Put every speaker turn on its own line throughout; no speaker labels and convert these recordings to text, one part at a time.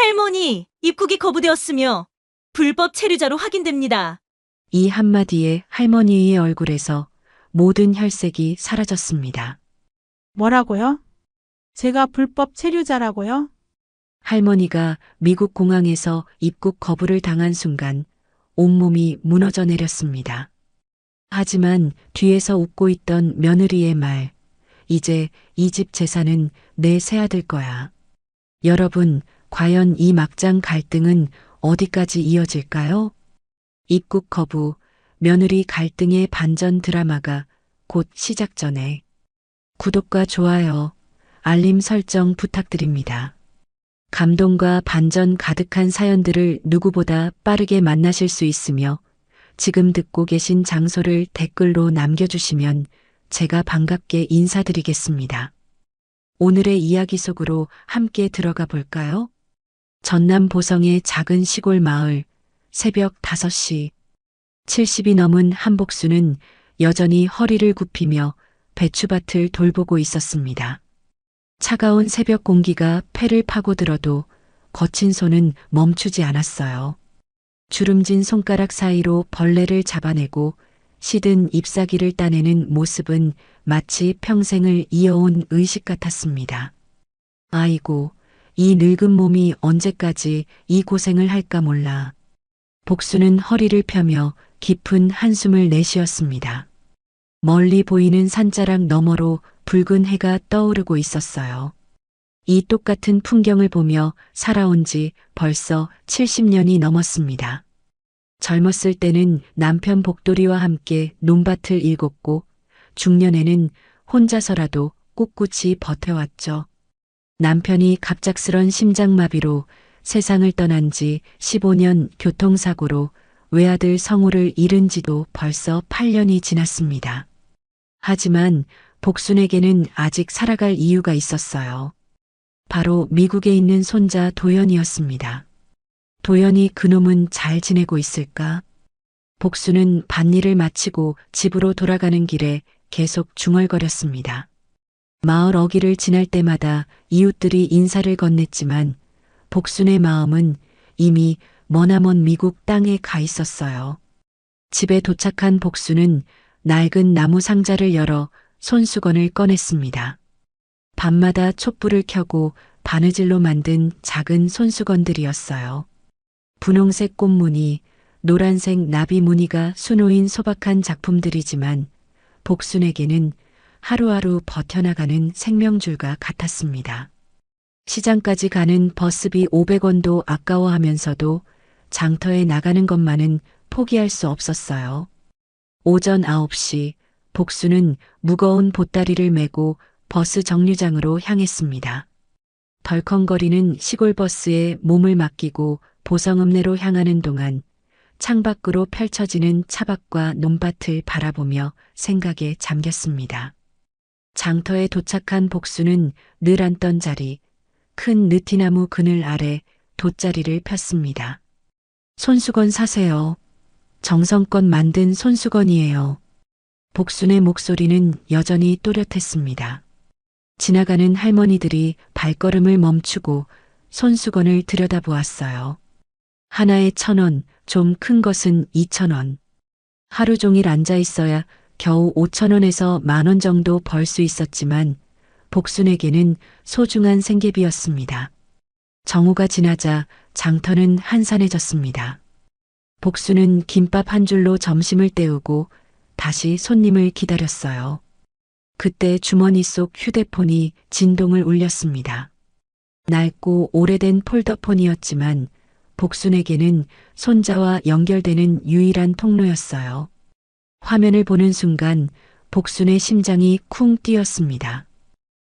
할머니, 입국이 거부되었으며 불법 체류자로 확인됩니다.
이 한마디에 할머니의 얼굴에서 모든 혈색이 사라졌습니다.
뭐라고요? 제가 불법 체류자라고요?
할머니가 미국 공항에서 입국 거부를 당한 순간 온몸이 무너져 내렸습니다. 하지만 뒤에서 웃고 있던 며느리의 말, 이제 이 집 재산은 내 새아들 거야. 여러분, 과연 이 막장 갈등은 어디까지 이어질까요? 입국 거부, 며느리 갈등의 반전 드라마가 곧 시작 전에 구독과 좋아요, 알림 설정 부탁드립니다. 감동과 반전 가득한 사연들을 누구보다 빠르게 만나실 수 있으며 지금 듣고 계신 장소를 댓글로 남겨주시면 제가 반갑게 인사드리겠습니다. 오늘의 이야기 속으로 함께 들어가 볼까요? 전남 보성의 작은 시골 마을, 새벽 5시. 70이 넘은 한복수는 여전히 허리를 굽히며 배추밭을 돌보고 있었습니다. 차가운 새벽 공기가 폐를 파고들어도 거친 손은 멈추지 않았어요. 주름진 손가락 사이로 벌레를 잡아내고 시든 잎사귀를 따내는 모습은 마치 평생을 이어온 의식 같았습니다. 아이고, 이 늙은 몸이 언제까지 이 고생을 할까 몰라. 복수는 허리를 펴며 깊은 한숨을 내쉬었습니다. 멀리 보이는 산자락 너머로 붉은 해가 떠오르고 있었어요. 이 똑같은 풍경을 보며 살아온 지 벌써 70년이 넘었습니다. 젊었을 때는 남편 복돌이와 함께 논밭을 일궜고 중년에는 혼자서라도 꿋꿋이 버텨왔죠. 남편이 갑작스런 심장마비로 세상을 떠난 지 15년 교통사고로 외아들 성우를 잃은 지도 벌써 8년이 지났습니다. 하지만 복순에게는 아직 살아갈 이유가 있었어요. 바로 미국에 있는 손자 도연이었습니다. 도연이 그놈은 잘 지내고 있을까? 복수는 밭일을 마치고 집으로 돌아가는 길에 계속 중얼거렸습니다. 마을 어귀를 지날 때마다 이웃들이 인사를 건넸지만 복순의 마음은 이미 머나먼 미국 땅에 가 있었어요. 집에 도착한 복순은 낡은 나무 상자를 열어 손수건을 꺼냈습니다. 밤마다 촛불을 켜고 바느질로 만든 작은 손수건들이었어요. 분홍색 꽃무늬, 노란색 나비 무늬가 수놓인 소박한 작품들이지만 복순에게는 하루하루 버텨나가는 생명줄과 같았습니다. 시장까지 가는 버스비 500원도 아까워하면서도 장터에 나가는 것만은 포기할 수 없었어요. 오전 9시 복수는 무거운 보따리를 메고 버스 정류장으로 향했습니다. 덜컹거리는 시골버스에 몸을 맡기고 보성읍내로 향하는 동안 창밖으로 펼쳐지는 차밭과 논밭을 바라보며 생각에 잠겼습니다. 장터에 도착한 복수는 늘 앉던 자리, 큰 느티나무 그늘 아래 돗자리를 폈습니다. 손수건 사세요. 정성껏 만든 손수건이에요. 복순의 목소리는 여전히 또렷했습니다. 지나가는 할머니들이 발걸음을 멈추고 손수건을 들여다보았어요. 하나에 1,000원, 좀 큰 것은 2,000원. 하루 종일 앉아 있어야 겨우 5,000원에서 10,000원 정도 벌 수 있었지만 복순에게는 소중한 생계비였습니다. 정오가 지나자 장터는 한산해졌습니다. 복순은 김밥 한 줄로 점심을 때우고 다시 손님을 기다렸어요. 그때 주머니 속 휴대폰이 진동을 울렸습니다. 낡고 오래된 폴더폰이었지만 복순에게는 손자와 연결되는 유일한 통로였어요. 화면을 보는 순간 복순의 심장이 쿵 뛰었습니다.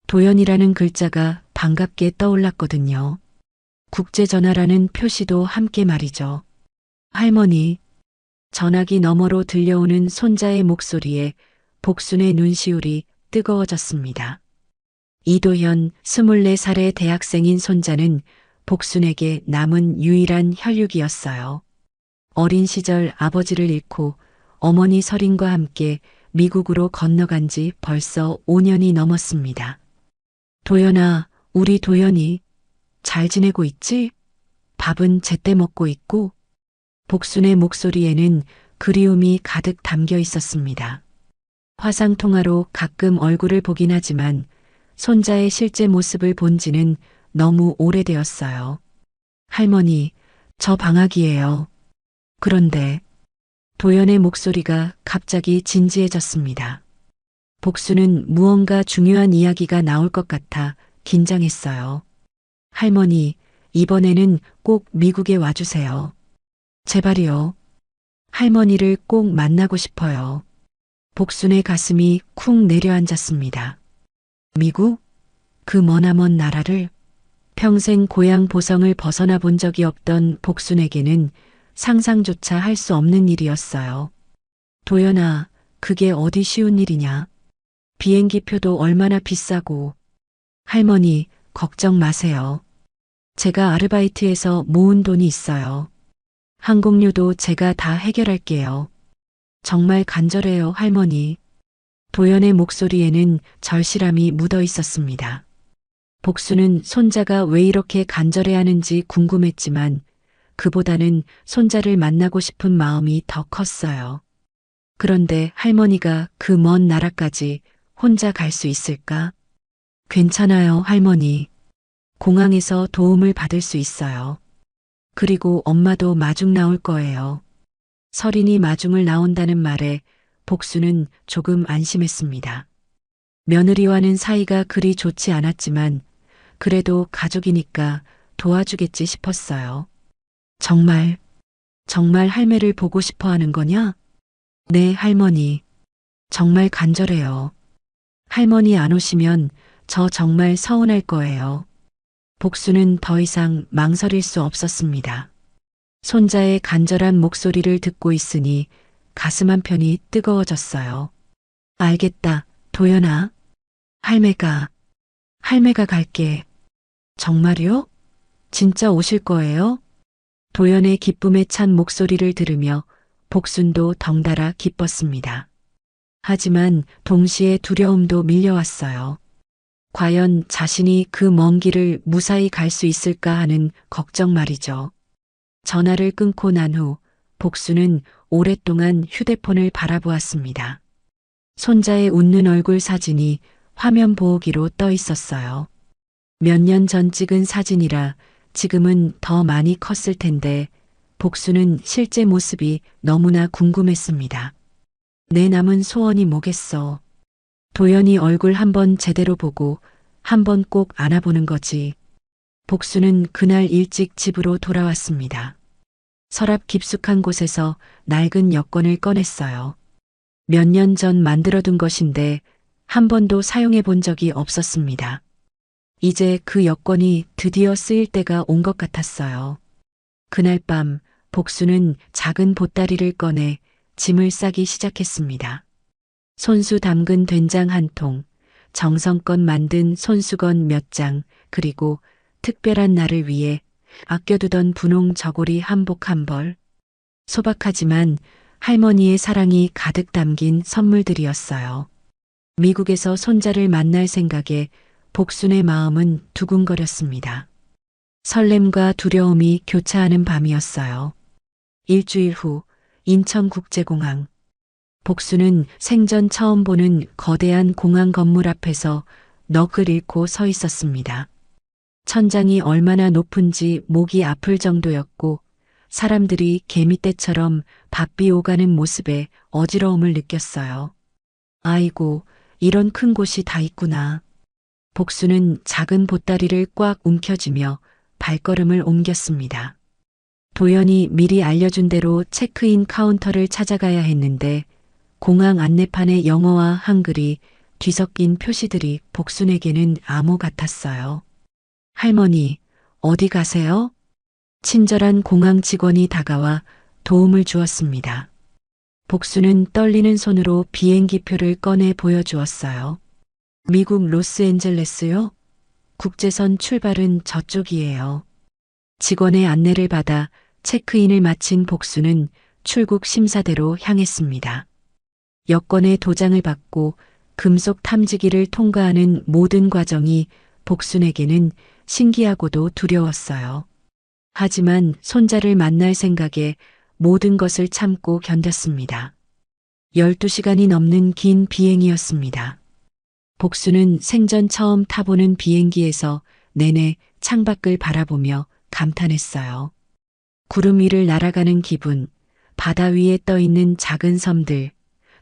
도연이라는 글자가 반갑게 떠올랐거든요. 국제전화라는 표시도 함께 말이죠. 할머니, 전화기 너머로 들려오는 손자의 목소리에 복순의 눈시울이 뜨거워졌습니다. 이도현 24살의 대학생인 손자는 복순에게 남은 유일한 혈육이었어요. 어린 시절 아버지를 잃고 어머니 서린과 함께 미국으로 건너간 지 벌써 5년이 넘었습니다. 도연아, 우리 도연이 잘 지내고 있지? 밥은 제때 먹고 있고? 복순의 목소리에는 그리움이 가득 담겨 있었습니다. 화상통화로 가끔 얼굴을 보긴 하지만 손자의 실제 모습을 본 지는 너무 오래되었어요. 할머니, 저 방학이에요. 그런데 도연의 목소리가 갑자기 진지해졌습니다. 복수는 무언가 중요한 이야기가 나올 것 같아 긴장했어요. 할머니, 이번에는 꼭 미국에 와주세요. 제발이요. 할머니를 꼭 만나고 싶어요. 복순의 가슴이 쿵 내려앉았습니다. 미국? 그 머나먼 나라를? 평생 고향 보성을 벗어나 본 적이 없던 복순에게는 상상조차 할 수 없는 일이었어요. 도연아, 그게 어디 쉬운 일이냐? 비행기 표도 얼마나 비싸고. 할머니, 걱정 마세요. 제가 아르바이트해서 모은 돈이 있어요. 항공료도 제가 다 해결할게요. 정말 간절해요, 할머니. 도연의 목소리에는 절실함이 묻어 있었습니다. 복수는 손자가 왜 이렇게 간절해하는지 궁금했지만 그보다는 손자를 만나고 싶은 마음이 더 컸어요. 그런데 할머니가 그 먼 나라까지 혼자 갈 수 있을까? 괜찮아요, 할머니. 공항에서 도움을 받을 수 있어요. 그리고 엄마도 마중 나올 거예요. 서린이 마중을 나온다는 말에 복수는 조금 안심했습니다. 며느리와는 사이가 그리 좋지 않았지만 그래도 가족이니까 도와주겠지 싶었어요. 정말 할매를 보고 싶어 하는 거냐? 네, 할머니. 정말 간절해요. 할머니 안 오시면 저 정말 서운할 거예요. 복수는 더 이상 망설일 수 없었습니다. 손자의 간절한 목소리를 듣고 있으니 가슴 한편이 뜨거워졌어요. 알겠다, 도연아. 할매가 갈게. 정말요? 진짜 오실 거예요? 도연의 기쁨에 찬 목소리를 들으며 복순도 덩달아 기뻤습니다. 하지만 동시에 두려움도 밀려왔어요. 과연 자신이 그 먼 길을 무사히 갈 수 있을까 하는 걱정 말이죠. 전화를 끊고 난 후 복수는 오랫동안 휴대폰을 바라보았습니다. 손자의 웃는 얼굴 사진이 화면 보호기로 떠 있었어요. 몇 년 전 찍은 사진이라 지금은 더 많이 컸을 텐데 복수는 실제 모습이 너무나 궁금했습니다. 내 남은 소원이 뭐겠어. 도연이 얼굴 한번 제대로 보고 한번 꼭 안아보는 거지. 복수는 그날 일찍 집으로 돌아왔습니다. 서랍 깊숙한 곳에서 낡은 여권을 꺼냈어요. 몇 년 전 만들어둔 것인데 한 번도 사용해 본 적이 없었습니다. 이제 그 여권이 드디어 쓰일 때가 온 것 같았어요. 그날 밤 복수는 작은 보따리를 꺼내 짐을 싸기 시작했습니다. 손수 담근 된장 한 통, 정성껏 만든 손수건 몇 장, 그리고 특별한 날을 위해 아껴두던 분홍 저고리 한복 한 벌. 소박하지만 할머니의 사랑이 가득 담긴 선물들이었어요. 미국에서 손자를 만날 생각에 복순의 마음은 두근거렸습니다. 설렘과 두려움이 교차하는 밤이었어요. 일주일 후 인천국제공항. 복수는 생전 처음 보는 거대한 공항 건물 앞에서 넋을 잃고 서 있었습니다. 천장이 얼마나 높은지 목이 아플 정도였고 사람들이 개미떼처럼 바삐 오가는 모습에 어지러움을 느꼈어요. 아이고, 이런 큰 곳이 다 있구나. 복수는 작은 보따리를 꽉 움켜쥐며 발걸음을 옮겼습니다. 도연이 미리 알려준 대로 체크인 카운터를 찾아가야 했는데 공항 안내판의 영어와 한글이 뒤섞인 표시들이 복순에게는 암호 같았어요. 할머니, 어디 가세요? 친절한 공항 직원이 다가와 도움을 주었습니다. 복수는 떨리는 손으로 비행기표를 꺼내 보여주었어요. 미국 로스앤젤레스요? 국제선 출발은 저쪽이에요. 직원의 안내를 받아 체크인을 마친 복수는 출국 심사대로 향했습니다. 여권의 도장을 받고 금속 탐지기를 통과하는 모든 과정이 복순에게는 신기하고도 두려웠어요. 하지만 손자를 만날 생각에 모든 것을 참고 견뎠습니다. 12시간이 넘는 긴 비행이었습니다. 복수는 생전 처음 타보는 비행기에서 내내 창밖을 바라보며 감탄했어요. 구름 위를 날아가는 기분, 바다 위에 떠 있는 작은 섬들,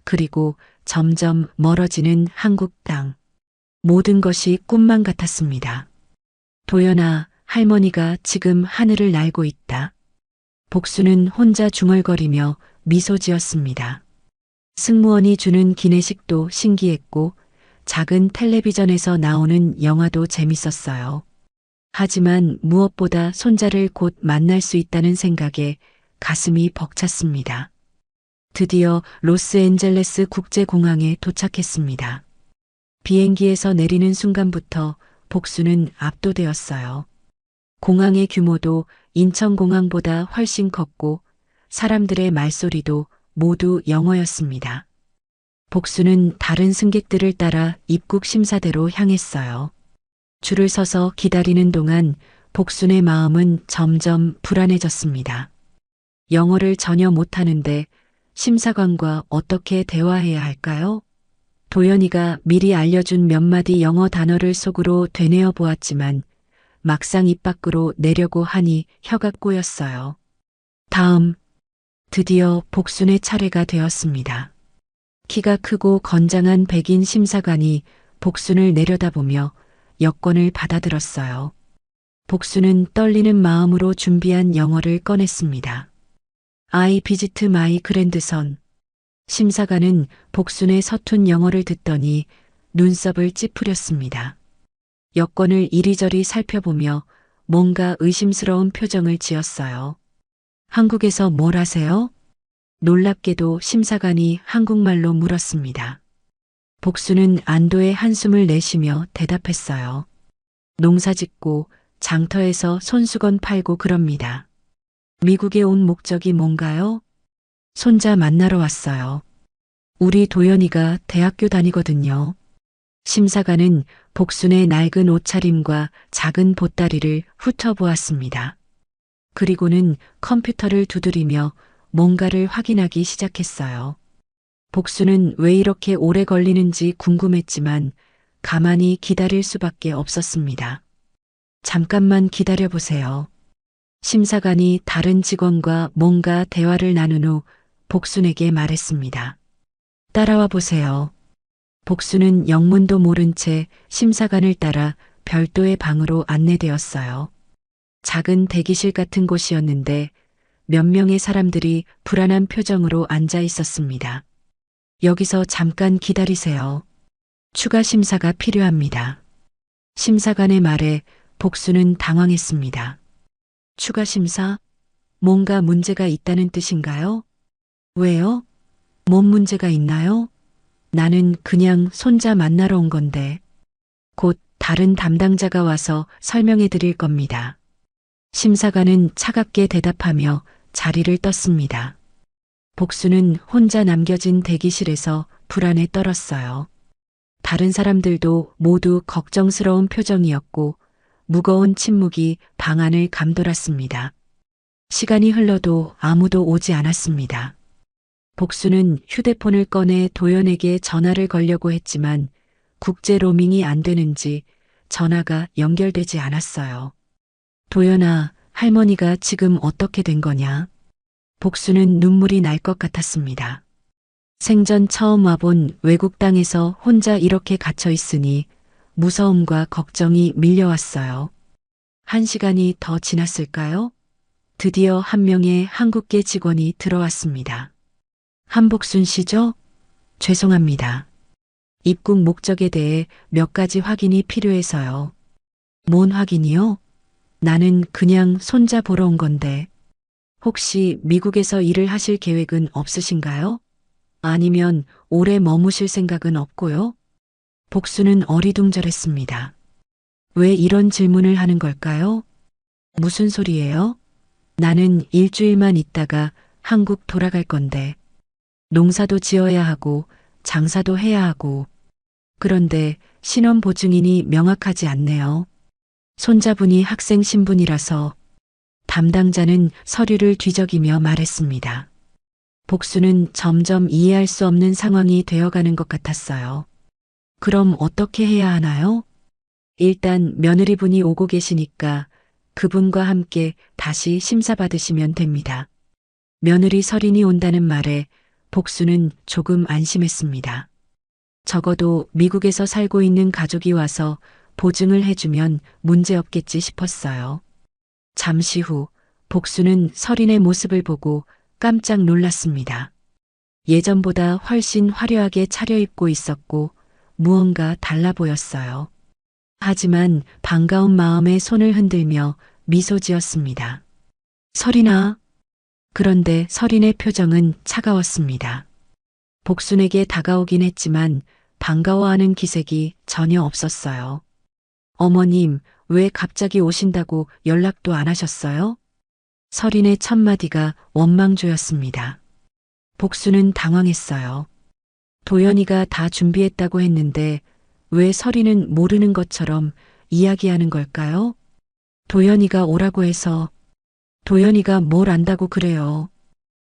그리고 점점 멀어지는 한국 땅. 모든 것이 꿈만 같았습니다. 도연아, 할머니가 지금 하늘을 날고 있다. 복수는 혼자 중얼거리며 미소 지었습니다. 승무원이 주는 기내식도 신기했고 작은 텔레비전에서 나오는 영화도 재밌었어요. 하지만 무엇보다 손자를 곧 만날 수 있다는 생각에 가슴이 벅찼습니다. 드디어 로스앤젤레스 국제공항에 도착했습니다. 비행기에서 내리는 순간부터 복수는 압도되었어요. 공항의 규모도 인천공항보다 훨씬 컸고 사람들의 말소리도 모두 영어였습니다. 복수는 다른 승객들을 따라 입국 심사대로 향했어요. 줄을 서서 기다리는 동안 복순의 마음은 점점 불안해졌습니다. 영어를 전혀 못하는데 심사관과 어떻게 대화해야 할까요? 도연이가 미리 알려준 몇 마디 영어 단어를 속으로 되뇌어 보았지만 막상 입 밖으로 내려고 하니 혀가 꼬였어요. 다음, 드디어 복순의 차례가 되었습니다. 키가 크고 건장한 백인 심사관이 복순을 내려다보며 여권을 받아들었어요. 복순은 떨리는 마음으로 준비한 영어를 꺼냈습니다. I visit my grandson. 심사관은 복순의 서툰 영어를 듣더니 눈썹을 찌푸렸습니다. 여권을 이리저리 살펴보며 뭔가 의심스러운 표정을 지었어요. 한국에서 뭘 하세요? 놀랍게도 심사관이 한국말로 물었습니다. 복수는 안도의 한숨을 내쉬며 대답했어요. 농사 짓고 장터에서 손수건 팔고 그럽니다. 미국에 온 목적이 뭔가요? 손자 만나러 왔어요. 우리 도연이가 대학교 다니거든요. 심사관은 복순의 낡은 옷차림과 작은 보따리를 훑어보았습니다. 그리고는 컴퓨터를 두드리며 뭔가를 확인하기 시작했어요. 복수는 왜 이렇게 오래 걸리는지 궁금했지만 가만히 기다릴 수밖에 없었습니다. 잠깐만 기다려보세요. 심사관이 다른 직원과 뭔가 대화를 나눈 후 복순에게 말했습니다. 따라와 보세요. 복수는 영문도 모른 채 심사관을 따라 별도의 방으로 안내되었어요. 작은 대기실 같은 곳이었는데 몇 명의 사람들이 불안한 표정으로 앉아 있었습니다. 여기서 잠깐 기다리세요. 추가 심사가 필요합니다. 심사관의 말에 복수는 당황했습니다. 추가 심사? 뭔가 문제가 있다는 뜻인가요? 왜요? 뭔 문제가 있나요? 나는 그냥 손자 만나러 온 건데 곧 다른 담당자가 와서 설명해 드릴 겁니다. 심사관은 차갑게 대답하며 자리를 떴습니다. 복수는 혼자 남겨진 대기실에서 불안에 떨었어요. 다른 사람들도 모두 걱정스러운 표정이었고 무거운 침묵이 방 안을 감돌았습니다. 시간이 흘러도 아무도 오지 않았습니다. 복수는 휴대폰을 꺼내 도연에게 전화를 걸려고 했지만 국제 로밍이 안 되는지 전화가 연결되지 않았어요. 도연아, 할머니가 지금 어떻게 된 거냐? 복수는 눈물이 날 것 같았습니다. 생전 처음 와본 외국 땅에서 혼자 이렇게 갇혀 있으니 무서움과 걱정이 밀려왔어요. 1시간이 더 지났을까요? 드디어 한 명의 한국계 직원이 들어왔습니다. 한복순 씨죠? 죄송합니다. 입국 목적에 대해 몇 가지 확인이 필요해서요. 뭔 확인이요? 나는 그냥 손자 보러 온 건데. 혹시 미국에서 일을 하실 계획은 없으신가요? 아니면 오래 머무실 생각은 없고요? 복수는 어리둥절했습니다. 왜 이런 질문을 하는 걸까요? 무슨 소리예요? 나는 일주일만 있다가 한국 돌아갈 건데. 농사도 지어야 하고 장사도 해야 하고. 그런데 신원보증인이 명확하지 않네요. 손자분이 학생 신분이라서. 담당자는 서류를 뒤적이며 말했습니다. 복수는 점점 이해할 수 없는 상황이 되어가는 것 같았어요. 그럼 어떻게 해야 하나요? 일단 며느리분이 오고 계시니까 그분과 함께 다시 심사받으시면 됩니다. 며느리 서린이 온다는 말에 복수는 조금 안심했습니다. 적어도 미국에서 살고 있는 가족이 와서 보증을 해주면 문제없겠지 싶었어요. 잠시 후 복수는 서린의 모습을 보고 깜짝 놀랐습니다. 예전보다 훨씬 화려하게 차려입고 있었고 무언가 달라 보였어요. 하지만 반가운 마음에 손을 흔들며 미소 지었습니다. 서린아. 그런데 서린의 표정은 차가웠습니다. 복순에게 다가오긴 했지만 반가워하는 기색이 전혀 없었어요. 어머님, 왜 갑자기 오신다고 연락도 안 하셨어요? 서린의 첫마디가 원망조였습니다. 복수는 당황했어요. 도연이가 다 준비했다고 했는데 왜 서린은 모르는 것처럼 이야기하는 걸까요? 도연이가 오라고 해서 도연이가 뭘 안다고 그래요.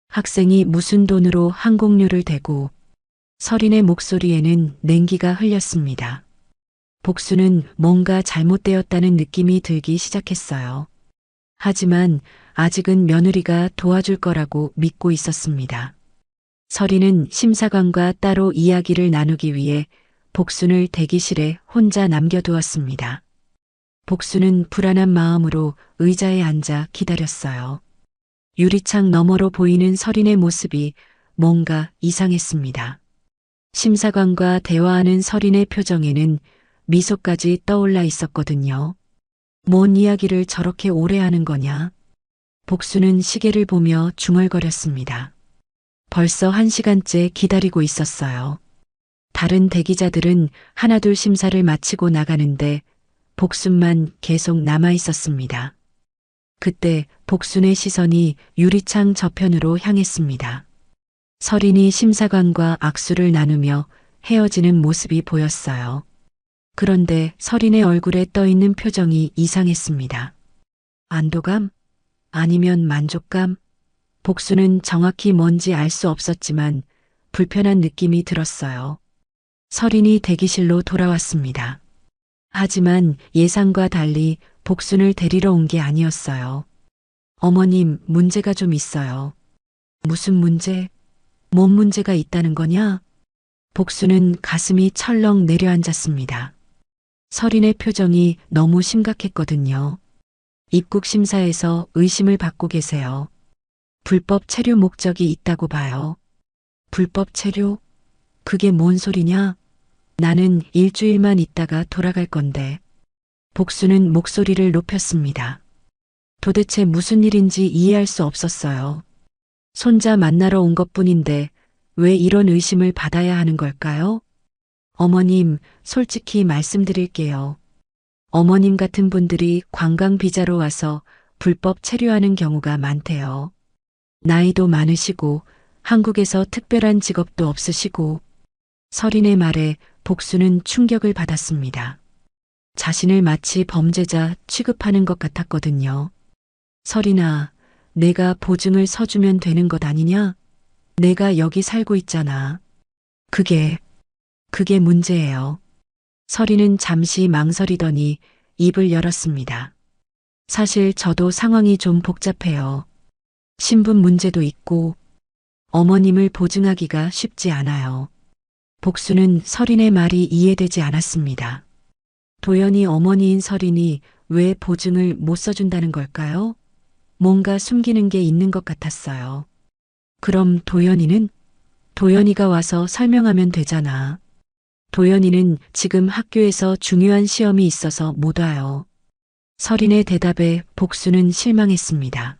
학생이 무슨 돈으로 항공료를 대고 서린의 목소리에는 냉기가 흘렸습니다. 복수는 뭔가 잘못되었다는 느낌이 들기 시작했어요. 하지만 아직은 며느리가 도와줄 거라고 믿고 있었습니다. 서린은 심사관과 따로 이야기를 나누기 위해 복순을 대기실에 혼자 남겨두었습니다. 복순은 불안한 마음으로 의자에 앉아 기다렸어요. 유리창 너머로 보이는 서린의 모습이 뭔가 이상했습니다. 심사관과 대화하는 서린의 표정에는 미소까지 떠올라 있었거든요. 뭔 이야기를 저렇게 오래 하는 거냐? 복수는 시계를 보며 중얼거렸습니다. 벌써 1시간째 기다리고 있었어요. 다른 대기자들은 하나둘 심사를 마치고 나가는데 복순만 계속 남아 있었습니다. 그때 복순의 시선이 유리창 저편으로 향했습니다. 서린이 심사관과 악수를 나누며 헤어지는 모습이 보였어요. 그런데 서린의 얼굴에 떠있는 표정이 이상했습니다. 안도감? 아니면 만족감? 복수는 정확히 뭔지 알 수 없었지만 불편한 느낌이 들었어요. 서린이 대기실로 돌아왔습니다. 하지만 예상과 달리 복순을 데리러 온 게 아니었어요. 어머님, 문제가 좀 있어요. 무슨 문제? 뭔 문제가 있다는 거냐? 복순은 가슴이 철렁 내려앉았습니다. 서린의 표정이 너무 심각했거든요. 입국 심사에서 의심을 받고 계세요. 불법 체류 목적이 있다고 봐요. 불법 체류? 그게 뭔 소리냐? 나는 일주일만 있다가 돌아갈 건데. 복수는 목소리를 높였습니다. 도대체 무슨 일인지 이해할 수 없었어요. 손자 만나러 온 것뿐인데 왜 이런 의심을 받아야 하는 걸까요? 어머님, 솔직히 말씀드릴게요. 어머님 같은 분들이 관광 비자로 와서 불법 체류하는 경우가 많대요. 나이도 많으시고 한국에서 특별한 직업도 없으시고. 서린의 말에 복수는 충격을 받았습니다. 자신을 마치 범죄자 취급하는 것 같았거든요. 서린아, 내가 보증을 서주면 되는 것 아니냐? 내가 여기 살고 있잖아. 그게 문제예요. 서린은 잠시 망설이더니 입을 열었습니다. 사실 저도 상황이 좀 복잡해요. 신분 문제도 있고 어머님을 보증하기가 쉽지 않아요. 복수는 서린의 말이 이해되지 않았습니다. 도연이 어머니인 서린이 왜 보증을 못 써준다는 걸까요? 뭔가 숨기는 게 있는 것 같았어요. 그럼 도연이는? 도연이가 와서 설명하면 되잖아. 도연이는 지금 학교에서 중요한 시험이 있어서 못 와요. 서린의 대답에 복수는 실망했습니다.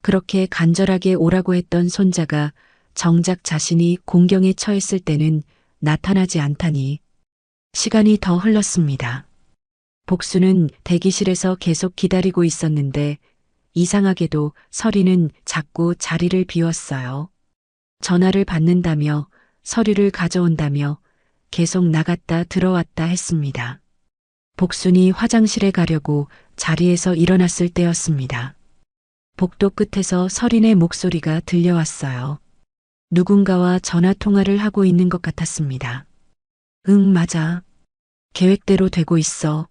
그렇게 간절하게 오라고 했던 손자가 정작 자신이 공경에 처했을 때는 나타나지 않다니. 시간이 더 흘렀습니다. 복수는 대기실에서 계속 기다리고 있었는데 이상하게도 서린은 자꾸 자리를 비웠어요. 전화를 받는다며 서류를 가져온다며 계속 나갔다 들어왔다 했습니다. 복순이 화장실에 가려고 자리에서 일어났을 때였습니다. 복도 끝에서 설인의 목소리가 들려왔어요. 누군가와 전화 통화를 하고 있는 것 같았습니다. 응, 맞아. 계획대로 되고 있어.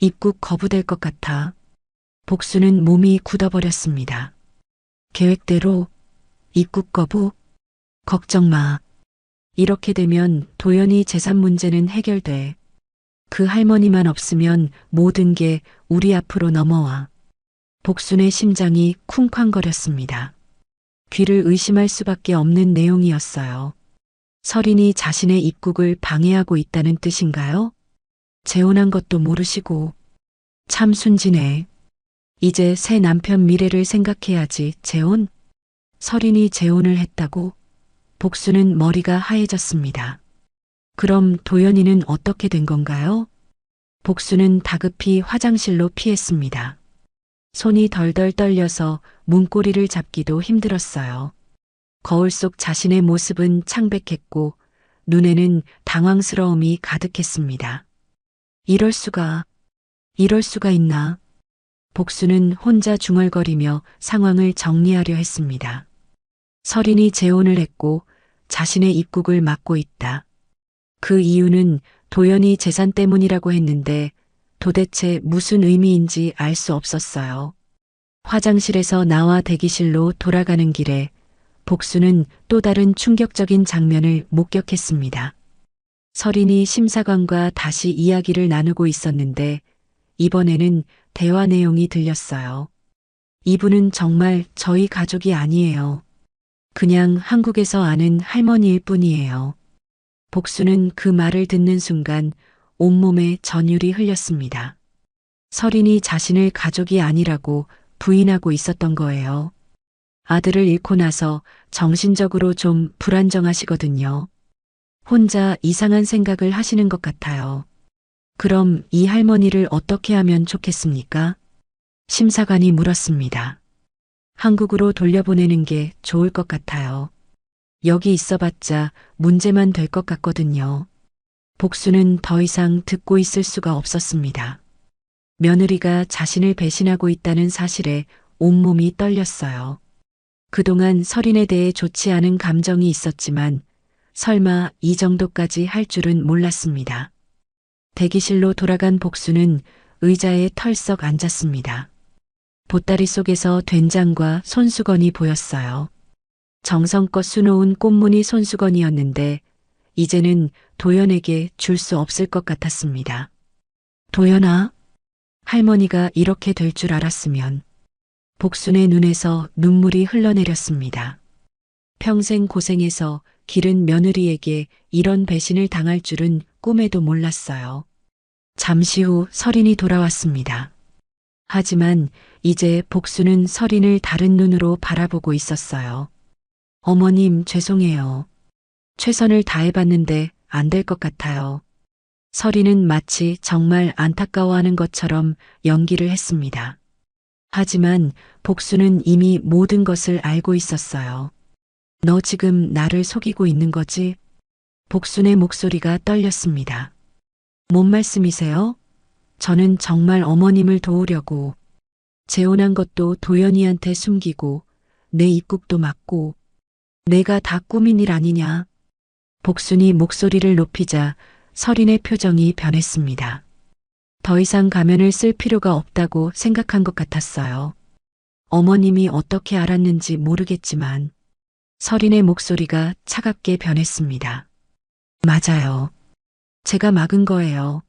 입국 거부될 것 같아. 복수는 몸이 굳어버렸습니다. 계획대로 입국 거부? 걱정 마. 이렇게 되면 도연이 재산 문제는 해결돼. 그 할머니만 없으면 모든 게 우리 앞으로 넘어와. 복순의 심장이 쿵쾅거렸습니다. 귀를 의심할 수밖에 없는 내용이었어요. 설인이 자신의 입국을 방해하고 있다는 뜻인가요? 재혼한 것도 모르시고. 참 순진해. 이제 새 남편 미래를 생각해야지. 재혼? 설인이 재혼을 했다고? 복수는 머리가 하얘졌습니다. 그럼 도연이는 어떻게 된 건가요? 복수는 다급히 화장실로 피했습니다. 손이 덜덜 떨려서 문고리를 잡기도 힘들었어요. 거울 속 자신의 모습은 창백했고 눈에는 당황스러움이 가득했습니다. 이럴 수가 있나? 복수는 혼자 중얼거리며 상황을 정리하려 했습니다. 설인이 재혼을 했고 자신의 입국을 막고 있다. 그 이유는 도연이 재산 때문이라고 했는데 도대체 무슨 의미인지 알 수 없었어요. 화장실에서 나와 대기실로 돌아가는 길에 복수는 또 다른 충격적인 장면을 목격했습니다. 설인이 심사관과 다시 이야기를 나누고 있었는데 이번에는 대화 내용이 들렸어요. 이분은 정말 저희 가족이 아니에요. 그냥 한국에서 아는 할머니일 뿐이에요. 복수는 그 말을 듣는 순간 온몸에 전율이 흘렸습니다. 설인이 자신을 가족이 아니라고 부인하고 있었던 거예요. 아들을 잃고 나서 정신적으로 좀 불안정하시거든요. 혼자 이상한 생각을 하시는 것 같아요. 그럼 이 할머니를 어떻게 하면 좋겠습니까? 심사관이 물었습니다. 한국으로 돌려보내는 게 좋을 것 같아요. 여기 있어봤자 문제만 될 것 같거든요. 복수는 더 이상 듣고 있을 수가 없었습니다. 며느리가 자신을 배신하고 있다는 사실에 온몸이 떨렸어요. 그동안 설인에 대해 좋지 않은 감정이 있었지만 설마 이 정도까지 할 줄은 몰랐습니다. 대기실로 돌아간 복수는 의자에 털썩 앉았습니다. 보따리 속에서 된장과 손수건이 보였어요. 정성껏 수놓은 꽃무늬 손수건이었는데 이제는 도연에게 줄 수 없을 것 같았습니다. 도연아, 할머니가 이렇게 될 줄 알았으면. 복순의 눈에서 눈물이 흘러내렸습니다. 평생 고생해서 기른 며느리에게 이런 배신을 당할 줄은 꿈에도 몰랐어요. 잠시 후 설인이 돌아왔습니다. 하지만 이제 복수는 설인을 다른 눈으로 바라보고 있었어요. 어머님, 죄송해요. 최선을 다해봤는데 안 될 것 같아요. 설인은 마치 정말 안타까워하는 것처럼 연기를 했습니다. 하지만 복수는 이미 모든 것을 알고 있었어요. 너 지금 나를 속이고 있는 거지? 복순의 목소리가 떨렸습니다. 뭔 말씀이세요? 저는 정말 어머님을 도우려고 재혼한 것도 도연이한테 숨기고 내 입국도 막고 내가 다 꾸민 일 아니냐? 복순이 목소리를 높이자 설인의 표정이 변했습니다. 더 이상 가면을 쓸 필요가 없다고 생각한 것 같았어요. 어머님이 어떻게 알았는지 모르겠지만 설인의 목소리가 차갑게 변했습니다. 맞아요. 제가 막은 거예요.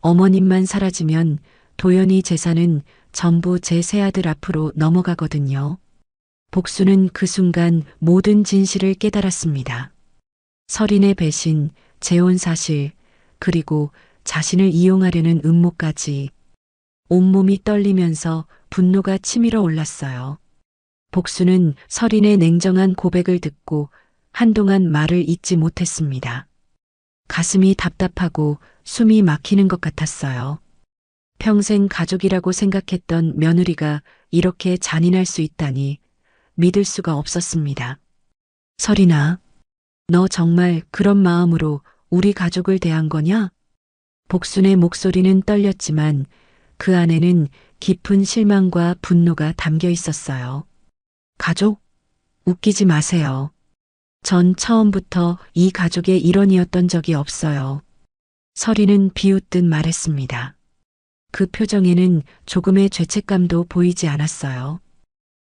어머님만 사라지면 도연이 재산은 전부 제 새아들 앞으로 넘어가거든요. 복수는 그 순간 모든 진실을 깨달았습니다. 설인의 배신, 재혼 사실, 그리고 자신을 이용하려는 음모까지 온몸이 떨리면서 분노가 치밀어 올랐어요. 복수는 설인의 냉정한 고백을 듣고 한동안 말을 잇지 못했습니다. 가슴이 답답하고 숨이 막히는 것 같았어요. 평생 가족이라고 생각했던 며느리가 이렇게 잔인할 수 있다니 믿을 수가 없었습니다. 설인아, 너 정말 그런 마음으로 우리 가족을 대한 거냐? 복순의 목소리는 떨렸지만 그 안에는 깊은 실망과 분노가 담겨 있었어요. 가족? 웃기지 마세요. 전 처음부터 이 가족의 일원이었던 적이 없어요. 서리는 비웃듯 말했습니다. 그 표정에는 조금의 죄책감도 보이지 않았어요.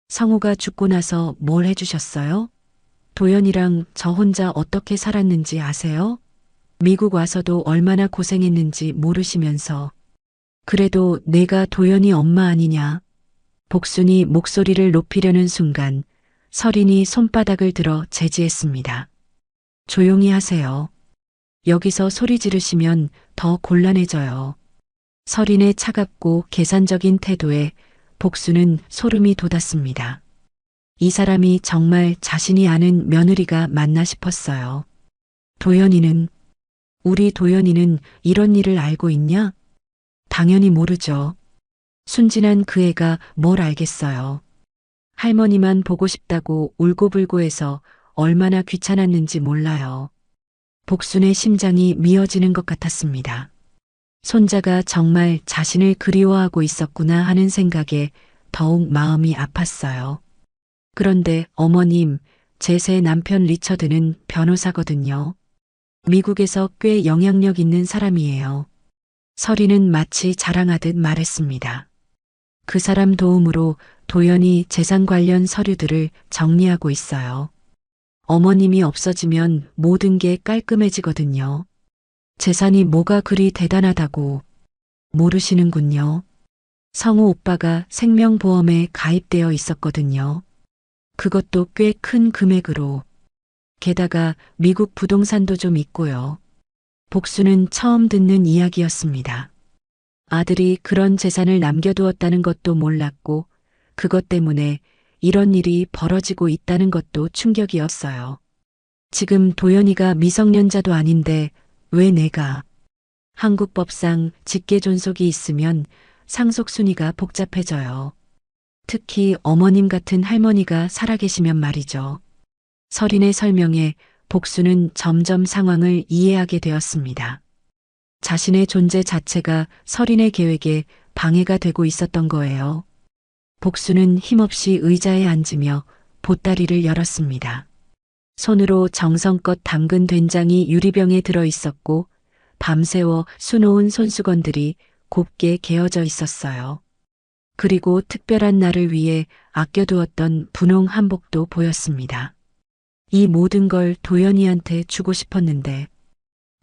성우가 죽고 나서 뭘 해주셨어요? 도연이랑 저 혼자 어떻게 살았는지 아세요? 미국 와서도 얼마나 고생했는지 모르시면서. 그래도 내가 도연이 엄마 아니냐? 복순이 목소리를 높이려는 순간 서린이 손바닥을 들어 제지했습니다. 조용히 하세요. 여기서 소리 지르시면 더 곤란해져요. 서린의 차갑고 계산적인 태도에 복수는 소름이 돋았습니다. 이 사람이 정말 자신이 아는 며느리가 맞나 싶었어요. 도연이는, 우리 도연이는 이런 일을 알고 있냐? 당연히 모르죠. 순진한 그 애가 뭘 알겠어요. 할머니만 보고 싶다고 울고불고 해서 얼마나 귀찮았는지 몰라요. 복순의 심장이 미어지는 것 같았습니다. 손자가 정말 자신을 그리워하고 있었구나 하는 생각에 더욱 마음이 아팠어요. 그런데 어머님, 제 새 남편 리처드는 변호사거든요. 미국에서 꽤 영향력 있는 사람이에요. 서리는 마치 자랑하듯 말했습니다. 그 사람 도움으로 도연이 재산 관련 서류들을 정리하고 있어요. 어머님이 없어지면 모든 게 깔끔해지거든요. 재산이 뭐가 그리 대단하다고 모르시는군요. 성우 오빠가 생명보험에 가입되어 있었거든요. 그것도 꽤 큰 금액으로. 게다가 미국 부동산도 좀 있고요. 복수는 처음 듣는 이야기였습니다. 아들이 그런 재산을 남겨두었다는 것도 몰랐고 그것 때문에 이런 일이 벌어지고 있다는 것도 충격이었어요. 지금 도연이가 미성년자도 아닌데 왜 내가? 한국 법상 직계 존속이 있으면 상속순위가 복잡해져요. 특히 어머님 같은 할머니가 살아계시면 말이죠. 서린의 설명에 복수는 점점 상황을 이해하게 되었습니다. 자신의 존재 자체가 서린의 계획에 방해가 되고 있었던 거예요. 복수는 힘없이 의자에 앉으며 보따리를 열었습니다. 손으로 정성껏 담근 된장이 유리병에 들어 있었고 밤새워 수놓은 손수건들이 곱게 개어져 있었어요. 그리고 특별한 날을 위해 아껴두었던 분홍 한복도 보였습니다. 이 모든 걸 도연이한테 주고 싶었는데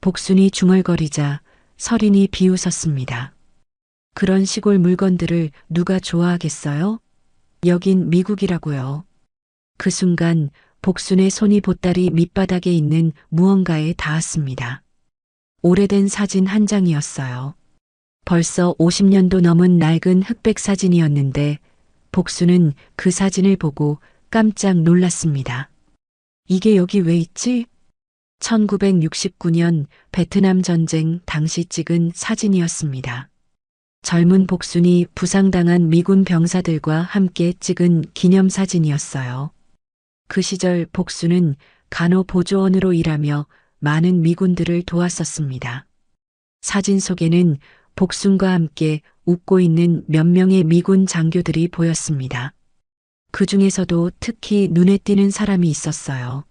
복순이 중얼거리자 서린이 비웃었습니다. 그런 시골 물건들을 누가 좋아하겠어요? 여긴 미국이라고요. 그 순간 복순의 손이 보따리 밑바닥에 있는 무언가에 닿았습니다. 오래된 사진 한 장이었어요. 벌써 50년도 넘은 낡은 흑백 사진이었는데 복순은 그 사진을 보고 깜짝 놀랐습니다. 이게 여기 왜 있지? 1969년 베트남 전쟁 당시 찍은 사진이었습니다. 젊은 복순이 부상당한 미군 병사들과 함께 찍은 기념사진이었어요. 그 시절 복순은 간호보조원으로 일하며 많은 미군들을 도왔었습니다. 사진 속에는 복순과 함께 웃고 있는 몇 명의 미군 장교들이 보였습니다. 그 중에서도 특히 눈에 띄는 사람이 있었어요.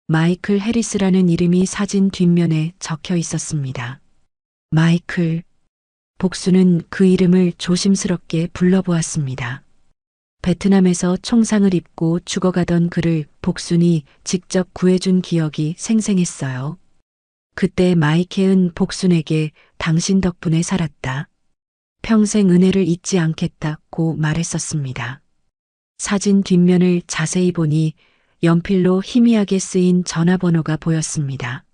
마이클 해리스라는 이름이 사진 뒷면에 적혀 있었습니다. 마이클. 복수는 그 이름을 조심스럽게 불러보았습니다. 베트남에서 총상을 입고 죽어가던 그를 복순이 직접 구해준 기억이 생생했어요. 그때 마이케은 복순에게 당신 덕분에 살았다. 평생 은혜를 잊지 않겠다고 말했었습니다. 사진 뒷면을 자세히 보니 연필로 희미하게 쓰인 전화번호가 보였습니다.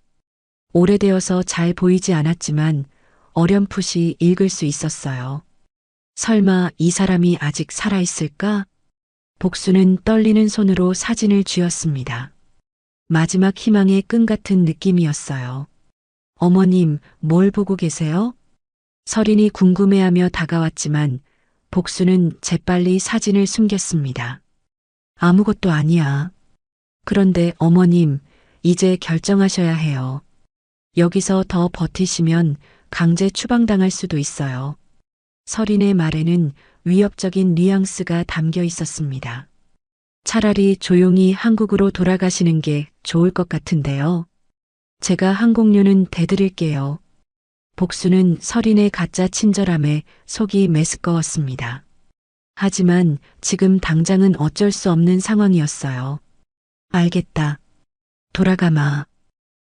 오래되어서 잘 보이지 않았지만 어렴풋이 읽을 수 있었어요. 설마 이 사람이 아직 살아있을까? 복수는 떨리는 손으로 사진을 쥐었습니다. 마지막 희망의 끈 같은 느낌이었어요. 어머님, 뭘 보고 계세요? 서린이 궁금해하며 다가왔지만 복수는 재빨리 사진을 숨겼습니다. 아무것도 아니야. 그런데 어머님, 이제 결정하셔야 해요. 여기서 더 버티시면 강제 추방당할 수도 있어요. 서린의 말에는 위협적인 뉘앙스가 담겨 있었습니다. 차라리 조용히 한국으로 돌아가시는 게 좋을 것 같은데요. 제가 항공료는 대드릴게요. 복수는 서린의 가짜 친절함에 속이 메스꺼웠습니다. 하지만 지금 당장은 어쩔 수 없는 상황이었어요. 알겠다. 돌아가마.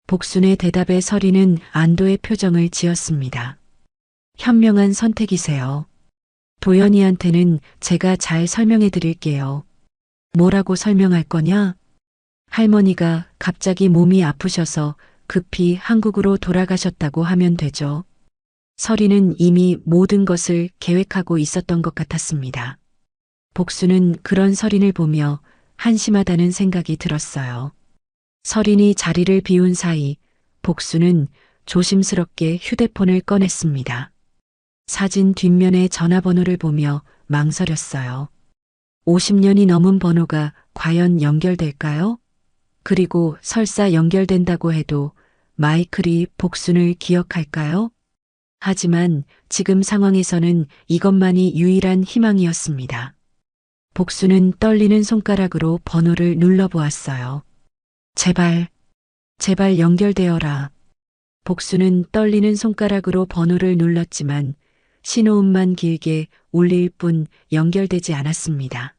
복순의 대답에 서린은 안도의 표정을 지었습니다. 현명한 선택이세요. 도연이한테는 제가 잘 설명해 드릴게요. 뭐라고 설명할 거냐? 할머니가 갑자기 몸이 아프셔서 급히 한국으로 돌아가셨다고 하면 되죠. 서린은 이미 모든 것을 계획하고 있었던 것 같았습니다. 복수는 그런 서린을 보며 한심하다는 생각이 들었어요. 서린이 자리를 비운 사이 복수는 조심스럽게 휴대폰을 꺼냈습니다. 사진 뒷면의 전화번호를 보며 망설였어요. 50년이 넘은 번호가 과연 연결될까요? 그리고 설사 연결된다고 해도 마이클이 복순을 기억할까요? 하지만 지금 상황에서는 이것만이 유일한 희망이었습니다. 복수는 떨리는 손가락으로 번호를 눌러보았어요. 제발, 제발 연결되어라. 복수는 떨리는 손가락으로 번호를 눌렀지만 신호음만 길게 울릴 뿐 연결되지 않았습니다.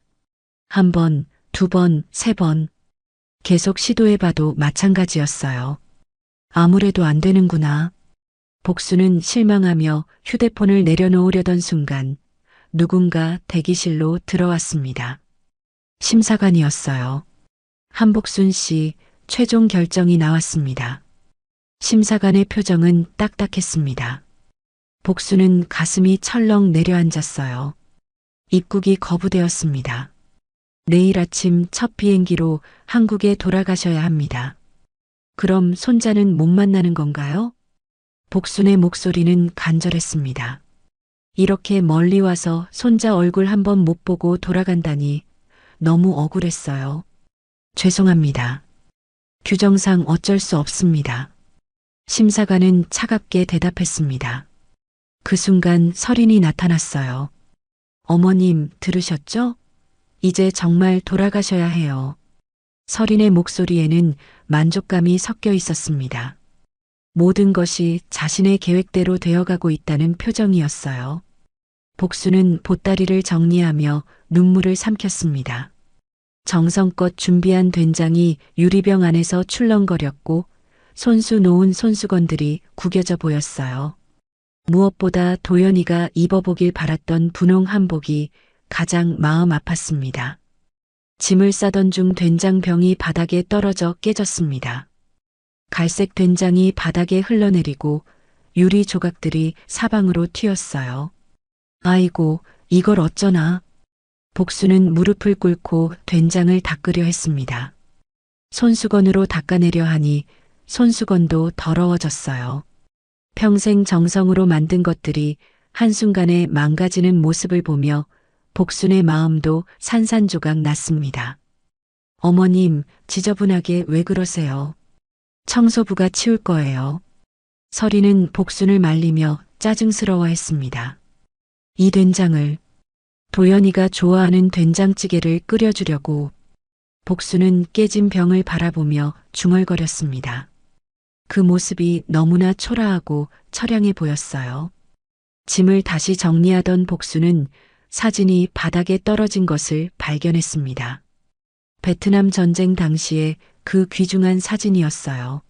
한 번, 두 번, 세 번. 계속 시도해봐도 마찬가지였어요. 아무래도 안 되는구나. 복수는 실망하며 휴대폰을 내려놓으려던 순간 누군가 대기실로 들어왔습니다. 심사관이었어요. 한복순 씨 최종 결정이 나왔습니다. 심사관의 표정은 딱딱했습니다. 복수는 가슴이 철렁 내려앉았어요. 입국이 거부되었습니다. 내일 아침 첫 비행기로 한국에 돌아가셔야 합니다. 그럼 손자는 못 만나는 건가요? 복순의 목소리는 간절했습니다. 이렇게 멀리 와서 손자 얼굴 한번 못 보고 돌아간다니 너무 억울했어요. 죄송합니다. 규정상 어쩔 수 없습니다. 심사관은 차갑게 대답했습니다. 그 순간 서린이 나타났어요. 어머님 들으셨죠? 이제 정말 돌아가셔야 해요. 서린의 목소리에는 만족감이 섞여 있었습니다. 모든 것이 자신의 계획대로 되어가고 있다는 표정이었어요. 복수는 보따리를 정리하며 눈물을 삼켰습니다. 정성껏 준비한 된장이 유리병 안에서 출렁거렸고 손수 놓은 손수건들이 구겨져 보였어요. 무엇보다 도연이가 입어보길 바랐던 분홍 한복이 가장 마음 아팠습니다. 짐을 싸던 중 된장병이 바닥에 떨어져 깨졌습니다. 갈색 된장이 바닥에 흘러내리고 유리 조각들이 사방으로 튀었어요. 아이고, 이걸 어쩌나. 복수는 무릎을 꿇고 된장을 닦으려 했습니다. 손수건으로 닦아내려 하니 손수건도 더러워졌어요. 평생 정성으로 만든 것들이 한순간에 망가지는 모습을 보며 복순의 마음도 산산조각 났습니다. 어머님, 지저분하게 왜 그러세요? 청소부가 치울 거예요. 서리는 복순을 말리며 짜증스러워했습니다. 이 된장을 도연이가 좋아하는 된장찌개를 끓여주려고. 복순은 깨진 병을 바라보며 중얼거렸습니다. 그 모습이 너무나 초라하고 처량해 보였어요. 짐을 다시 정리하던 복순은 사진이 바닥에 떨어진 것을 발견했습니다. 베트남 전쟁 당시에 그 귀중한 사진이었어요.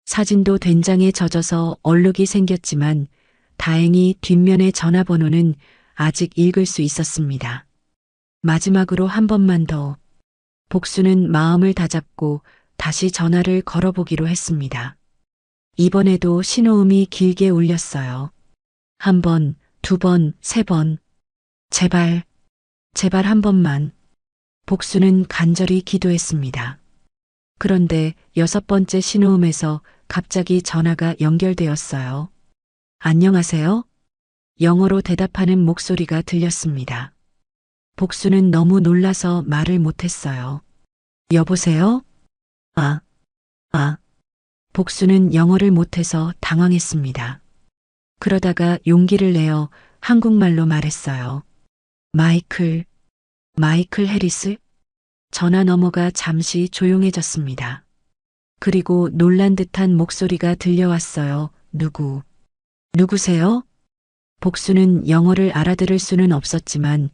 사진도 된장에 젖어서 얼룩이 생겼지만 다행히 뒷면의 전화번호는 아직 읽을 수 있었습니다. 마지막으로 한 번만 더. 복수는 마음을 다잡고 다시 전화를 걸어보기로 했습니다. 이번에도 신호음이 길게 울렸어요. 한 번, 두 번, 세 번. 제발, 제발 한 번만. 복수는 간절히 기도했습니다. 그런데 6번째 신호음에서 갑자기 전화가 연결되었어요. 안녕하세요? 영어로 대답하는 목소리가 들렸습니다. 복수는 너무 놀라서 말을 못했어요. 여보세요? 복수는 영어를 못해서 당황했습니다. 그러다가 용기를 내어 한국말로 말했어요. 마이클 해리스? 전화 너머가 잠시 조용해졌습니다. 그리고 놀란 듯한 목소리가 들려왔어요. 누구세요? 복수는 영어를 알아들을 수는 없었지만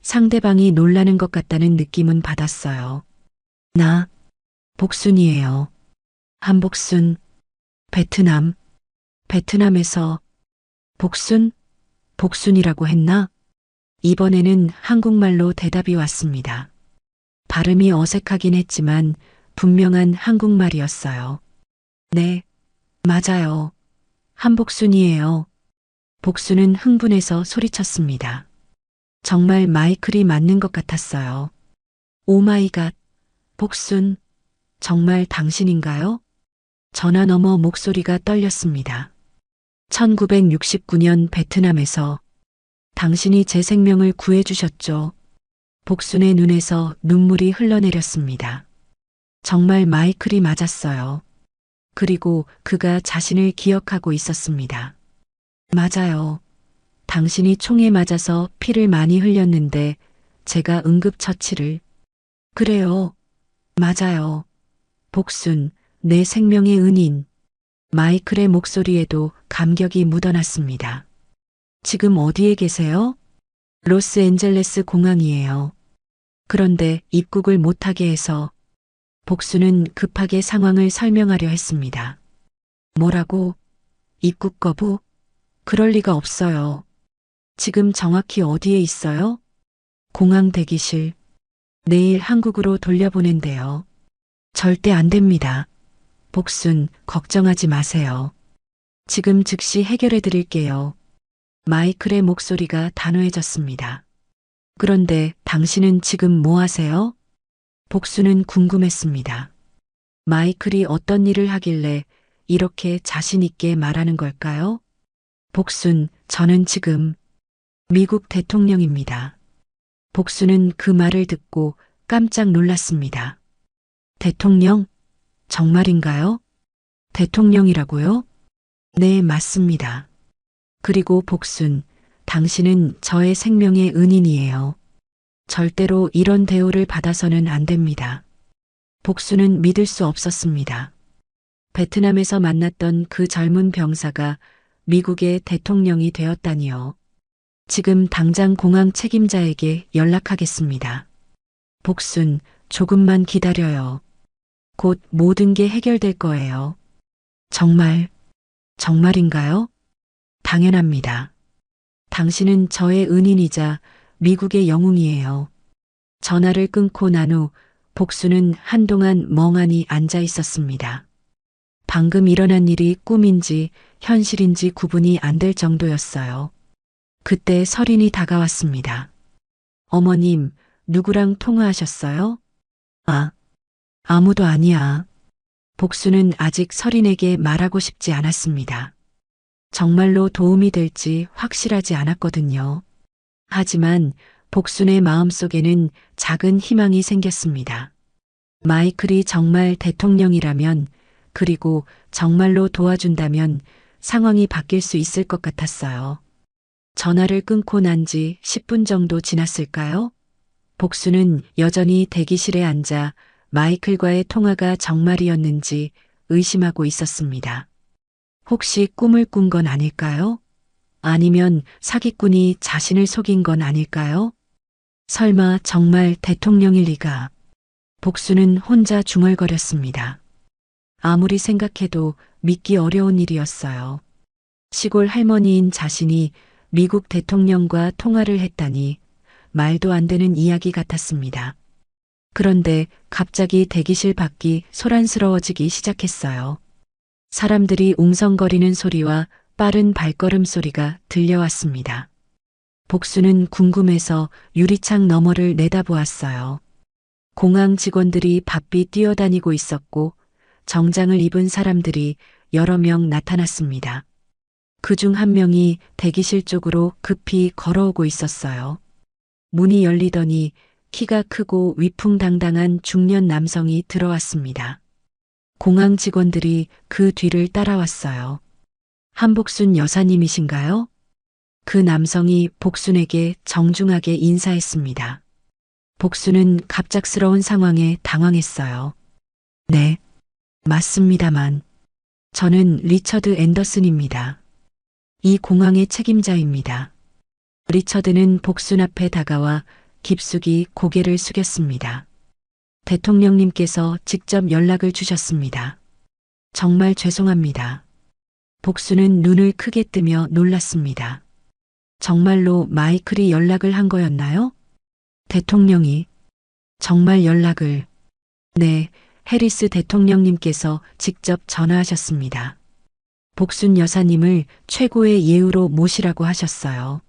상대방이 놀라는 것 같다는 느낌은 받았어요. 나, 복순이에요. 한복순, 베트남에서, 복순이라고 했나? 이번에는 한국말로 대답이 왔습니다. 발음이 어색하긴 했지만 분명한 한국말이었어요. 네, 맞아요. 한복순이에요. 복수는 흥분해서 소리쳤습니다. 정말 마이클이 맞는 것 같았어요. 오 마이 갓, 복순, 정말 당신인가요? 전화 너머 목소리가 떨렸습니다. 1969년 베트남에서 당신이 제 생명을 구해주셨죠. 복순의 눈에서 눈물이 흘러내렸습니다. 정말 마이클이 맞았어요. 그리고 그가 자신을 기억하고 있었습니다. 맞아요. 당신이 총에 맞아서 피를 많이 흘렸는데 제가 응급처치를. 그래요. 맞아요. 복순, 내 생명의 은인. 마이클의 목소리에도 감격이 묻어났습니다. 지금 어디에 계세요? 로스앤젤레스 공항이에요. 그런데 입국을 못하게 해서 복수는 급하게 상황을 설명하려 했습니다. 뭐라고? 입국 거부? 그럴 리가 없어요. 지금 정확히 어디에 있어요? 공항 대기실. 내일 한국으로 돌려보낸대요. 절대 안 됩니다. 복순, 걱정하지 마세요. 지금 즉시 해결해 드릴게요. 마이클의 목소리가 단호해졌습니다. 그런데 당신은 지금 뭐 하세요? 복수는 궁금했습니다. 마이클이 어떤 일을 하길래 이렇게 자신 있게 말하는 걸까요? 복순, 저는 지금 미국 대통령입니다. 복수는 그 말을 듣고 깜짝 놀랐습니다. 대통령? 정말인가요? 대통령이라고요? 네, 맞습니다. 그리고 복순, 당신은 저의 생명의 은인이에요. 절대로 이런 대우를 받아서는 안 됩니다. 복수는 믿을 수 없었습니다. 베트남에서 만났던 그 젊은 병사가 미국의 대통령이 되었다니요. 지금 당장 공항 책임자에게 연락하겠습니다. 복순, 조금만 기다려요. 곧 모든 게 해결될 거예요. 정말인가요? 당연합니다. 당신은 저의 은인이자 미국의 영웅이에요. 전화를 끊고 난 후 복수는 한동안 멍하니 앉아 있었습니다. 방금 일어난 일이 꿈인지 현실인지 구분이 안 될 정도였어요. 그때 설인이 다가왔습니다. 어머님, 누구랑 통화하셨어요? 아무도 아니야. 복수는 아직 설인에게 말하고 싶지 않았습니다. 정말로 도움이 될지 확실하지 않았거든요. 하지만 복순의 마음속에는 작은 희망이 생겼습니다. 마이클이 정말 대통령이라면, 그리고 정말로 도와준다면 상황이 바뀔 수 있을 것 같았어요. 전화를 끊고 난 지 10분 정도 지났을까요? 복수는 여전히 대기실에 앉아 마이클과의 통화가 정말이었는지 의심하고 있었습니다. 혹시 꿈을 꾼 건 아닐까요? 아니면 사기꾼이 자신을 속인 건 아닐까요? 설마 정말 대통령일 리가. 복수는 혼자 중얼거렸습니다. 아무리 생각해도 믿기 어려운 일이었어요. 시골 할머니인 자신이 미국 대통령과 통화를 했다니 말도 안 되는 이야기 같았습니다. 그런데 갑자기 대기실 밖이 소란스러워지기 시작했어요. 사람들이 웅성거리는 소리와 빠른 발걸음 소리가 들려왔습니다. 복수는 궁금해서 유리창 너머를 내다보았어요. 공항 직원들이 바삐 뛰어다니고 있었고 정장을 입은 사람들이 여러 명 나타났습니다. 그중 한 명이 대기실 쪽으로 급히 걸어오고 있었어요. 문이 열리더니 키가 크고 위풍당당한 중년 남성이 들어왔습니다. 공항 직원들이 그 뒤를 따라왔어요. 한복순 여사님이신가요? 그 남성이 복순에게 정중하게 인사했습니다. 복순은 갑작스러운 상황에 당황했어요. 네, 맞습니다만. 저는 리처드 앤더슨입니다. 이 공항의 책임자입니다. 리처드는 복순 앞에 다가와 깊숙이 고개를 숙였습니다. 대통령님께서 직접 연락을 주셨습니다. 정말 죄송합니다. 복순은 눈을 크게 뜨며 놀랐습니다. 정말로 마이클이 연락을 한 거였나요? 대통령이 정말 연락을. 네, 해리스 대통령님께서 직접 전화하셨습니다. 복순 여사님을 최고의 예우로 모시라고 하셨어요.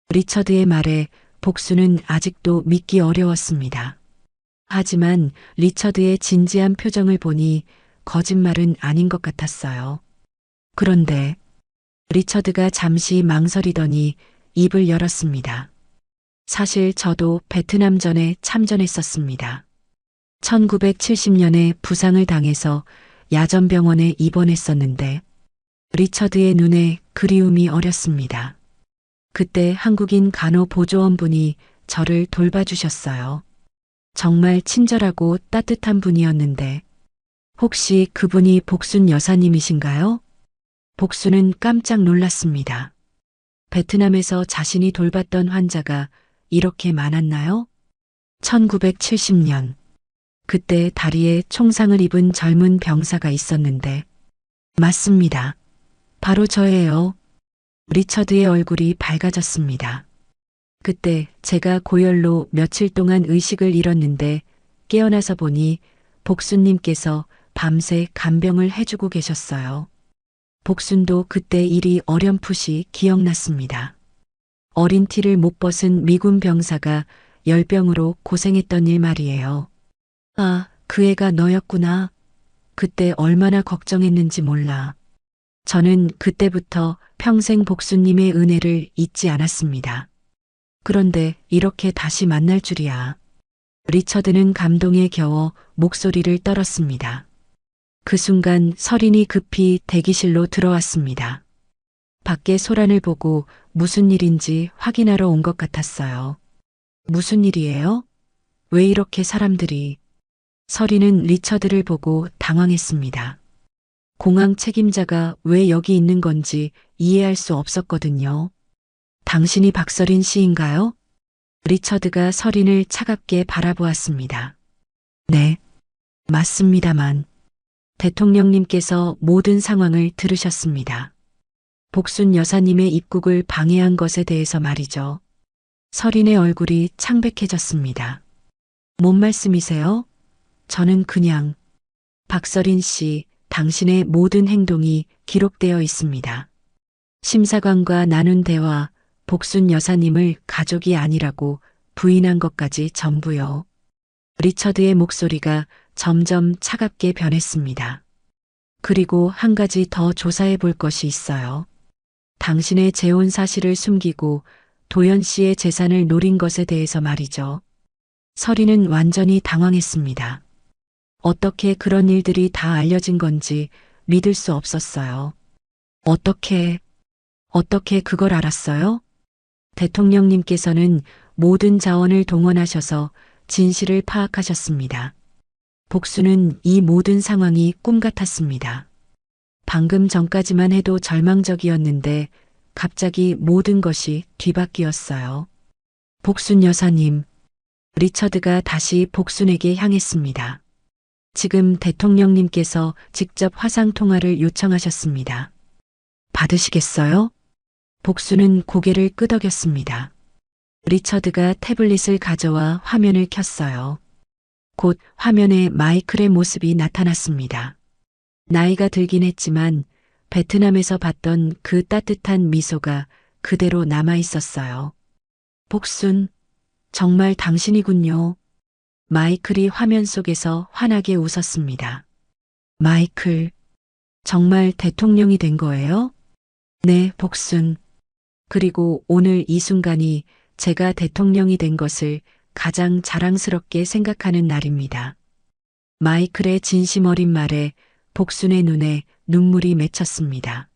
리처드의 말에 복순은 아직도 믿기 어려웠습니다. 하지만 리처드의 진지한 표정을 보니 거짓말은 아닌 것 같았어요. 그런데 리처드가 잠시 망설이더니 입을 열었습니다. 사실 저도 베트남전에 참전했었습니다. 1970년에 부상을 당해서 야전병원에 입원했었는데 리처드의 눈에 그리움이 어렸습니다. 그때 한국인 간호보조원분이 저를 돌봐주셨어요. 정말 친절하고 따뜻한 분이었는데 혹시 그분이 복순 여사님이신가요? 복순은 깜짝 놀랐습니다. 베트남에서 자신이 돌봤던 환자가 이렇게 많았나요? 1970년. 그때 다리에 총상을 입은 젊은 병사가 있었는데 맞습니다. 바로 저예요. 리처드의 얼굴이 밝아졌습니다. 그때 제가 고열로 며칠 동안 의식을 잃었는데 깨어나서 보니 복순님께서 밤새 간병을 해주고 계셨어요. 복순도 그때 일이 어렴풋이 기억났습니다. 어린 티를 못 벗은 미군 병사가 열병으로 고생했던 일 말이에요. 아, 그 애가 너였구나. 그때 얼마나 걱정했는지 몰라. 저는 그때부터 평생 복순님의 은혜를 잊지 않았습니다. 그런데 이렇게 다시 만날 줄이야. 리처드는 감동에 겨워 목소리를 떨었습니다. 그 순간 서린이 급히 대기실로 들어왔습니다. 밖에 소란을 보고 무슨 일인지 확인하러 온 것 같았어요. 무슨 일이에요? 왜 이렇게 사람들이... 서린은 리처드를 보고 당황했습니다. 공항 책임자가 왜 여기 있는 건지 이해할 수 없었거든요. 당신이 박서린 씨인가요? 리처드가 서린을 차갑게 바라보았습니다. 네, 맞습니다만. 대통령님께서 모든 상황을 들으셨습니다. 복순 여사님의 입국을 방해한 것에 대해서 말이죠. 서린의 얼굴이 창백해졌습니다. 뭔 말씀이세요? 저는 그냥... 박서린 씨, 당신의 모든 행동이 기록되어 있습니다. 심사관과 나눈 대화, 복순 여사님을 가족이 아니라고 부인한 것까지 전부요. 리처드의 목소리가 점점 차갑게 변했습니다. 그리고 한 가지 더 조사해 볼 것이 있어요. 당신의 재혼 사실을 숨기고 도연 씨의 재산을 노린 것에 대해서 말이죠. 서린은 완전히 당황했습니다. 어떻게 그런 일들이 다 알려진 건지 믿을 수 없었어요. 어떻게 그걸 알았어요? 대통령님께서는 모든 자원을 동원하셔서 진실을 파악하셨습니다. 복수는 이 모든 상황이 꿈 같았습니다. 방금 전까지만 해도 절망적이었는데 갑자기 모든 것이 뒤바뀌었어요. 복순 여사님, 리처드가 다시 복순에게 향했습니다. 지금 대통령님께서 직접 화상통화를 요청하셨습니다. 받으시겠어요? 복순은 고개를 끄덕였습니다. 리처드가 태블릿을 가져와 화면을 켰어요. 곧 화면에 마이클의 모습이 나타났습니다. 나이가 들긴 했지만 베트남에서 봤던 그 따뜻한 미소가 그대로 남아 있었어요. 복순, 정말 당신이군요. 마이클이 화면 속에서 환하게 웃었습니다. 마이클, 정말 대통령이 된 거예요? 네, 복순. 그리고 오늘 이 순간이 제가 대통령이 된 것을 가장 자랑스럽게 생각하는 날입니다. 마이클의 진심 어린 말에 복순의 눈에 눈물이 맺혔습니다.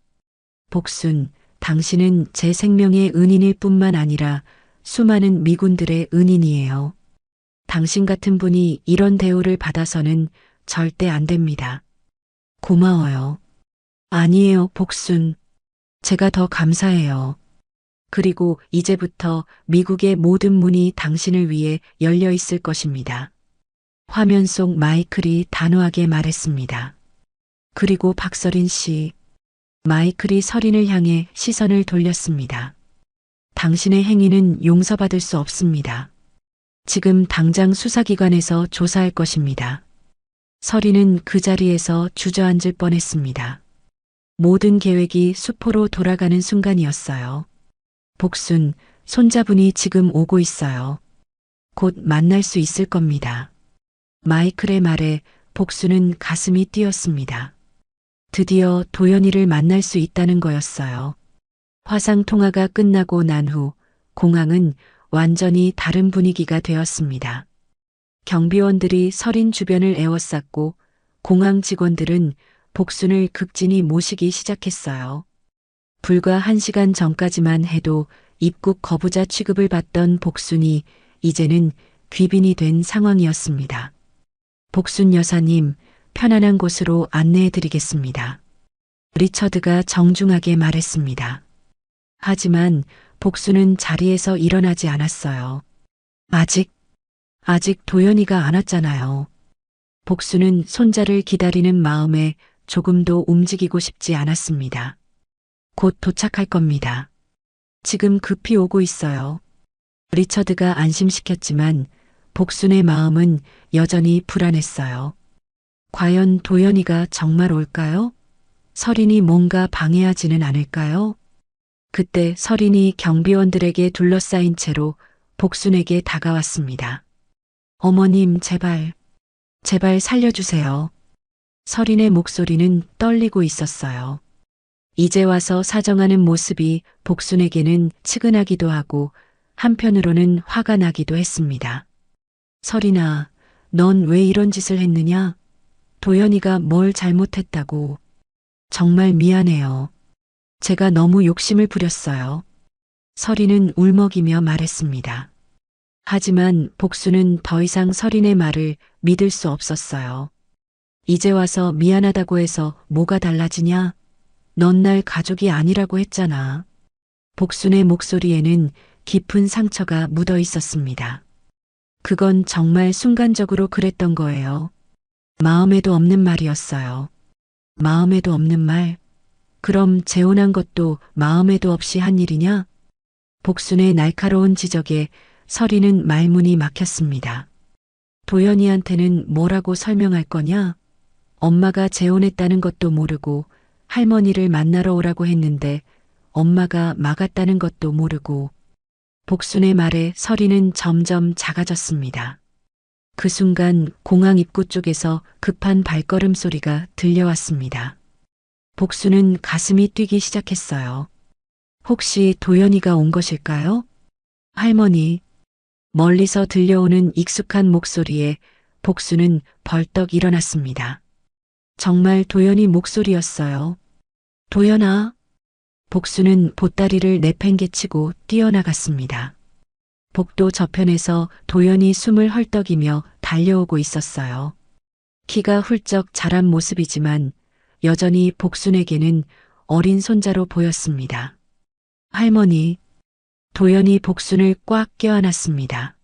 복순, 당신은 제 생명의 은인일 뿐만 아니라 수많은 미군들의 은인이에요. 당신 같은 분이 이런 대우를 받아서는 절대 안 됩니다. 고마워요. 아니에요, 복순. 제가 더 감사해요. 그리고 이제부터 미국의 모든 문이 당신을 위해 열려 있을 것입니다. 화면 속 마이클이 단호하게 말했습니다. 그리고 박서린 씨, 마이클이 서린을 향해 시선을 돌렸습니다. 당신의 행위는 용서받을 수 없습니다. 지금 당장 수사기관에서 조사할 것입니다. 서린은 그 자리에서 주저앉을 뻔했습니다. 모든 계획이 수포로 돌아가는 순간이었어요. 복순, 손자분이 지금 오고 있어요. 곧 만날 수 있을 겁니다. 마이클의 말에 복순은 가슴이 뛰었습니다. 드디어 도연이를 만날 수 있다는 거였어요. 화상 통화가 끝나고 난 후 공항은 완전히 다른 분위기가 되었습니다. 경비원들이 서린 주변을 에워쌌고 공항 직원들은 복순을 극진히 모시기 시작했어요. 불과 1시간 전까지만 해도 입국 거부자 취급을 받던 복순이 이제는 귀빈이 된 상황이었습니다. 복순 여사님, 편안한 곳으로 안내해 드리겠습니다. 리처드가 정중하게 말했습니다. 하지만 복순은 자리에서 일어나지 않았어요. 아직 도연이가 안 왔잖아요. 복순은 손자를 기다리는 마음에 조금도 움직이고 싶지 않았습니다. 곧 도착할 겁니다. 지금 급히 오고 있어요. 리처드가 안심시켰지만 복순의 마음은 여전히 불안했어요. 과연 도연이가 정말 올까요? 서린이 뭔가 방해하지는 않을까요? 그때 서린이 경비원들에게 둘러싸인 채로 복순에게 다가왔습니다. 어머님, 제발 살려주세요. 서린의 목소리는 떨리고 있었어요. 이제 와서 사정하는 모습이 복순에게는 측은하기도 하고 한편으로는 화가 나기도 했습니다. 서린아, 넌 왜 이런 짓을 했느냐? 도연이가 뭘 잘못했다고. 정말 미안해요. 제가 너무 욕심을 부렸어요. 서린은 울먹이며 말했습니다. 하지만 복순은 더 이상 서린의 말을 믿을 수 없었어요. 이제 와서 미안하다고 해서 뭐가 달라지냐? 넌 날 가족이 아니라고 했잖아. 복순의 목소리에는 깊은 상처가 묻어 있었습니다. 그건 정말 순간적으로 그랬던 거예요. 마음에도 없는 말이었어요. 마음에도 없는 말? 그럼 재혼한 것도 마음에도 없이 한 일이냐? 복순의 날카로운 지적에 서린은 말문이 막혔습니다. 도연이한테는 뭐라고 설명할 거냐? 엄마가 재혼했다는 것도 모르고 할머니를 만나러 오라고 했는데 엄마가 막았다는 것도 모르고. 복순의 말에 서린은 점점 작아졌습니다. 그 순간 공항 입구 쪽에서 급한 발걸음 소리가 들려왔습니다. 복순은 가슴이 뛰기 시작했어요. 혹시 도연이가 온 것일까요? 할머니. 멀리서 들려오는 익숙한 목소리에 복순은 벌떡 일어났습니다. 정말 도연이 목소리였어요. 도연아. 복순은 보따리를 내팽개치고 뛰어나갔습니다. 복도 저편에서 도연이 숨을 헐떡이며 달려오고 있었어요. 키가 훌쩍 자란 모습이지만 여전히 복순에게는 어린 손자로 보였습니다. 할머니. 도연이 복순을 꽉 껴안았습니다.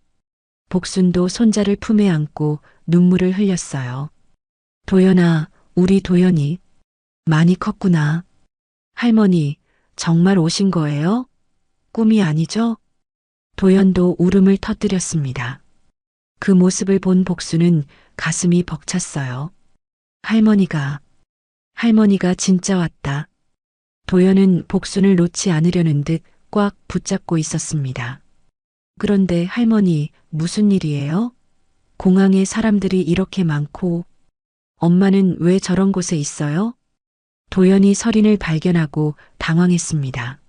복순도 손자를 품에 안고 눈물을 흘렸어요. 도연아, 우리 도연이 많이 컸구나. 할머니, 정말 오신 거예요? 꿈이 아니죠? 도연도 울음을 터뜨렸습니다. 그 모습을 본 복순은 가슴이 벅찼어요. 할머니가 진짜 왔다. 도연은 복순을 놓지 않으려는 듯 꽉 붙잡고 있었습니다. 그런데 할머니, 무슨 일이에요? 공항에 사람들이 이렇게 많고 엄마는 왜 저런 곳에 있어요? 도연이 서린을 발견하고 당황했습니다.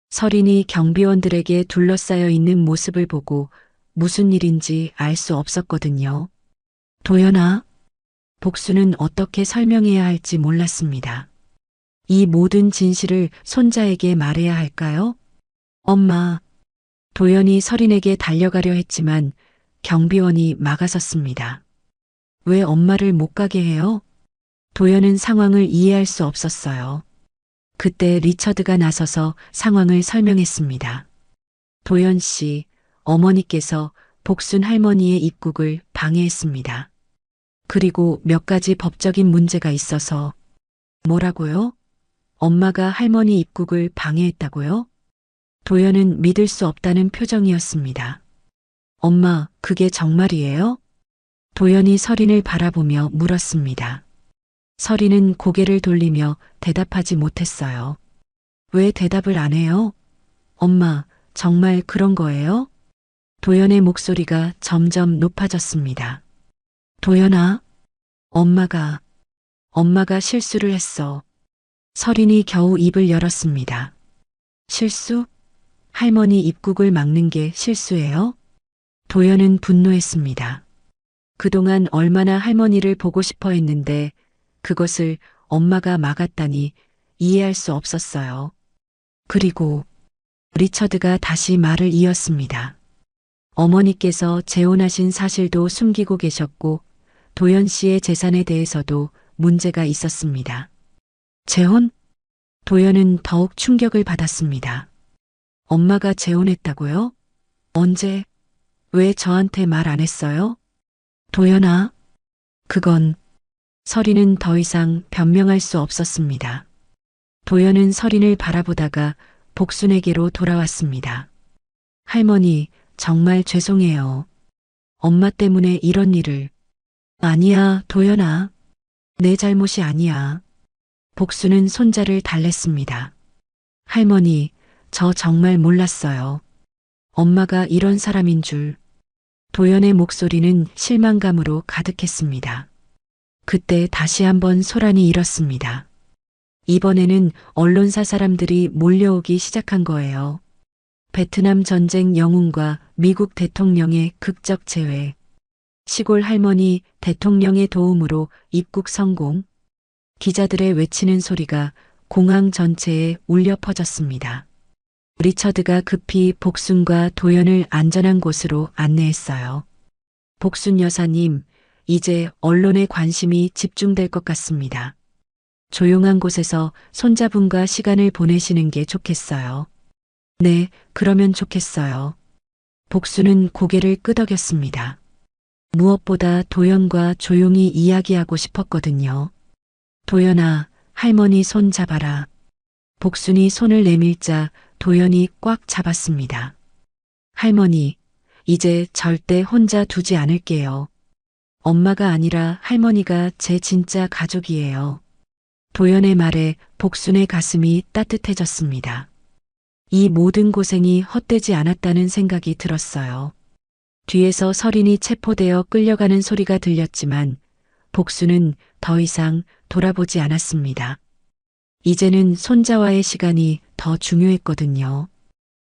서린이 경비원들에게 둘러싸여 있는 모습을 보고 무슨 일인지 알 수 없었거든요. 도연아. 복순은 어떻게 설명해야 할지 몰랐습니다. 이 모든 진실을 손자에게 말해야 할까요? 엄마. 도연이 서린에게 달려가려 했지만 경비원이 막아섰습니다. 왜 엄마를 못 가게 해요? 도연은 상황을 이해할 수 없었어요. 그때 리처드가 나서서 상황을 설명했습니다. 도연 씨, 어머니께서 복순 할머니의 입국을 방해했습니다. 그리고 몇 가지 법적인 문제가 있어서. 뭐라고요? 엄마가 할머니 입국을 방해했다고요? 도연은 믿을 수 없다는 표정이었습니다. 엄마, 그게 정말이에요? 도연이 서린을 바라보며 물었습니다. 서린은 고개를 돌리며 대답하지 못했어요. 왜 대답을 안 해요? 엄마, 정말 그런 거예요? 도연의 목소리가 점점 높아졌습니다. 도연아, 엄마가 실수를 했어. 서린이 겨우 입을 열었습니다. 실수? 할머니 입국을 막는 게 실수예요? 도연은 분노했습니다. 그동안 얼마나 할머니를 보고 싶어 했는데 그것을 엄마가 막았다니 이해할 수 없었어요. 그리고 리처드가 다시 말을 이었습니다. 어머니께서 재혼하신 사실도 숨기고 계셨고 도연 씨의 재산에 대해서도 문제가 있었습니다. 재혼? 도연은 더욱 충격을 받았습니다. 엄마가 재혼했다고요? 언제? 왜 저한테 말 안 했어요? 도연아, 그건. 서린은 더 이상 변명할 수 없었습니다. 도연은 서린을 바라보다가 복순에게로 돌아왔습니다. 할머니, 정말 죄송해요. 엄마 때문에 이런 일을. 아니야, 도연아. 내 잘못이 아니야. 복순은 손자를 달랬습니다. 할머니, 저 정말 몰랐어요. 엄마가 이런 사람인 줄. 도연의 목소리는 실망감으로 가득했습니다. 그때 다시 한번 소란이 일었습니다. 이번에는 언론사 사람들이 몰려오기 시작한 거예요. 베트남 전쟁 영웅과 미국 대통령의 극적 재회. 시골 할머니 대통령의 도움으로 입국 성공. 기자들의 외치는 소리가 공항 전체에 울려 퍼졌습니다. 리처드가 급히 복순과 도연을 안전한 곳으로 안내했어요. 복순 여사님, 이제 언론의 관심이 집중될 것 같습니다. 조용한 곳에서 손자분과 시간을 보내시는 게 좋겠어요. 네, 그러면 좋겠어요. 복순은 고개를 끄덕였습니다. 무엇보다 도연과 조용히 이야기하고 싶었거든요. 도연아, 할머니 손 잡아라. 복순이 손을 내밀자 도연이 꽉 잡았습니다. 할머니, 이제 절대 혼자 두지 않을게요. 엄마가 아니라 할머니가 제 진짜 가족이에요. 도연의 말에 복순의 가슴이 따뜻해졌습니다. 이 모든 고생이 헛되지 않았다는 생각이 들었어요. 뒤에서 서린이 체포되어 끌려가는 소리가 들렸지만 복순은 더 이상 돌아보지 않았습니다. 이제는 손자와의 시간이 더 중요했거든요.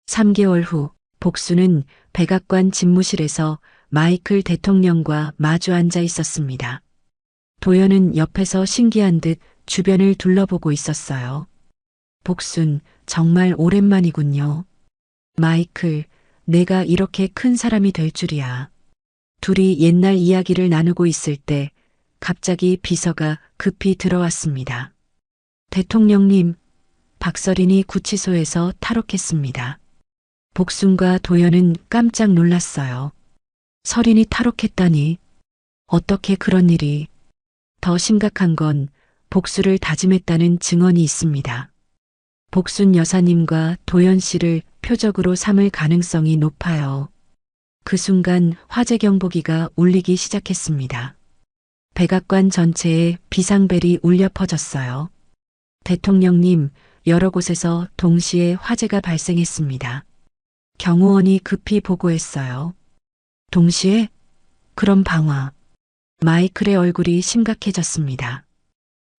3개월 후 복순은 백악관 집무실에서 마이클 대통령과 마주 앉아 있었습니다. 도연은 옆에서 신기한 듯 주변을 둘러보고 있었어요. 복순, 정말 오랜만이군요. 마이클, 내가 이렇게 큰 사람이 될 줄이야. 둘이 옛날 이야기를 나누고 있을 때 갑자기 비서가 급히 들어왔습니다. 대통령님, 박서린이 구치소에서 탈옥했습니다. 복순과 도연은 깜짝 놀랐어요. 서린이 탈옥했다니. 어떻게 그런 일이. 더 심각한 건 복수를 다짐했다는 증언이 있습니다. 복순 여사님과 도연 씨를 표적으로 삼을 가능성이 높아요. 그 순간 화재 경보기가 울리기 시작했습니다. 백악관 전체에 비상벨이 울려 퍼졌어요. 대통령님, 여러 곳에서 동시에 화재가 발생했습니다. 경호원이 급히 보고했어요. 동시에? 그럼 방화. 마이클의 얼굴이 심각해졌습니다.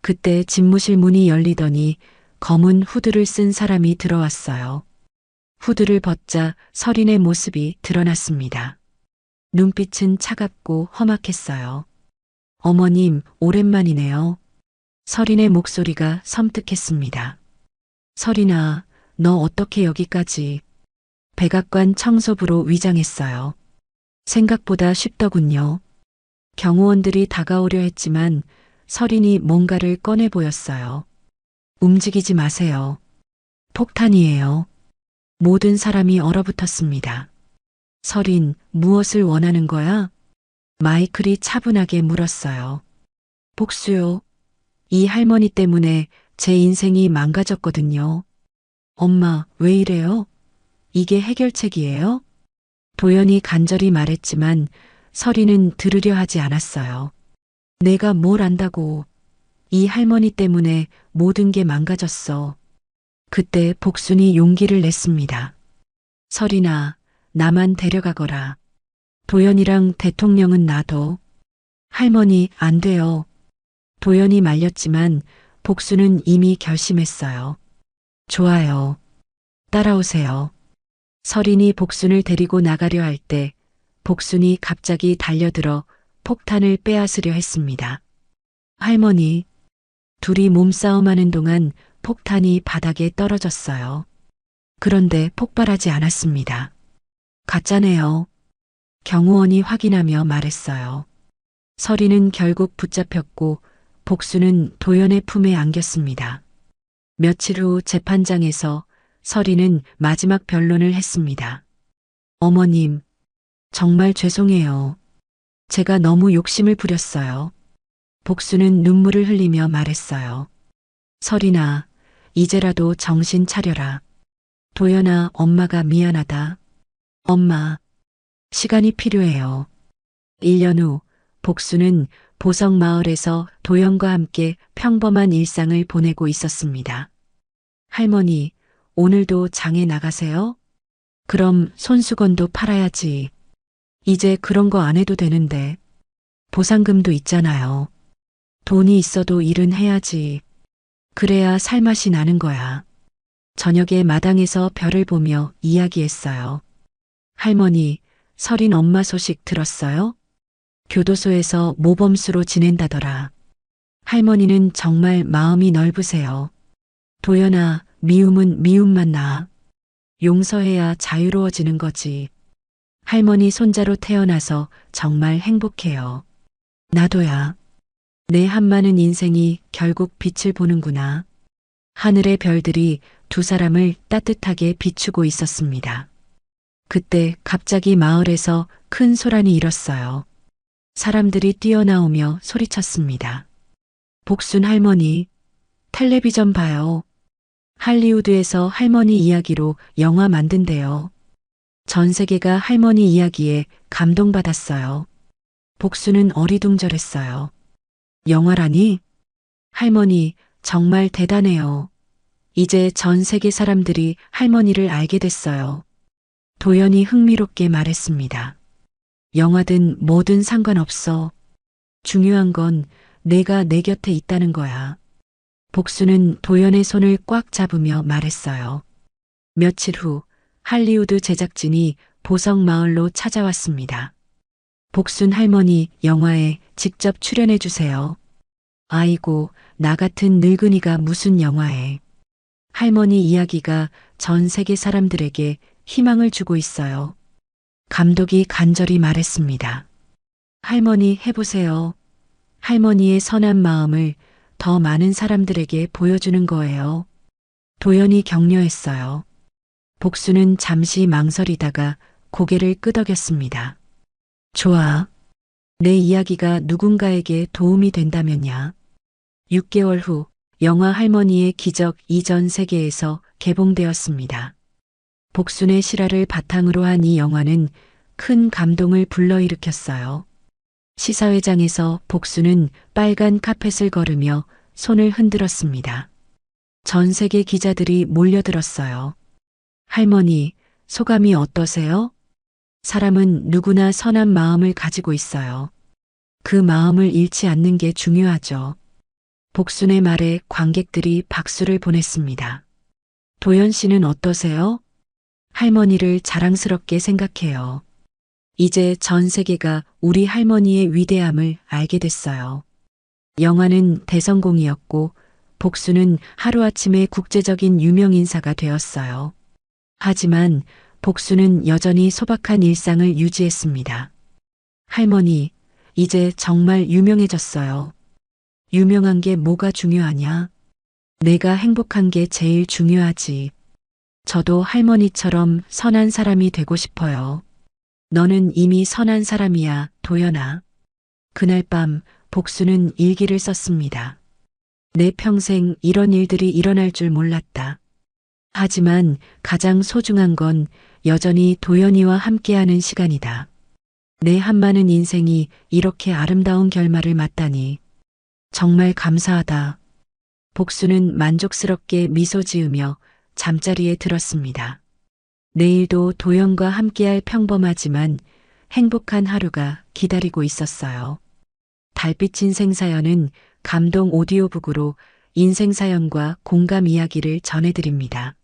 그때 집무실 문이 열리더니 검은 후드를 쓴 사람이 들어왔어요. 후드를 벗자 서린의 모습이 드러났습니다. 눈빛은 차갑고 험악했어요. 어머님, 오랜만이네요. 설인의 목소리가 섬뜩했습니다. 설인아, 너 어떻게 여기까지? 백악관 청소부로 위장했어요. 생각보다 쉽더군요. 경호원들이 다가오려 했지만 설인이 뭔가를 꺼내 보였어요. 움직이지 마세요. 폭탄이에요. 모든 사람이 얼어붙었습니다. 설인, 무엇을 원하는 거야? 마이클이 차분하게 물었어요. 복수요. 이 할머니 때문에 제 인생이 망가졌거든요. 엄마, 왜 이래요? 이게 해결책이에요? 도연이 간절히 말했지만 설이는 들으려 하지 않았어요. 내가 뭘 안다고. 이 할머니 때문에 모든 게 망가졌어. 그때 복순이 용기를 냈습니다. 설이나, 나만 데려가거라. 도연이랑 대통령은 놔둬. 할머니, 안 돼요. 도연이 말렸지만 복수는 이미 결심했어요. 좋아요. 따라오세요. 설인이 복순을 데리고 나가려 할 때 복순이 갑자기 달려들어 폭탄을 빼앗으려 했습니다. 할머니, 둘이 몸싸움하는 동안 폭탄이 바닥에 떨어졌어요. 그런데 폭발하지 않았습니다. 가짜네요. 경호원이 확인하며 말했어요. 설이는 결국 붙잡혔고 복수는 도연의 품에 안겼습니다. 며칠 후 재판장에서 설이는 마지막 변론을 했습니다. 어머님, 정말 죄송해요. 제가 너무 욕심을 부렸어요. 복수는 눈물을 흘리며 말했어요. 설이나, 이제라도 정신 차려라. 도연아, 엄마가 미안하다. 엄마, 시간이 필요해요. 1년 후 복수는 보성마을에서 도연과 함께 평범한 일상을 보내고 있었습니다. 할머니, 오늘도 장에 나가세요? 그럼 손수건도 팔아야지. 이제 그런 거 안 해도 되는데. 보상금도 있잖아요. 돈이 있어도 일은 해야지. 그래야 살맛이 나는 거야. 저녁에 마당에서 별을 보며 이야기했어요. 할머니, 설인 엄마 소식 들었어요? 교도소에서 모범수로 지낸다더라. 할머니는 정말 마음이 넓으세요. 도연아, 미움은 미움만 나. 용서해야 자유로워지는 거지. 할머니 손자로 태어나서 정말 행복해요. 나도야. 내 한많은 인생이 결국 빛을 보는구나. 하늘의 별들이 두 사람을 따뜻하게 비추고 있었습니다. 그때 갑자기 마을에서 큰 소란이 일었어요. 사람들이 뛰어나오며 소리쳤습니다. 복순 할머니, 텔레비전 봐요. 할리우드에서 할머니 이야기로 영화 만든대요. 전 세계가 할머니 이야기에 감동받았어요. 복수는 어리둥절했어요. 영화라니? 할머니, 정말 대단해요. 이제 전 세계 사람들이 할머니를 알게 됐어요. 도연이 흥미롭게 말했습니다. 영화든 뭐든 상관없어. 중요한 건 내가 내 곁에 있다는 거야. 복수는 도연의 손을 꽉 잡으며 말했어요. 며칠 후 할리우드 제작진이 보성마을로 찾아왔습니다. 복순 할머니 영화에 직접 출연해 주세요. 아이고, 나 같은 늙은이가 무슨 영화에. 할머니 이야기가 전 세계 사람들에게 희망을 주고 있어요. 감독이 간절히 말했습니다. 할머니 해보세요. 할머니의 선한 마음을 더 많은 사람들에게 보여주는 거예요. 도연이 격려했어요. 복수는 잠시 망설이다가 고개를 끄덕였습니다. 좋아. 내 이야기가 누군가에게 도움이 된다면야. 6개월 후 영화 할머니의 기적 이전 세계에서 개봉되었습니다. 복순의 실화를 바탕으로 한 이 영화는 큰 감동을 불러일으켰어요. 시사회장에서 복수는 빨간 카펫을 걸으며 손을 흔들었습니다. 전 세계 기자들이 몰려들었어요. 할머니, 소감이 어떠세요? 사람은 누구나 선한 마음을 가지고 있어요. 그 마음을 잃지 않는 게 중요하죠. 복순의 말에 관객들이 박수를 보냈습니다. 도연 씨는 어떠세요? 할머니를 자랑스럽게 생각해요. 이제 전 세계가 우리 할머니의 위대함을 알게 됐어요. 영화는 대성공이었고 복수는 하루아침에 국제적인 유명인사가 되었어요. 하지만 복수는 여전히 소박한 일상을 유지했습니다. 할머니, 이제 정말 유명해졌어요. 유명한 게 뭐가 중요하냐? 내가 행복한 게 제일 중요하지. 저도 할머니처럼 선한 사람이 되고 싶어요. 너는 이미 선한 사람이야, 도연아. 그날 밤 복수는 일기를 썼습니다. 내 평생 이런 일들이 일어날 줄 몰랐다. 하지만 가장 소중한 건 여전히 도연이와 함께하는 시간이다. 내 한많은 인생이 이렇게 아름다운 결말을 맞다니. 정말 감사하다. 복수는 만족스럽게 미소 지으며 잠자리에 들었습니다. 내일도 도연과 함께할 평범하지만 행복한 하루가 기다리고 있었어요. 달빛 인생사연은 감동 오디오북으로 인생사연과 공감 이야기를 전해드립니다.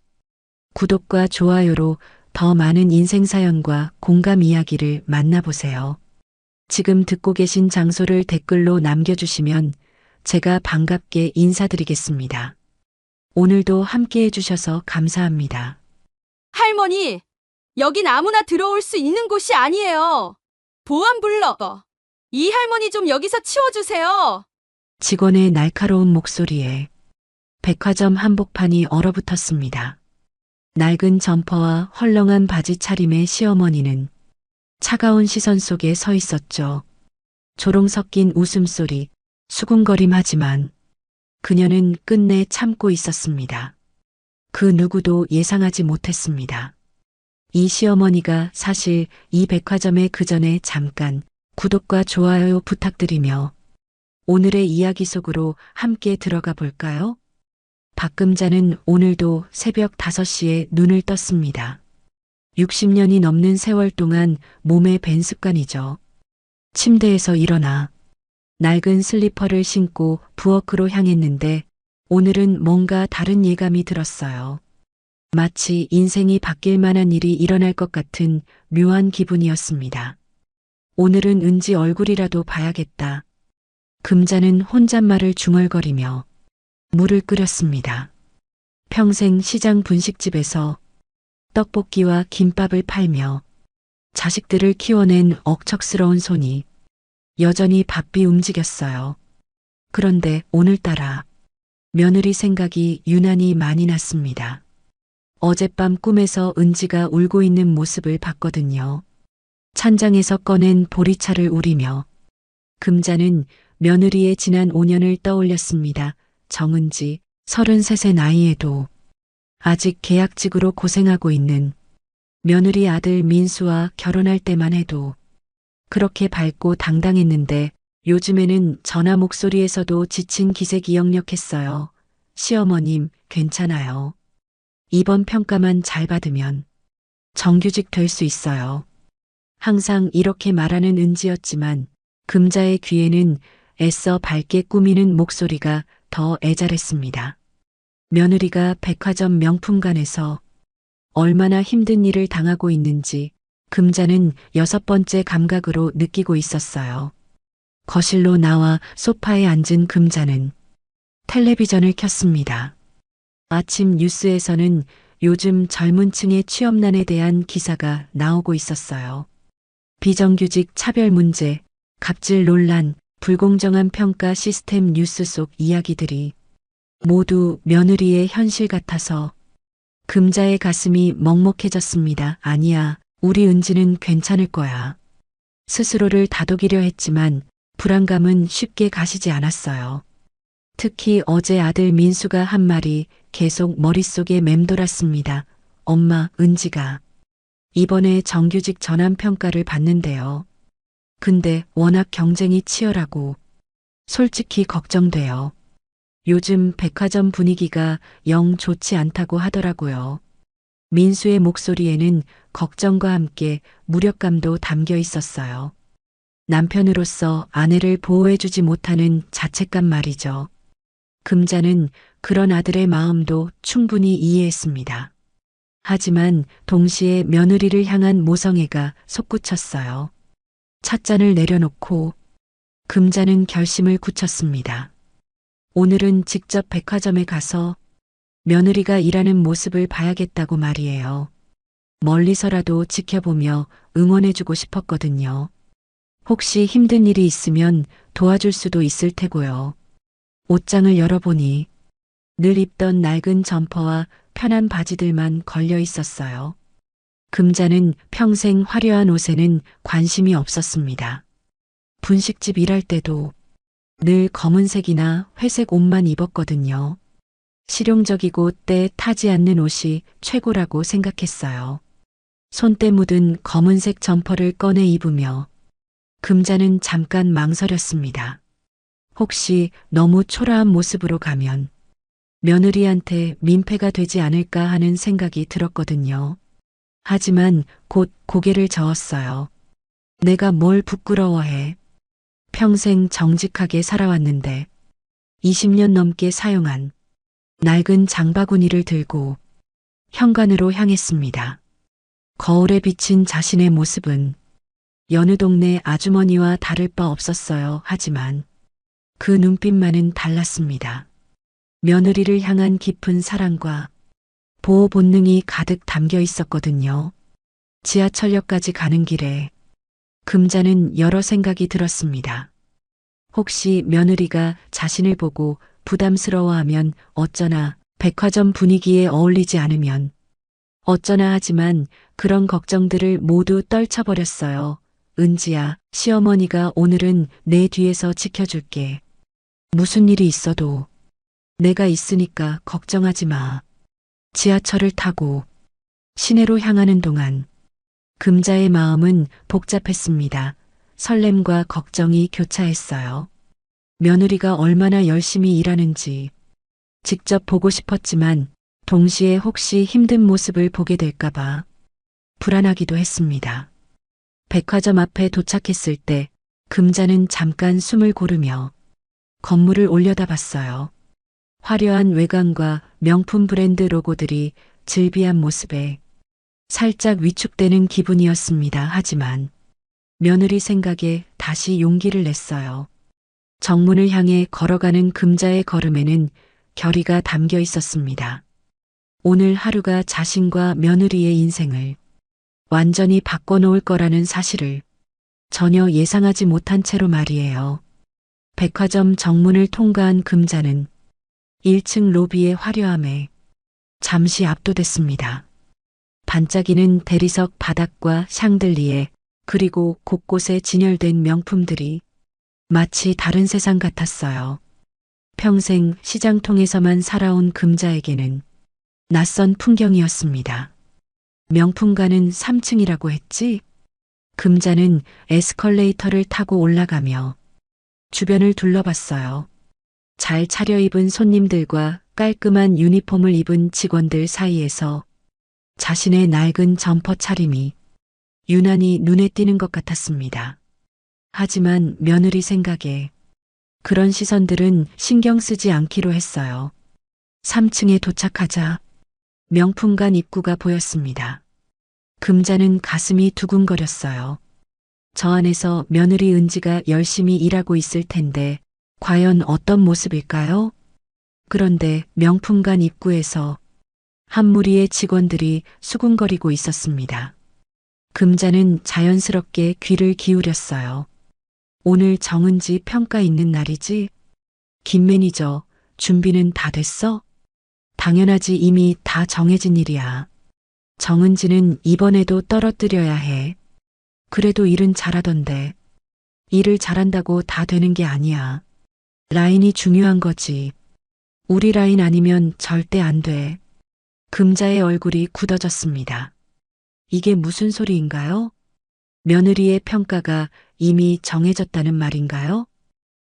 구독과 좋아요로 더 많은 인생사연과 공감 이야기를 만나보세요. 지금 듣고 계신 장소를 댓글로 남겨주시면 제가 반갑게 인사드리겠습니다. 오늘도 함께 해주셔서 감사합니다.
할머니, 여긴 아무나 들어올 수 있는 곳이 아니에요. 보안 불러. 이 할머니 좀 여기서 치워주세요.
직원의 날카로운 목소리에 백화점 한복판이 얼어붙었습니다. 낡은 점퍼와 헐렁한 바지 차림의 시어머니는 차가운 시선 속에 서 있었죠. 조롱 섞인 웃음소리, 수군거림하지만 그녀는 끝내 참고 있었습니다. 그 누구도 예상하지 못했습니다. 이 시어머니가 사실 이 백화점에 그 전에 잠깐 구독과 좋아요 부탁드리며 오늘의 이야기 속으로 함께 들어가 볼까요? 박금자는 오늘도 새벽 5시에 눈을 떴습니다. 60년이 넘는 세월 동안 몸에 밴 습관이죠. 침대에서 일어나 낡은 슬리퍼를 신고 부엌으로 향했는데 오늘은 뭔가 다른 예감이 들었어요. 마치 인생이 바뀔 만한 일이 일어날 것 같은 묘한 기분이었습니다. 오늘은 은지 얼굴이라도 봐야겠다. 금자는 혼잣말을 중얼거리며 물을 끓였습니다. 평생 시장 분식집에서 떡볶이와 김밥을 팔며 자식들을 키워낸 억척스러운 손이 여전히 바삐 움직였어요. 그런데 오늘따라 며느리 생각이 유난히 많이 났습니다. 어젯밤 꿈에서 은지가 울고 있는 모습을 봤거든요. 찬장에서 꺼낸 보리차를 우리며 금자는 며느리의 지난 5년을 떠올렸습니다. 정은지, 33세 나이에도 아직 계약직으로 고생하고 있는 며느리 아들 민수와 결혼할 때만 해도 그렇게 밝고 당당했는데 요즘에는 전화 목소리에서도 지친 기색이 역력했어요. 시어머님, 괜찮아요. 이번 평가만 잘 받으면 정규직 될 수 있어요. 항상 이렇게 말하는 은지였지만 금자의 귀에는 애써 밝게 꾸미는 목소리가 더 애절했습니다. 며느리가 백화점 명품관에서 얼마나 힘든 일을 당하고 있는지 금자는 6번째 감각으로 느끼고 있었어요. 거실로 나와 소파에 앉은 금자는 텔레비전을 켰습니다. 아침 뉴스에서는 요즘 젊은 층의 취업난에 대한 기사가 나오고 있었어요. 비정규직 차별 문제, 갑질 논란, 불공정한 평가 시스템 뉴스 속 이야기들이 모두 며느리의 현실 같아서 금자의 가슴이 먹먹해졌습니다. 아니야, 우리 은지는 괜찮을 거야. 스스로를 다독이려 했지만 불안감은 쉽게 가시지 않았어요. 특히 어제 아들 민수가 한 말이 계속 머릿속에 맴돌았습니다. 엄마, 은지가 이번에 정규직 전환 평가를 받는데요. 근데 워낙 경쟁이 치열하고 솔직히 걱정돼요. 요즘 백화점 분위기가 영 좋지 않다고 하더라고요. 민수의 목소리에는 걱정과 함께 무력감도 담겨 있었어요. 남편으로서 아내를 보호해주지 못하는 자책감 말이죠. 금자는 그런 아들의 마음도 충분히 이해했습니다. 하지만 동시에 며느리를 향한 모성애가 솟구쳤어요. 찻잔을 내려놓고 금자는 결심을 굳혔습니다. 오늘은 직접 백화점에 가서 며느리가 일하는 모습을 봐야겠다고 말이에요. 멀리서라도 지켜보며 응원해주고 싶었거든요. 혹시 힘든 일이 있으면 도와줄 수도 있을 테고요. 옷장을 열어보니 늘 입던 낡은 점퍼와 편한 바지들만 걸려 있었어요. 금자는 평생 화려한 옷에는 관심이 없었습니다. 분식집 일할 때도 늘 검은색이나 회색 옷만 입었거든요. 실용적이고 때 타지 않는 옷이 최고라고 생각했어요. 손때 묻은 검은색 점퍼를 꺼내 입으며 금자는 잠깐 망설였습니다. 혹시 너무 초라한 모습으로 가면 며느리한테 민폐가 되지 않을까 하는 생각이 들었거든요. 하지만 곧 고개를 저었어요. 내가 뭘 부끄러워해. 평생 정직하게 살아왔는데 20년 넘게 사용한 낡은 장바구니를 들고 현관으로 향했습니다. 거울에 비친 자신의 모습은 여느 동네 아주머니와 다를 바 없었어요. 하지만 그 눈빛만은 달랐습니다. 며느리를 향한 깊은 사랑과 보호 본능이 가득 담겨 있었거든요. 지하철역까지 가는 길에 금자는 여러 생각이 들었습니다. 혹시 며느리가 자신을 보고 부담스러워하면 어쩌나, 백화점 분위기에 어울리지 않으면 어쩌나, 하지만 그런 걱정들을 모두 떨쳐버렸어요. 은지야, 시어머니가 오늘은 내 뒤에서 지켜줄게. 무슨 일이 있어도 내가 있으니까 걱정하지 마. 지하철을 타고 시내로 향하는 동안 금자의 마음은 복잡했습니다. 설렘과 걱정이 교차했어요. 며느리가 얼마나 열심히 일하는지 직접 보고 싶었지만 동시에 혹시 힘든 모습을 보게 될까봐 불안하기도 했습니다. 백화점 앞에 도착했을 때 금자는 잠깐 숨을 고르며 건물을 올려다봤어요. 화려한 외관과 명품 브랜드 로고들이 즐비한 모습에 살짝 위축되는 기분이었습니다. 하지만 며느리 생각에 다시 용기를 냈어요. 정문을 향해 걸어가는 금자의 걸음에는 결의가 담겨 있었습니다. 오늘 하루가 자신과 며느리의 인생을 완전히 바꿔놓을 거라는 사실을 전혀 예상하지 못한 채로 말이에요. 백화점 정문을 통과한 금자는 1층 로비의 화려함에 잠시 압도됐습니다. 반짝이는 대리석 바닥과 샹들리에 그리고 곳곳에 진열된 명품들이 마치 다른 세상 같았어요. 평생 시장통에서만 살아온 금자에게는 낯선 풍경이었습니다. 명품가는 3층이라고 했지? 금자는 에스컬레이터를 타고 올라가며 주변을 둘러봤어요. 잘 차려입은 손님들과 깔끔한 유니폼을 입은 직원들 사이에서 자신의 낡은 점퍼 차림이 유난히 눈에 띄는 것 같았습니다. 하지만 며느리 생각에 그런 시선들은 신경 쓰지 않기로 했어요. 3층에 도착하자 명품관 입구가 보였습니다. 금자는 가슴이 두근거렸어요. 저 안에서 며느리 은지가 열심히 일하고 있을 텐데 과연 어떤 모습일까요? 그런데 명품관 입구에서 한 무리의 직원들이 수군거리고 있었습니다. 금자는 자연스럽게 귀를 기울였어요. 오늘 정은지 평가 있는 날이지? 김 매니저, 준비는 다 됐어? 당연하지, 이미 다 정해진 일이야. 정은지는 이번에도 떨어뜨려야 해. 그래도 일은 잘하던데. 일을 잘한다고 다 되는 게 아니야. 라인이 중요한 거지. 우리 라인 아니면 절대 안 돼. 금자의 얼굴이 굳어졌습니다. 이게 무슨 소리인가요? 며느리의 평가가 이미 정해졌다는 말인가요?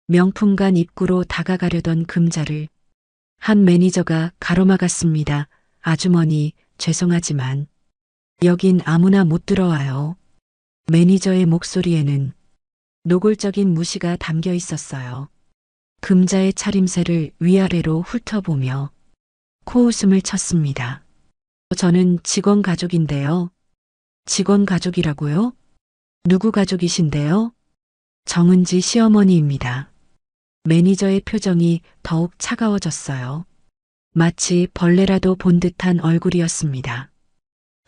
명품관 입구로 다가가려던 금자를 한 매니저가 가로막았습니다. 아주머니, 죄송하지만 여긴 아무나 못 들어와요. 매니저의 목소리에는 노골적인 무시가 담겨 있었어요. 금자의 차림새를 위아래로 훑어보며 코웃음을 쳤습니다. 저는 직원 가족인데요. 직원 가족이라고요? 누구 가족이신데요? 정은지 시어머니입니다. 매니저의 표정이 더욱 차가워졌어요. 마치 벌레라도 본 듯한 얼굴이었습니다.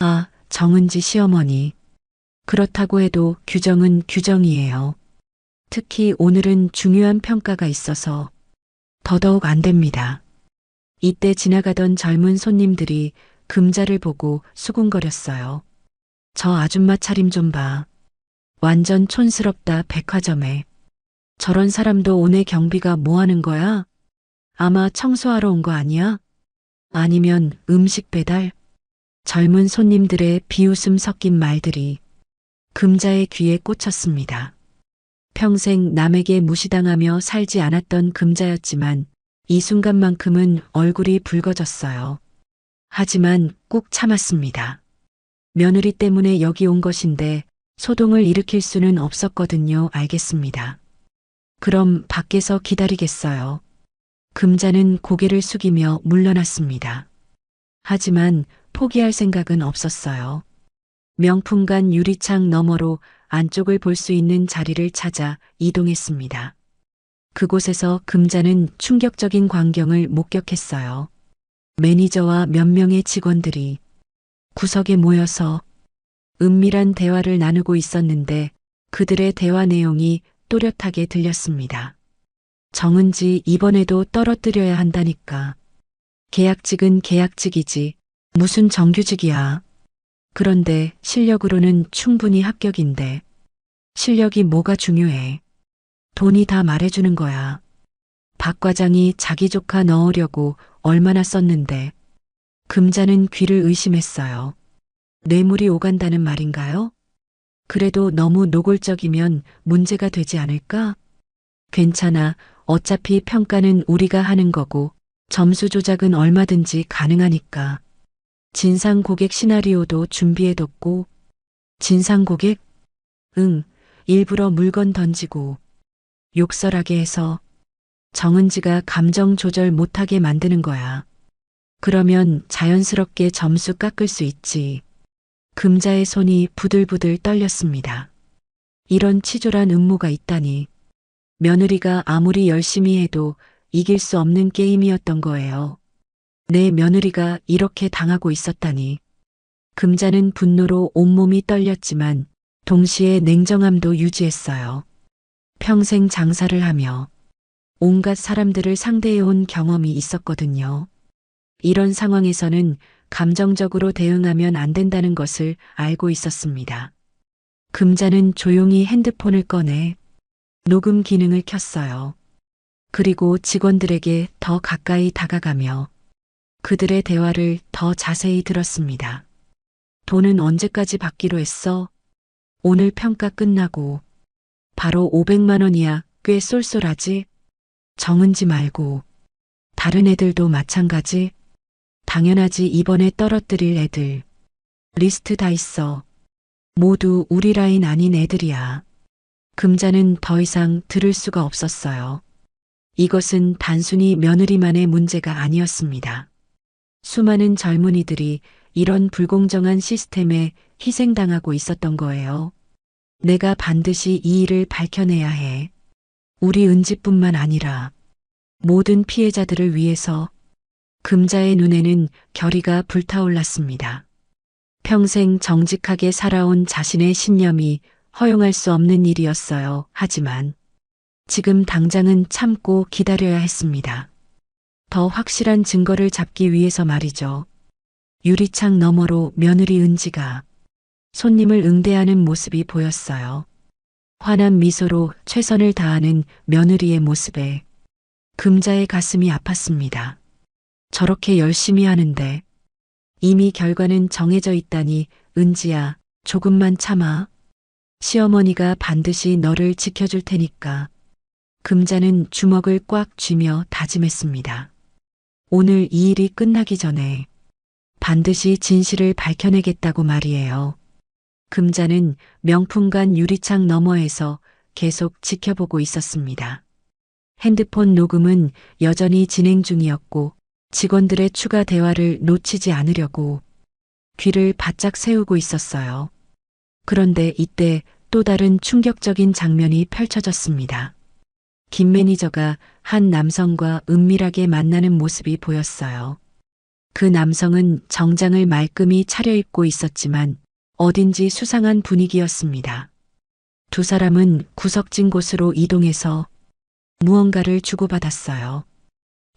아, 정은지 시어머니. 그렇다고 해도 규정은 규정이에요. 특히 오늘은 중요한 평가가 있어서 더더욱 안 됩니다. 이때 지나가던 젊은 손님들이 금자를 보고 수군거렸어요. 저 아줌마 차림 좀 봐. 완전 촌스럽다 백화점에. 저런 사람도 오늘 경비가 뭐 하는 거야? 아마 청소하러 온 거 아니야? 아니면 음식 배달? 젊은 손님들의 비웃음 섞인 말들이 금자의 귀에 꽂혔습니다. 평생 남에게 무시당하며 살지 않았던 금자였지만 이 순간만큼은 얼굴이 붉어졌어요. 하지만 꾹 참았습니다. 며느리 때문에 여기 온 것인데 소동을 일으킬 수는 없었거든요. 알겠습니다. 그럼 밖에서 기다리겠어요. 금자는 고개를 숙이며 물러났습니다. 하지만 포기할 생각은 없었어요. 명품관 유리창 너머로 안쪽을 볼 수 있는 자리를 찾아 이동했습니다. 그곳에서 금자는 충격적인 광경을 목격했어요. 매니저와 몇 명의 직원들이 구석에 모여서 은밀한 대화를 나누고 있었는데 그들의 대화 내용이 또렷하게 들렸습니다. 정은지 이번에도 떨어뜨려야 한다니까. 계약직은 계약직이지 무슨 정규직이야. 그런데 실력으로는 충분히 합격인데 실력이 뭐가 중요해. 돈이 다 말해주는 거야. 박 과장이 자기 조카 넣으려고 얼마나 썼는데. 금자는 귀를 의심했어요. 뇌물이 오간다는 말인가요? 그래도 너무 노골적이면 문제가 되지 않을까? 괜찮아. 어차피 평가는 우리가 하는 거고 점수 조작은 얼마든지 가능하니까. 진상 고객 시나리오도 준비해뒀고. 진상 고객? 응, 일부러 물건 던지고 욕설하게 해서 정은지가 감정 조절 못하게 만드는 거야. 그러면 자연스럽게 점수 깎을 수 있지. 금자의 손이 부들부들 떨렸습니다. 이런 치졸한 음모가 있다니. 며느리가 아무리 열심히 해도 이길 수 없는 게임이었던 거예요. 내 며느리가 이렇게 당하고 있었다니. 금자는 분노로 온몸이 떨렸지만 동시에 냉정함도 유지했어요. 평생 장사를 하며 온갖 사람들을 상대해온 경험이 있었거든요. 이런 상황에서는 감정적으로 대응하면 안 된다는 것을 알고 있었습니다. 금자는 조용히 핸드폰을 꺼내 녹음 기능을 켰어요. 그리고 직원들에게 더 가까이 다가가며 그들의 대화를 더 자세히 들었습니다. 돈은 언제까지 받기로 했어? 오늘 평가 끝나고. 바로 500만 원이야. 꽤 쏠쏠하지? 정은지 말고 다른 애들도 마찬가지? 당연하지. 이번에 떨어뜨릴 애들. 리스트 다 있어. 모두 우리 라인 아닌 애들이야. 금자는 더 이상 들을 수가 없었어요. 이것은 단순히 며느리만의 문제가 아니었습니다. 수많은 젊은이들이 이런 불공정한 시스템에 희생당하고 있었던 거예요. 내가 반드시 이 일을 밝혀내야 해. 우리 은지뿐만 아니라 모든 피해자들을 위해서. 금자의 눈에는 결의가 불타올랐습니다. 평생 정직하게 살아온 자신의 신념이 허용할 수 없는 일이었어요. 하지만 지금 당장은 참고 기다려야 했습니다. 더 확실한 증거를 잡기 위해서 말이죠. 유리창 너머로 며느리 은지가 손님을 응대하는 모습이 보였어요. 환한 미소로 최선을 다하는 며느리의 모습에 금자의 가슴이 아팠습니다. 저렇게 열심히 하는데 이미 결과는 정해져 있다니. 은지야, 조금만 참아. 시어머니가 반드시 너를 지켜줄 테니까. 금자는 주먹을 꽉 쥐며 다짐했습니다. 오늘 이 일이 끝나기 전에 반드시 진실을 밝혀내겠다고 말이에요. 금자는 명품관 유리창 너머에서 계속 지켜보고 있었습니다. 핸드폰 녹음은 여전히 진행 중이었고 직원들의 추가 대화를 놓치지 않으려고 귀를 바짝 세우고 있었어요. 그런데 이때 또 다른 충격적인 장면이 펼쳐졌습니다. 김 매니저가 한 남성과 은밀하게 만나는 모습이 보였어요. 그 남성은 정장을 말끔히 차려입고 있었지만 어딘지 수상한 분위기였습니다. 두 사람은 구석진 곳으로 이동해서 무언가를 주고받았어요.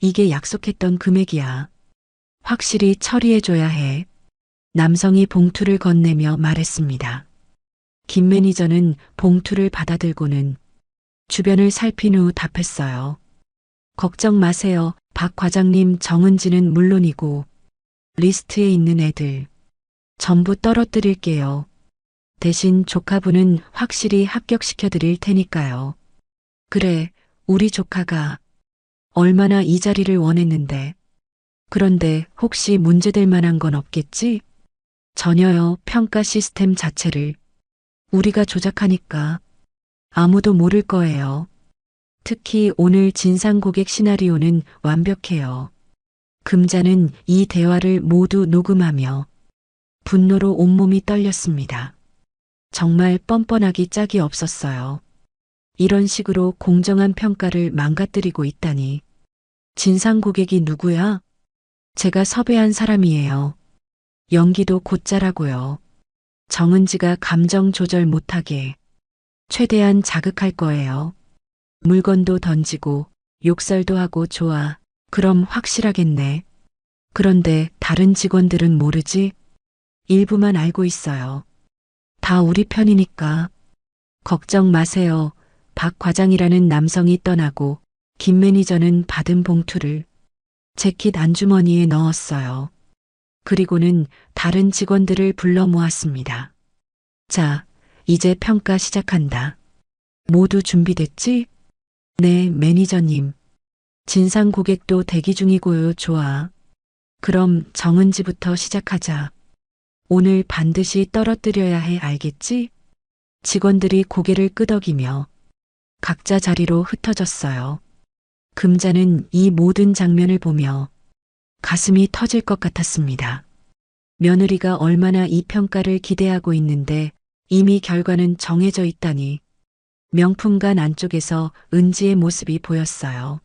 이게 약속했던 금액이야. 확실히 처리해줘야 해. 남성이 봉투를 건네며 말했습니다. 김 매니저는 봉투를 받아들고는 주변을 살핀 후 답했어요. 걱정 마세요. 박 과장님, 정은지는 물론이고 리스트에 있는 애들 전부 떨어뜨릴게요. 대신 조카분은 확실히 합격시켜 드릴 테니까요. 그래, 우리 조카가 얼마나 이 자리를 원했는데. 그런데 혹시 문제될 만한 건 없겠지? 전혀요. 평가 시스템 자체를 우리가 조작하니까 아무도 모를 거예요. 특히 오늘 진상 고객 시나리오는 완벽해요. 금자는 이 대화를 모두 녹음하며 분노로 온몸이 떨렸습니다. 정말 뻔뻔하기 짝이 없었어요. 이런 식으로 공정한 평가를 망가뜨리고 있다니. 진상 고객이 누구야? 제가 섭외한 사람이에요. 연기도 곧잘하고요. 정은지가 감정 조절 못하게 최대한 자극할 거예요. 물건도 던지고 욕설도 하고. 좋아. 그럼 확실하겠네. 그런데 다른 직원들은 모르지? 일부만 알고 있어요. 다 우리 편이니까. 걱정 마세요. 박 과장이라는 남성이 떠나고 김 매니저는 받은 봉투를 재킷 안주머니에 넣었어요. 그리고는 다른 직원들을 불러 모았습니다. 자, 이제 평가 시작한다. 모두 준비됐지? 네, 매니저님. 진상 고객도 대기 중이고요. 좋아. 그럼 정은지부터 시작하자. 오늘 반드시 떨어뜨려야 해. 알겠지? 직원들이 고개를 끄덕이며 각자 자리로 흩어졌어요. 금자는 이 모든 장면을 보며 가슴이 터질 것 같았습니다. 며느리가 얼마나 이 평가를 기대하고 있는데 이미 결과는 정해져 있다니. 명품관 안쪽에서 은지의 모습이 보였어요.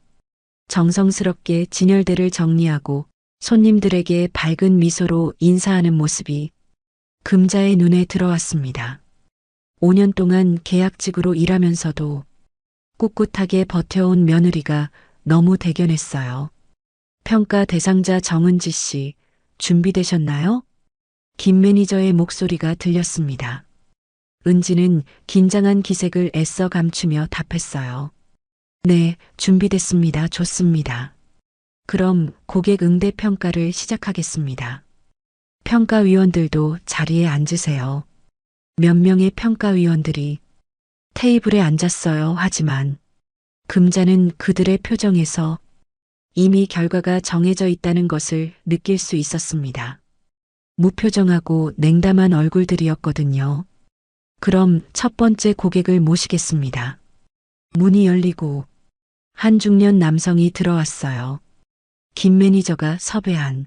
정성스럽게 진열대를 정리하고 손님들에게 밝은 미소로 인사하는 모습이 금자의 눈에 들어왔습니다. 5년 동안 계약직으로 일하면서도 꿋꿋하게 버텨온 며느리가 너무 대견했어요. 평가 대상자 정은지 씨, 준비되셨나요? 김 매니저의 목소리가 들렸습니다. 은지는 긴장한 기색을 애써 감추며 답했어요. 네, 준비됐습니다. 좋습니다. 그럼 고객 응대 평가를 시작하겠습니다. 평가위원들도 자리에 앉으세요. 몇 명의 평가위원들이 테이블에 앉았어요. 하지만 금자는 그들의 표정에서 이미 결과가 정해져 있다는 것을 느낄 수 있었습니다. 무표정하고 냉담한 얼굴들이었거든요. 그럼 첫 번째 고객을 모시겠습니다. 문이 열리고 한 중년 남성이 들어왔어요. 김 매니저가 섭외한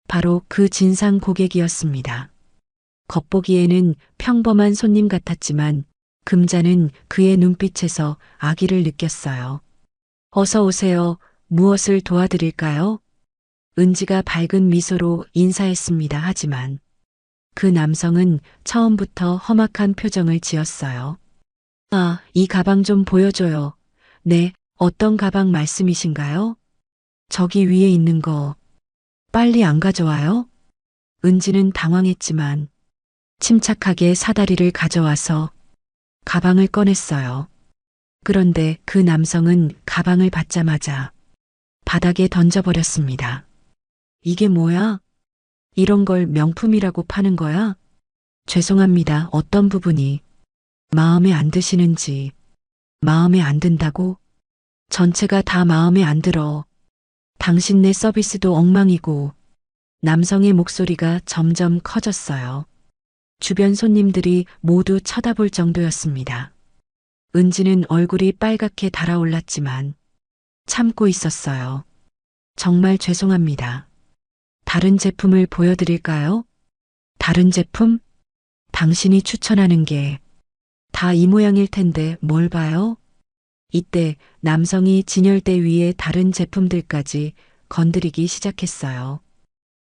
바로 그 진상 고객이었습니다. 겉보기에는 평범한 손님 같았지만 금자는 그의 눈빛에서 악의를 느꼈어요. 어서 오세요. 무엇을 도와드릴까요? 은지가 밝은 미소로 인사했습니다. 하지만 그 남성은 처음부터 험악한 표정을 지었어요. 아, 이 가방 좀 보여줘요. 네, 어떤 가방 말씀이신가요? 저기 위에 있는 거 빨리 안 가져와요? 은지는 당황했지만 침착하게 사다리를 가져와서 가방을 꺼냈어요. 그런데 그 남성은 가방을 받자마자 바닥에 던져버렸습니다. 이게 뭐야? 이런 걸 명품이라고 파는 거야? 죄송합니다. 어떤 부분이 마음에 안 드시는지. 마음에 안 든다고? 전체가 다 마음에 안 들어. 당신네 서비스도 엉망이고. 남성의 목소리가 점점 커졌어요. 주변 손님들이 모두 쳐다볼 정도였습니다. 은지는 얼굴이 빨갛게 달아올랐지만 참고 있었어요. 정말 죄송합니다. 다른 제품을 보여드릴까요? 다른 제품? 당신이 추천하는 게 다 이 모양일 텐데 뭘 봐요? 이때 남성이 진열대 위에 다른 제품들까지 건드리기 시작했어요.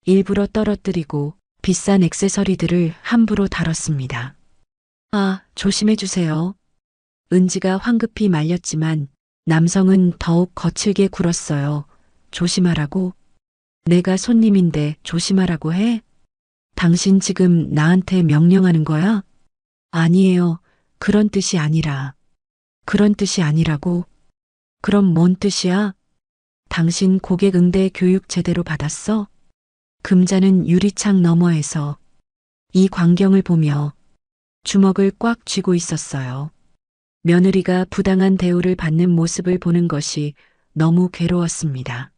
일부러 떨어뜨리고 비싼 액세서리들을 함부로 다뤘습니다. 아, 조심해 주세요. 은지가 황급히 말렸지만 남성은 더욱 거칠게 굴었어요. 조심하라고? 내가 손님인데 조심하라고 해? 당신 지금 나한테 명령하는 거야? 아니에요. 그런 뜻이 아니라. 그런 뜻이 아니라고? 그럼 뭔 뜻이야? 당신 고객 응대 교육 제대로 받았어? 금자는 유리창 너머에서 이 광경을 보며 주먹을 꽉 쥐고 있었어요. 며느리가 부당한 대우를 받는 모습을 보는 것이 너무 괴로웠습니다.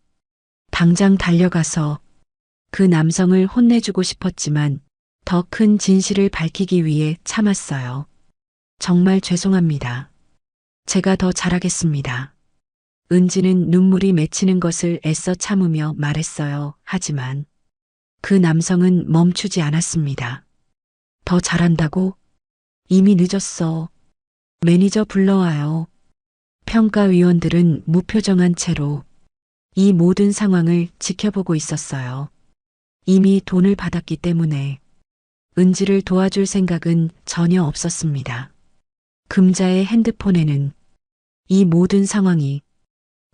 당장 달려가서 그 남성을 혼내주고 싶었지만 더 큰 진실을 밝히기 위해 참았어요. 정말 죄송합니다. 제가 더 잘하겠습니다. 은지는 눈물이 맺히는 것을 애써 참으며 말했어요. 하지만 그 남성은 멈추지 않았습니다. 더 잘한다고? 이미 늦었어. 매니저 불러와요. 평가위원들은 무표정한 채로 이 모든 상황을 지켜보고 있었어요. 이미 돈을 받았기 때문에 은지를 도와줄 생각은 전혀 없었습니다. 금자의 핸드폰에는 이 모든 상황이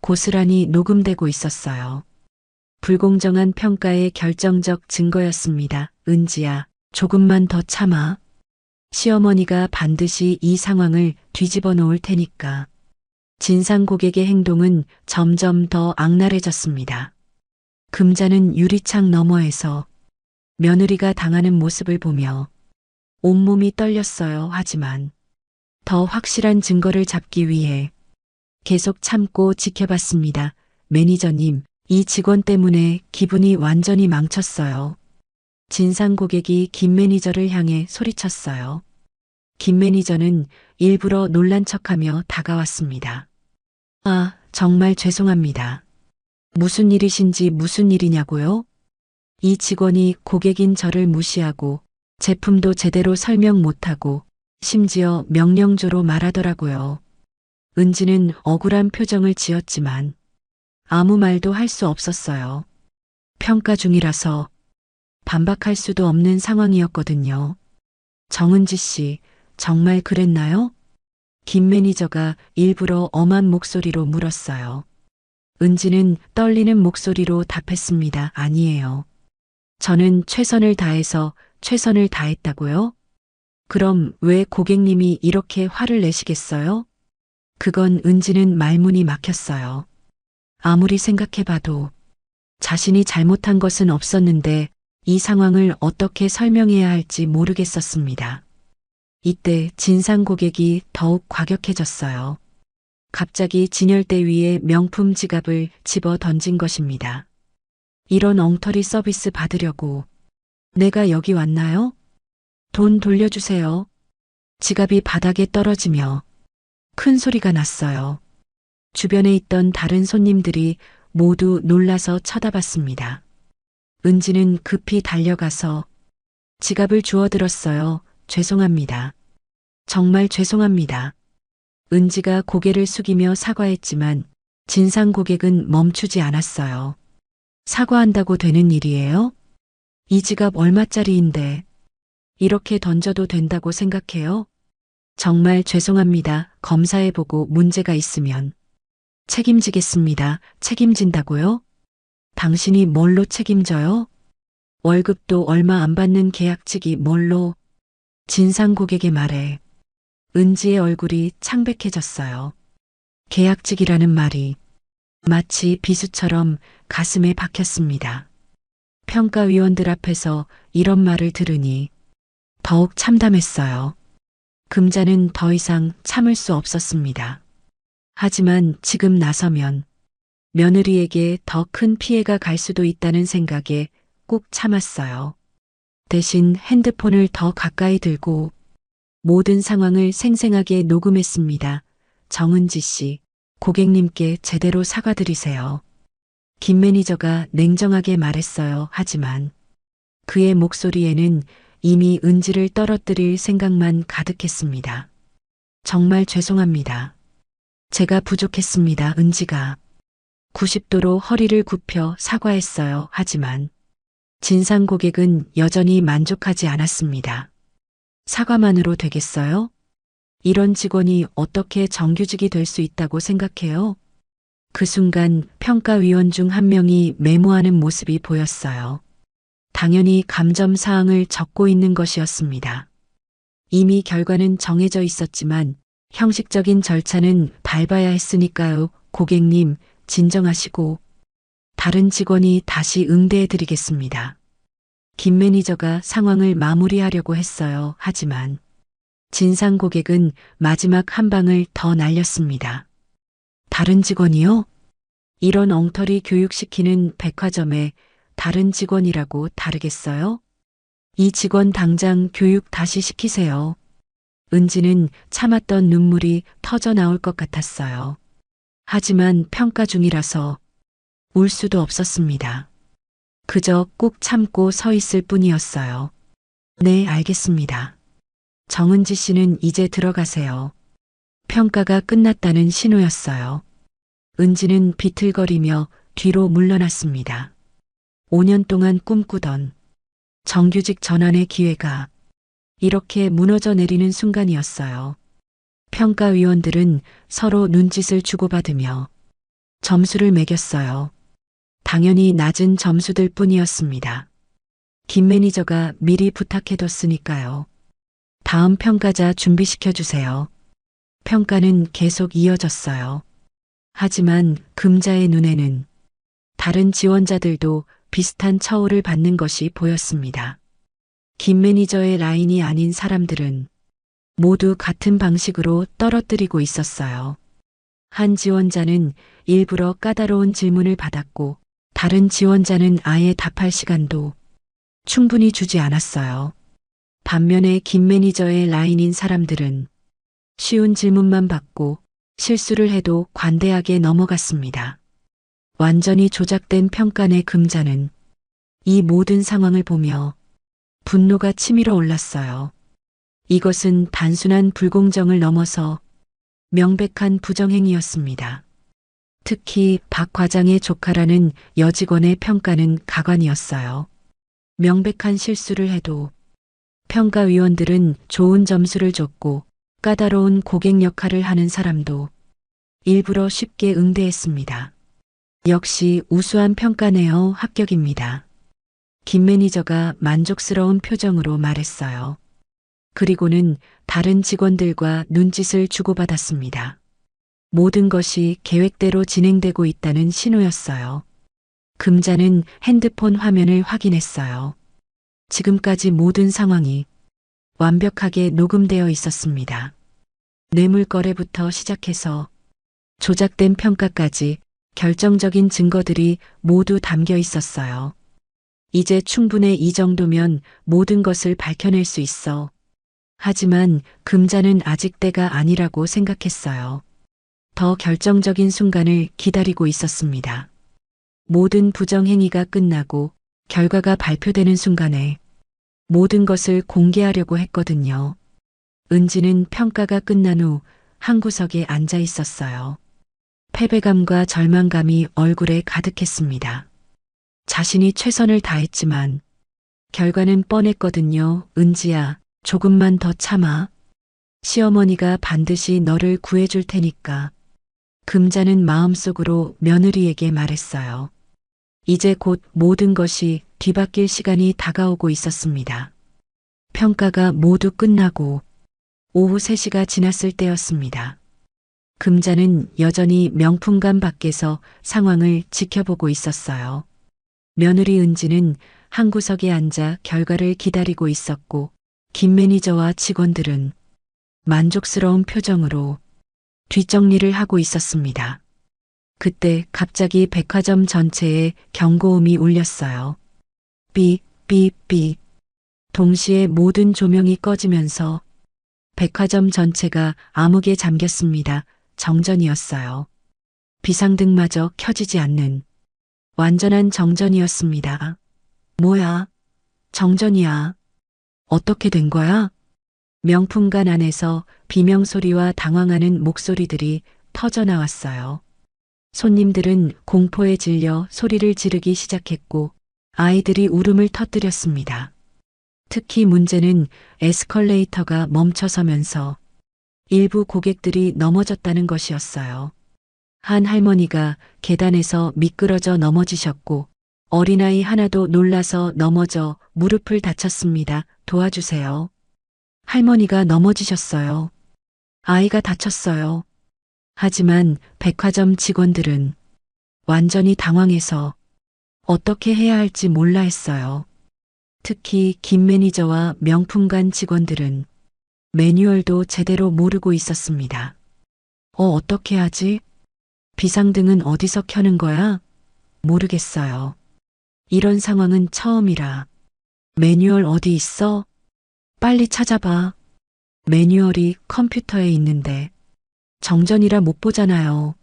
고스란히 녹음되고 있었어요. 불공정한 평가의 결정적 증거였습니다. 은지야, 조금만 더 참아. 시어머니가 반드시 이 상황을 뒤집어 놓을 테니까. 진상 고객의 행동은 점점 더 악랄해졌습니다. 금자는 유리창 너머에서 며느리가 당하는 모습을 보며 온몸이 떨렸어요. 하지만 더 확실한 증거를 잡기 위해 계속 참고 지켜봤습니다. 매니저님, 이 직원 때문에 기분이 완전히 망쳤어요. 진상 고객이 김 매니저를 향해 소리쳤어요. 김 매니저는 일부러 놀란 척하며 다가왔습니다. 아, 정말 죄송합니다. 무슨 일이신지 무슨 일이냐고요? 이 직원이 고객인 저를 무시하고 제품도 제대로 설명 못하고 심지어 명령조로 말하더라고요. 은지는 억울한 표정을 지었지만 아무 말도 할 수 없었어요. 평가 중이라서 반박할 수도 없는 상황이었거든요. 정은지 씨, 정말 그랬나요? 김 매니저가 일부러 엄한 목소리로 물었어요. 은지는 떨리는 목소리로 답했습니다. 아니에요. 저는 최선을 다해서 최선을 다했다고요? 그럼 왜 고객님이 이렇게 화를 내시겠어요? 그건 은지는 말문이 막혔어요. 아무리 생각해봐도 자신이 잘못한 것은 없었는데 이 상황을 어떻게 설명해야 할지 모르겠었습니다. 이때 진상 고객이 더욱 과격해졌어요. 갑자기 진열대 위에 명품 지갑을 집어 던진 것입니다. 이런 엉터리 서비스 받으려고 내가 여기 왔나요? 돈 돌려주세요. 지갑이 바닥에 떨어지며 큰 소리가 났어요. 주변에 있던 다른 손님들이 모두 놀라서 쳐다봤습니다. 은지는 급히 달려가서 지갑을 주워들었어요. 죄송합니다. 정말 죄송합니다. 은지가 고개를 숙이며 사과했지만 진상 고객은 멈추지 않았어요. 사과한다고 되는 일이에요? 이 지갑 얼마짜리인데 이렇게 던져도 된다고 생각해요? 정말 죄송합니다. 검사해보고 문제가 있으면 책임지겠습니다. 책임진다고요? 당신이 뭘로 책임져요? 월급도 얼마 안 받는 계약직이 뭘로? 진상 고객의 말에 은지의 얼굴이 창백해졌어요. 계약직이라는 말이 마치 비수처럼 가슴에 박혔습니다. 평가위원들 앞에서 이런 말을 들으니 더욱 참담했어요. 금자는 더 이상 참을 수 없었습니다. 하지만 지금 나서면 며느리에게 더 큰 피해가 갈 수도 있다는 생각에 꾹 참았어요. 대신 핸드폰을 더 가까이 들고 모든 상황을 생생하게 녹음했습니다. 정은지 씨, 고객님께 제대로 사과드리세요. 김 매니저가 냉정하게 말했어요. 하지만 그의 목소리에는 이미 은지를 떨어뜨릴 생각만 가득했습니다. 정말 죄송합니다. 제가 부족했습니다. 은지가 90도로 허리를 굽혀 사과했어요. 하지만 진상 고객은 여전히 만족하지 않았습니다. 사과만으로 되겠어요? 이런 직원이 어떻게 정규직이 될 수 있다고 생각해요? 그 순간 평가위원 중 한 명이 메모하는 모습이 보였어요. 당연히 감점 사항을 적고 있는 것이었습니다. 이미 결과는 정해져 있었지만 형식적인 절차는 밟아야 했으니까요. 고객님, 진정하시고 다른 직원이 다시 응대해 드리겠습니다. 김 매니저가 상황을 마무리하려고 했어요. 하지만 진상 고객은 마지막 한 방을 더 날렸습니다. 다른 직원이요? 이런 엉터리 교육시키는 백화점에 다른 직원이라고 다르겠어요? 이 직원 당장 교육 다시 시키세요. 은지는 참았던 눈물이 터져 나올 것 같았어요. 하지만 평가 중이라서 울 수도 없었습니다. 그저 꾹 참고 서 있을 뿐이었어요. 네, 알겠습니다. 정은지 씨는 이제 들어가세요. 평가가 끝났다는 신호였어요. 은지는 비틀거리며 뒤로 물러났습니다. 5년 동안 꿈꾸던 정규직 전환의 기회가 이렇게 무너져 내리는 순간이었어요. 평가위원들은 서로 눈짓을 주고받으며 점수를 매겼어요. 당연히 낮은 점수들 뿐이었습니다. 김 매니저가 미리 부탁해뒀으니까요. 다음 평가자 준비시켜 주세요. 평가는 계속 이어졌어요. 하지만 금자의 눈에는 다른 지원자들도 비슷한 처우를 받는 것이 보였습니다. 김 매니저의 라인이 아닌 사람들은 모두 같은 방식으로 떨어뜨리고 있었어요. 한 지원자는 일부러 까다로운 질문을 받았고 다른 지원자는 아예 답할 시간도 충분히 주지 않았어요. 반면에 김 매니저의 라인인 사람들은 쉬운 질문만 받고 실수를 해도 관대하게 넘어갔습니다. 완전히 조작된 평가 내 금자는 이 모든 상황을 보며 분노가 치밀어 올랐어요. 이것은 단순한 불공정을 넘어서 명백한 부정행위였습니다. 특히 박 과장의 조카라는 여직원의 평가는 가관이었어요. 명백한 실수를 해도 평가위원들은 좋은 점수를 줬고 까다로운 고객 역할을 하는 사람도 일부러 쉽게 응대했습니다. 역시 우수한 평가네요. 합격입니다. 김 매니저가 만족스러운 표정으로 말했어요. 그리고는 다른 직원들과 눈짓을 주고받았습니다. 모든 것이 계획대로 진행되고 있다는 신호였어요. 금자는 핸드폰 화면을 확인했어요. 지금까지 모든 상황이 완벽하게 녹음되어 있었습니다. 뇌물 거래부터 시작해서 조작된 평가까지 결정적인 증거들이 모두 담겨 있었어요. 이제 충분해. 이 정도면 모든 것을 밝혀낼 수 있어. 하지만 금자는 아직 때가 아니라고 생각했어요. 더 결정적인 순간을 기다리고 있었습니다. 모든 부정행위가 끝나고 결과가 발표되는 순간에 모든 것을 공개하려고 했거든요. 은지는 평가가 끝난 후 한 구석에 앉아 있었어요. 패배감과 절망감이 얼굴에 가득했습니다. 자신이 최선을 다했지만 결과는 뻔했거든요. 은지야, 조금만 더 참아. 시어머니가 반드시 너를 구해줄 테니까. 금자는 마음속으로 며느리에게 말했어요. 이제 곧 모든 것이 뒤바뀔 시간이 다가오고 있었습니다. 평가가 모두 끝나고 오후 3시가 지났을 때였습니다. 금자는 여전히 명품관 밖에서 상황을 지켜보고 있었어요. 며느리 은지는 한 구석에 앉아 결과를 기다리고 있었고 김 매니저와 직원들은 만족스러운 표정으로 뒷정리를 하고 있었습니다. 그때 갑자기 백화점 전체에 경고음이 울렸어요. 삐, 삐, 삐. 동시에 모든 조명이 꺼지면서 백화점 전체가 암흑에 잠겼습니다. 정전이었어요. 비상등마저 켜지지 않는 완전한 정전이었습니다. 뭐야? 정전이야. 어떻게 된 거야? 명품관 안에서 비명소리와 당황하는 목소리들이 터져 나왔어요. 손님들은 공포에 질려 소리를 지르기 시작했고 아이들이 울음을 터뜨렸습니다. 특히 문제는 에스컬레이터가 멈춰서면서 일부 고객들이 넘어졌다는 것이었어요. 한 할머니가 계단에서 미끄러져 넘어지셨고 어린아이 하나도 놀라서 넘어져 무릎을 다쳤습니다. 도와주세요. 할머니가 넘어지셨어요. 아이가 다쳤어요. 하지만 백화점 직원들은 완전히 당황해서 어떻게 해야 할지 몰라 했어요. 특히 김 매니저와 명품관 직원들은 매뉴얼도 제대로 모르고 있었습니다. 어떻게 하지? 비상등은 어디서 켜는 거야? 모르겠어요. 이런 상황은 처음이라. 매뉴얼 어디 있어? 빨리 찾아봐. 매뉴얼이 컴퓨터에 있는데 정전이라 못 보잖아요.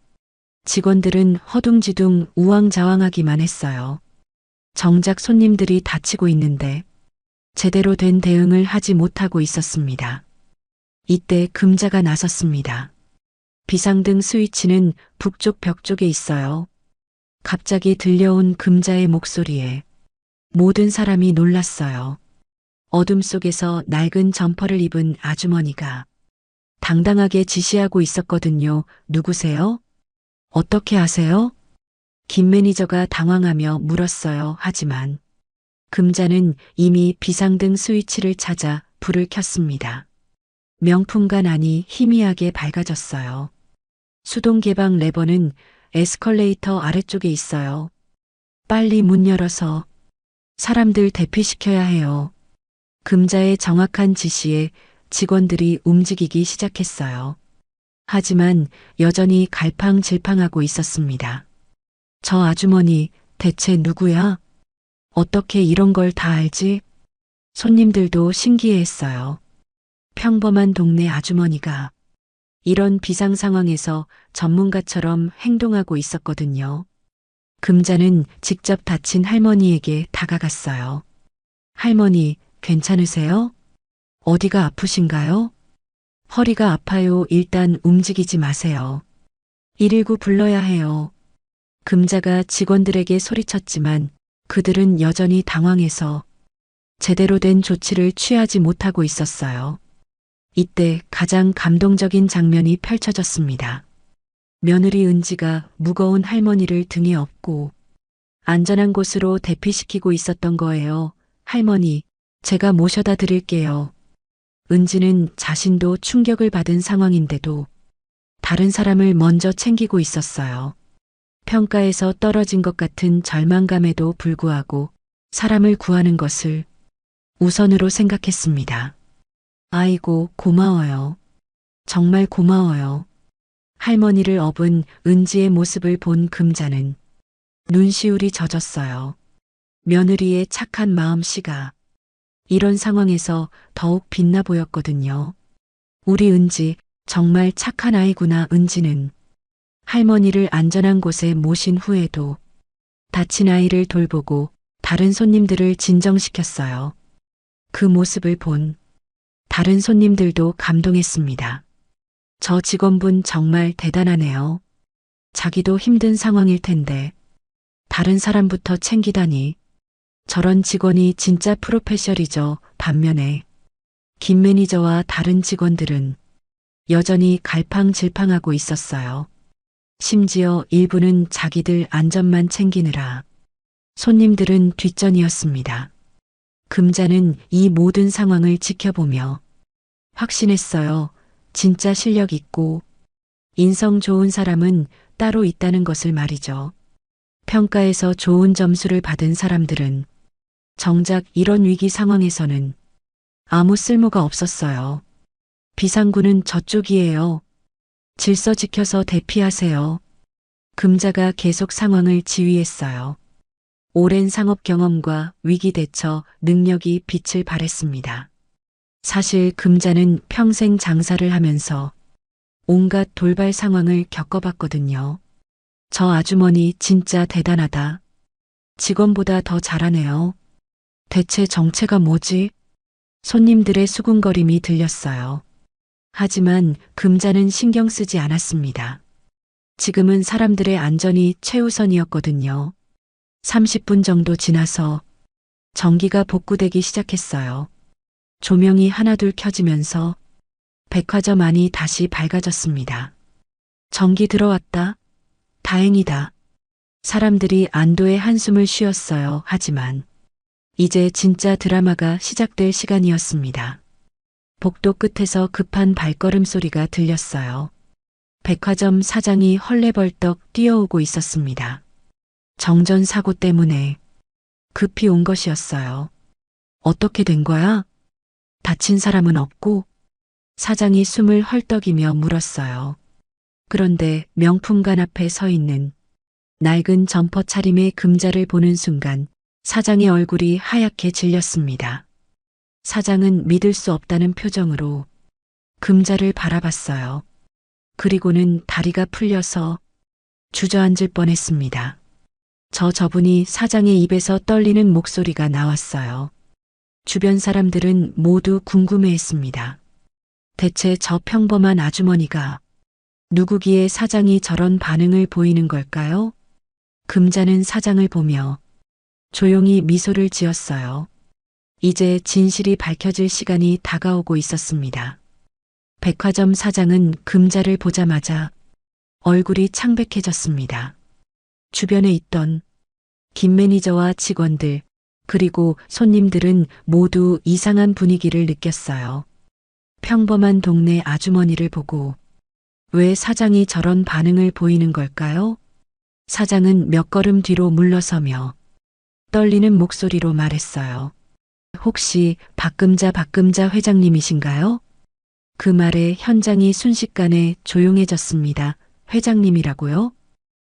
직원들은 허둥지둥 우왕좌왕하기만 했어요. 정작 손님들이 다치고 있는데 제대로 된 대응을 하지 못하고 있었습니다. 이때 금자가 나섰습니다. 비상등 스위치는 북쪽 벽 쪽에 있어요. 갑자기 들려온 금자의 목소리에 모든 사람이 놀랐어요. 어둠 속에서 낡은 점퍼를 입은 아주머니가 당당하게 지시하고 있었거든요. 누구세요? 어떻게 아세요? 김 매니저가 당황하며 물었어요. 하지만 금자는 이미 비상등 스위치를 찾아 불을 켰습니다. 명품관 안이 희미하게 밝아졌어요. 수동 개방 레버는 에스컬레이터 아래쪽에 있어요. 빨리 문 열어서 사람들 대피시켜야 해요. 금자의 정확한 지시에 직원들이 움직이기 시작했어요. 하지만 여전히 갈팡질팡하고 있었습니다. 저 아주머니 대체 누구야? 어떻게 이런 걸 다 알지? 손님들도 신기해했어요. 평범한 동네 아주머니가 이런 비상 상황에서 전문가처럼 행동하고 있었거든요. 금자는 직접 다친 할머니에게 다가갔어요. 할머니, 괜찮으세요? 어디가 아프신가요? 허리가 아파요. 일단 움직이지 마세요. 119 불러야 해요. 금자가 직원들에게 소리쳤지만 그들은 여전히 당황해서 제대로 된 조치를 취하지 못하고 있었어요. 이때 가장 감동적인 장면이 펼쳐졌습니다. 며느리 은지가 무거운 할머니를 등에 업고 안전한 곳으로 대피시키고 있었던 거예요. 할머니, 제가 모셔다 드릴게요. 은지는 자신도 충격을 받은 상황인데도 다른 사람을 먼저 챙기고 있었어요. 평가에서 떨어진 것 같은 절망감에도 불구하고 사람을 구하는 것을 우선으로 생각했습니다. 아이고, 고마워요. 정말 고마워요. 할머니를 업은 은지의 모습을 본 금자는 눈시울이 젖었어요. 며느리의 착한 마음씨가 이런 상황에서 더욱 빛나 보였거든요. 우리 은지 정말 착한 아이구나. 은지는 할머니를 안전한 곳에 모신 후에도 다친 아이를 돌보고 다른 손님들을 진정시켰어요. 그 모습을 본 다른 손님들도 감동했습니다. 저 직원분 정말 대단하네요. 자기도 힘든 상황일 텐데 다른 사람부터 챙기다니. 저런 직원이 진짜 프로페셔널이죠. 반면에 김 매니저와 다른 직원들은 여전히 갈팡질팡하고 있었어요. 심지어 일부는 자기들 안전만 챙기느라 손님들은 뒷전이었습니다. 금자는 이 모든 상황을 지켜보며 확신했어요. 진짜 실력 있고 인성 좋은 사람은 따로 있다는 것을 말이죠. 평가에서 좋은 점수를 받은 사람들은 정작 이런 위기 상황에서는 아무 쓸모가 없었어요. 비상구는 저쪽이에요. 질서 지켜서 대피하세요. 금자가 계속 상황을 지휘했어요. 오랜 상업 경험과 위기 대처 능력이 빛을 발했습니다. 사실 금자는 평생 장사를 하면서 온갖 돌발 상황을 겪어봤거든요. 저 아주머니 진짜 대단하다. 직원보다 더 잘하네요. 대체 정체가 뭐지? 손님들의 수군거림이 들렸어요. 하지만 금자는 신경 쓰지 않았습니다. 지금은 사람들의 안전이 최우선이었거든요. 30분 정도 지나서 전기가 복구되기 시작했어요. 조명이 하나둘 켜지면서 백화점 안이 다시 밝아졌습니다. 전기 들어왔다. 다행이다. 사람들이 안도의 한숨을 쉬었어요. 하지만 이제 진짜 드라마가 시작될 시간이었습니다. 복도 끝에서 급한 발걸음 소리가 들렸어요. 백화점 사장이 헐레벌떡 뛰어오고 있었습니다. 정전 사고 때문에 급히 온 것이었어요. 어떻게 된 거야? 다친 사람은 없고? 사장이 숨을 헐떡이며 물었어요. 그런데 명품관 앞에 서 있는 낡은 점퍼 차림의 금자를 보는 순간 사장의 얼굴이 하얗게 질렸습니다. 사장은 믿을 수 없다는 표정으로 금자를 바라봤어요. 그리고는 다리가 풀려서 주저앉을 뻔했습니다. 저분이 사장의 입에서 떨리는 목소리가 나왔어요. 주변 사람들은 모두 궁금해했습니다. 대체 저 평범한 아주머니가 누구기에 사장이 저런 반응을 보이는 걸까요? 금자는 사장을 보며 조용히 미소를 지었어요. 이제 진실이 밝혀질 시간이 다가오고 있었습니다. 백화점 사장은 금자를 보자마자 얼굴이 창백해졌습니다. 주변에 있던 김 매니저와 직원들, 그리고 손님들은 모두 이상한 분위기를 느꼈어요. 평범한 동네 아주머니를 보고 왜 사장이 저런 반응을 보이는 걸까요? 사장은 몇 걸음 뒤로 물러서며 떨리는 목소리로 말했어요. 혹시 박금자 회장님이신가요? 그 말에 현장이 순식간에 조용해졌습니다. 회장님이라고요?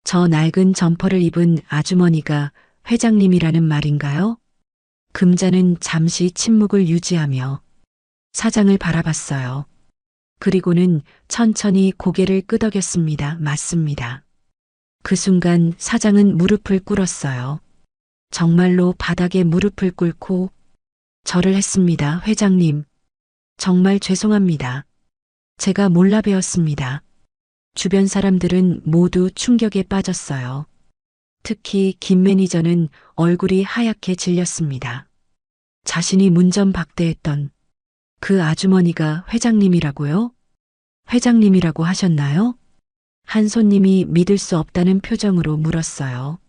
저 낡은 점퍼를 입은 아주머니가 회장님이라는 말인가요? 금자는 잠시 침묵을 유지하며 사장을 바라봤어요. 그리고는 천천히 고개를 끄덕였습니다. 맞습니다. 그 순간 사장은 무릎을 꿇었어요. 정말로 바닥에 무릎을 꿇고 절을 했습니다. 회장님, 정말 죄송합니다. 제가 몰라 배웠습니다. 주변 사람들은 모두 충격에 빠졌어요. 특히 김 매니저는 얼굴이 하얗게 질렸습니다. 자신이 문전박대했던 그 아주머니가 회장님이라고요? 회장님이라고 하셨나요? 한 손님이 믿을 수 없다는 표정으로 물었어요.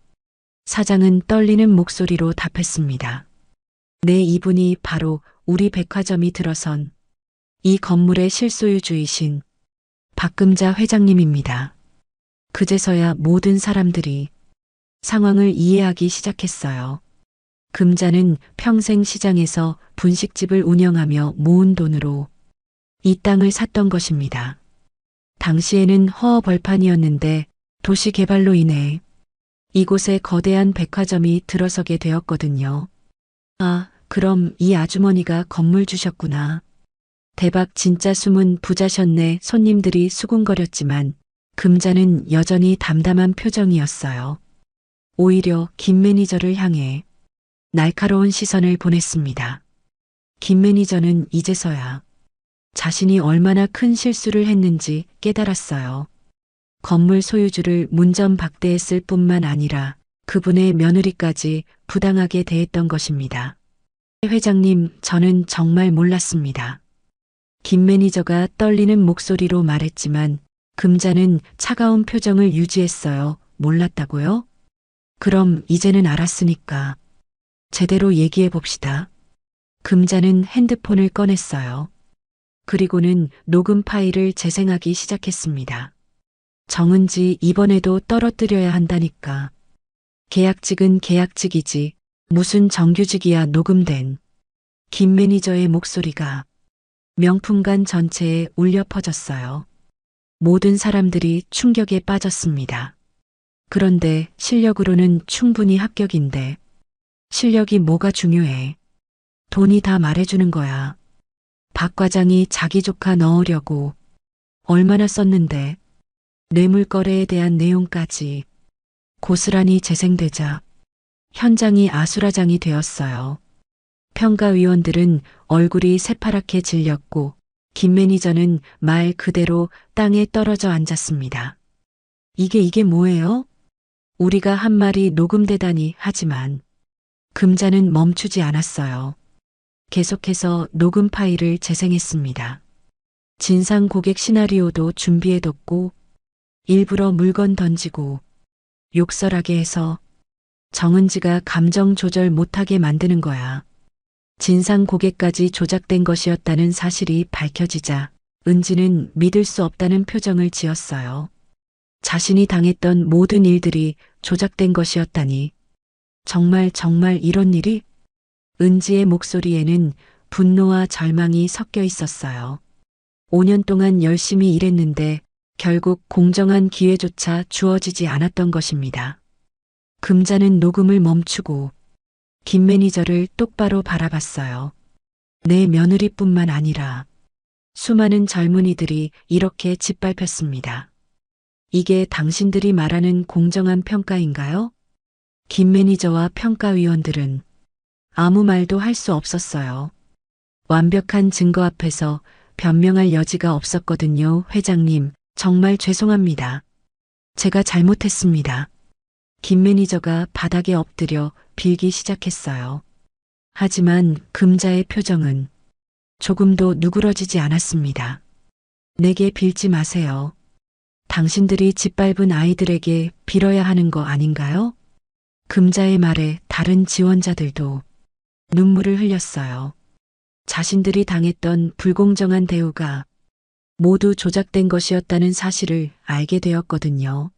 사장은 떨리는 목소리로 답했습니다. 네, 이분이 바로 우리 백화점이 들어선 이 건물의 실소유주이신 박금자 회장님입니다. 그제서야 모든 사람들이 상황을 이해하기 시작했어요. 금자는 평생 시장에서 분식집을 운영하며 모은 돈으로 이 땅을 샀던 것입니다. 당시에는 허허벌판이었는데 도시 개발로 인해 이곳에 거대한 백화점이 들어서게 되었거든요. 아, 그럼 이 아주머니가 건물 주셨구나. 대박, 진짜 숨은 부자셨네. 손님들이 수군거렸지만 금자는 여전히 담담한 표정이었어요. 오히려 김 매니저를 향해 날카로운 시선을 보냈습니다. 김 매니저는 이제서야 자신이 얼마나 큰 실수를 했는지 깨달았어요. 건물 소유주를 문전박대했을 뿐만 아니라 그분의 며느리까지 부당하게 대했던 것입니다. 회장님, 저는 정말 몰랐습니다. 김 매니저가 떨리는 목소리로 말했지만 금자는 차가운 표정을 유지했어요. 몰랐다고요? 그럼 이제는 알았으니까 제대로 얘기해 봅시다. 금자는 핸드폰을 꺼냈어요. 그리고는 녹음 파일을 재생하기 시작했습니다. 정은지, 이번에도 떨어뜨려야 한다니까. 계약직은 계약직이지 무슨 정규직이야. 녹음된 김 매니저의 목소리가 명품관 전체에 울려 퍼졌어요. 모든 사람들이 충격에 빠졌습니다. 그런데 실력으로는 충분히 합격인데 실력이 뭐가 중요해. 돈이 다 말해주는 거야. 박 과장이 자기 조카 넣으려고 얼마나 썼는데 뇌물 거래에 대한 내용까지 고스란히 재생되자 현장이 아수라장이 되었어요. 평가위원들은 얼굴이 새파랗게 질렸고 김 매니저는 말 그대로 땅에 떨어져 앉았습니다. 이게 뭐예요? 우리가 한 말이 녹음되다니 하지만 금자는 멈추지 않았어요. 계속해서 녹음 파일을 재생했습니다. 진상 고객 시나리오도 준비해뒀고 일부러 물건 던지고 욕설하게 해서 정은지가 감정 조절 못하게 만드는 거야. 진상 고객까지 조작된 것이었다는 사실이 밝혀지자 은지는 믿을 수 없다는 표정을 지었어요. 자신이 당했던 모든 일들이 조작된 것이었다니. 정말 이런 일이? 은지의 목소리에는 분노와 절망이 섞여 있었어요. 5년 동안 열심히 일했는데 결국 공정한 기회조차 주어지지 않았던 것입니다. 금자는 녹음을 멈추고 김 매니저를 똑바로 바라봤어요. 내 며느리뿐만 아니라 수많은 젊은이들이 이렇게 짓밟혔습니다. 이게 당신들이 말하는 공정한 평가인가요? 김 매니저와 평가위원들은 아무 말도 할 수 없었어요. 완벽한 증거 앞에서 변명할 여지가 없었거든요. 회장님, 정말 죄송합니다. 제가 잘못했습니다. 김 매니저가 바닥에 엎드려 빌기 시작했어요. 하지만 금자의 표정은 조금도 누그러지지 않았습니다. 내게 빌지 마세요. 당신들이 짓밟은 아이들에게 빌어야 하는 거 아닌가요? 금자의 말에 다른 지원자들도 눈물을 흘렸어요. 자신들이 당했던 불공정한 대우가 모두 조작된 것이었다는 사실을 알게 되었거든요.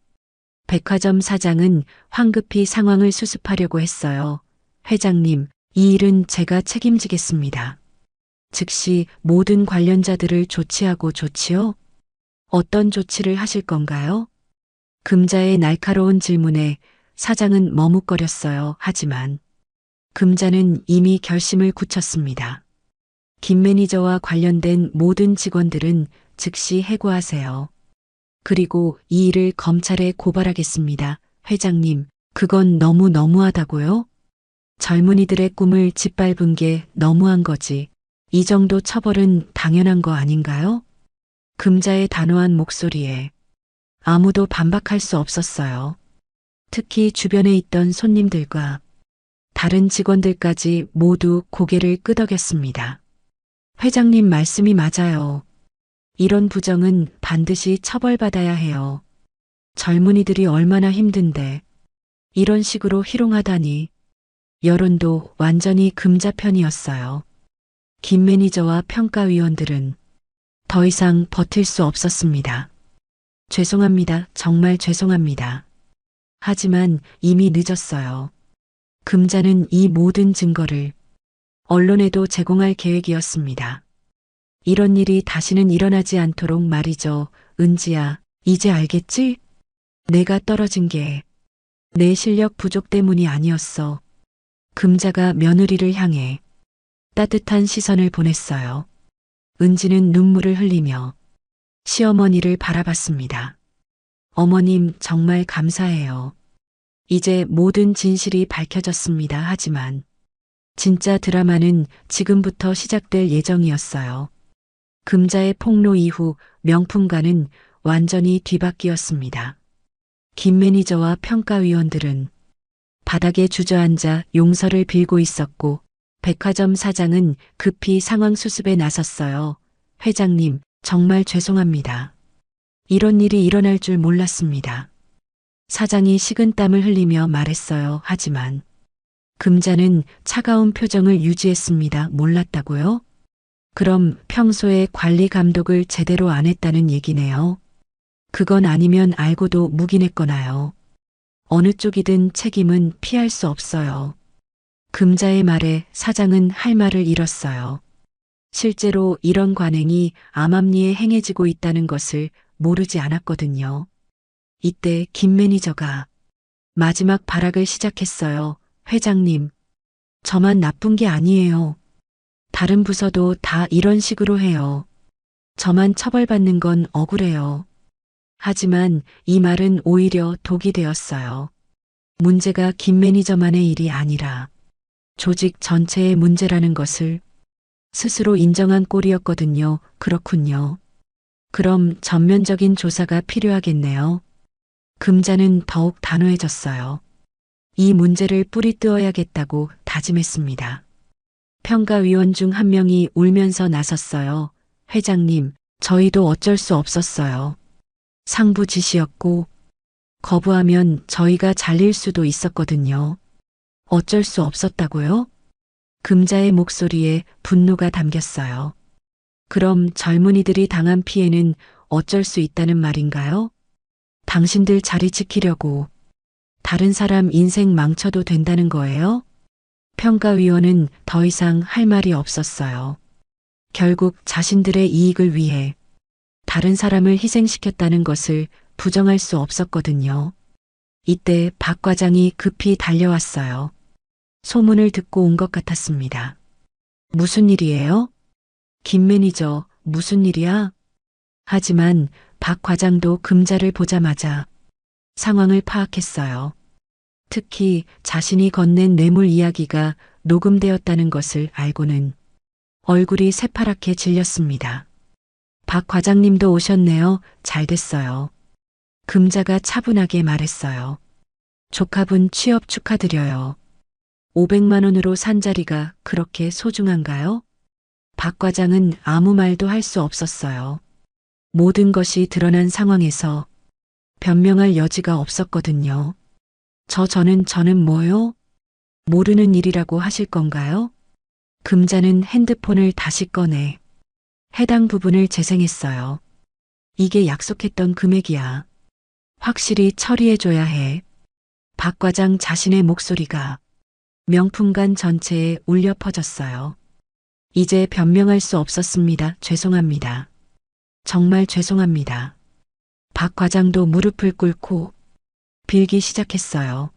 백화점 사장은 황급히 상황을 수습하려고 했어요. 회장님, 이 일은 제가 책임지겠습니다. 즉시 모든 관련자들을 조치하고 조치요? 어떤 조치를 하실 건가요? 금자의 날카로운 질문에 사장은 머뭇거렸어요. 하지만 금자는 이미 결심을 굳혔습니다. 김 매니저와 관련된 모든 직원들은 즉시 해고하세요. 그리고 이 일을 검찰에 고발하겠습니다. 회장님, 그건 너무하다고요? 젊은이들의 꿈을 짓밟은 게 너무한 거지. 이 정도 처벌은 당연한 거 아닌가요? 금자의 단호한 목소리에 아무도 반박할 수 없었어요. 특히 주변에 있던 손님들과 다른 직원들까지 모두 고개를 끄덕였습니다. 회장님 말씀이 맞아요. 이런 부정은 반드시 처벌받아야 해요. 젊은이들이 얼마나 힘든데 이런 식으로 희롱하다니. 여론도 완전히 금자 편이었어요. 김 매니저와 평가위원들은 더 이상 버틸 수 없었습니다. 죄송합니다. 정말 죄송합니다. 하지만 이미 늦었어요. 금자는 이 모든 증거를 언론에도 제공할 계획이었습니다. 이런 일이 다시는 일어나지 않도록 말이죠. 은지야, 이제 알겠지? 내가 떨어진 게 내 실력 부족 때문이 아니었어. 금자가 며느리를 향해 따뜻한 시선을 보냈어요. 은지는 눈물을 흘리며 시어머니를 바라봤습니다. 어머님, 정말 감사해요. 이제 모든 진실이 밝혀졌습니다. 하지만 진짜 드라마는 지금부터 시작될 예정이었어요. 금자의 폭로 이후 명품가는 완전히 뒤바뀌었습니다. 김 매니저와 평가위원들은 바닥에 주저앉아 용서를 빌고 있었고 백화점 사장은 급히 상황 수습에 나섰어요. 회장님, 정말 죄송합니다. 이런 일이 일어날 줄 몰랐습니다. 사장이 식은땀을 흘리며 말했어요. 하지만 금자는 차가운 표정을 유지했습니다. 몰랐다고요? 그럼 평소에 관리 감독을 제대로 안 했다는 얘기네요. 그건 아니면 알고도 묵인했거나요. 어느 쪽이든 책임은 피할 수 없어요. 금자의 말에 사장은 할 말을 잃었어요. 실제로 이런 관행이 암암리에 행해지고 있다는 것을 모르지 않았거든요. 이때 김 매니저가 마지막 발악을 시작했어요. 회장님, 저만 나쁜 게 아니에요. 다른 부서도 다 이런 식으로 해요. 저만 처벌받는 건 억울해요. 하지만 이 말은 오히려 독이 되었어요. 문제가 김 매니저만의 일이 아니라 조직 전체의 문제라는 것을 스스로 인정한 꼴이었거든요. 그렇군요. 그럼 전면적인 조사가 필요하겠네요. 금자는 더욱 단호해졌어요. 이 문제를 뿌리 뜯어야겠다고 다짐했습니다. 평가위원 중 한 명이 울면서 나섰어요. 회장님, 저희도 어쩔 수 없었어요. 상부 지시였고, 거부하면 저희가 잘릴 수도 있었거든요. 어쩔 수 없었다고요? 금자의 목소리에 분노가 담겼어요. 그럼 젊은이들이 당한 피해는 어쩔 수 있다는 말인가요? 당신들 자리 지키려고 다른 사람 인생 망쳐도 된다는 거예요? 평가위원은 더 이상 할 말이 없었어요. 결국 자신들의 이익을 위해 다른 사람을 희생시켰다는 것을 부정할 수 없었거든요. 이때 박 과장이 급히 달려왔어요. 소문을 듣고 온 것 같았습니다. 무슨 일이에요? 김 매니저, 무슨 일이야? 하지만 박 과장도 금자를 보자마자 상황을 파악했어요. 특히 자신이 건넨 뇌물 이야기가 녹음되었다는 것을 알고는 얼굴이 새파랗게 질렸습니다. 박 과장님도 오셨네요. 잘 됐어요. 금자가 차분하게 말했어요. 조카분 취업 축하드려요. 500만 원으로 산 자리가 그렇게 소중한가요? 박 과장은 아무 말도 할 수 없었어요. 모든 것이 드러난 상황에서 변명할 여지가 없었거든요. 저는 뭐요? 모르는 일이라고 하실 건가요? 금자는 핸드폰을 다시 꺼내 해당 부분을 재생했어요. 이게 약속했던 금액이야. 확실히 처리해줘야 해. 박 과장 자신의 목소리가 명품관 전체에 울려 퍼졌어요. 이제 변명할 수 없었습니다. 죄송합니다. 정말 죄송합니다. 박 과장도 무릎을 꿇고 빌기 시작했어요.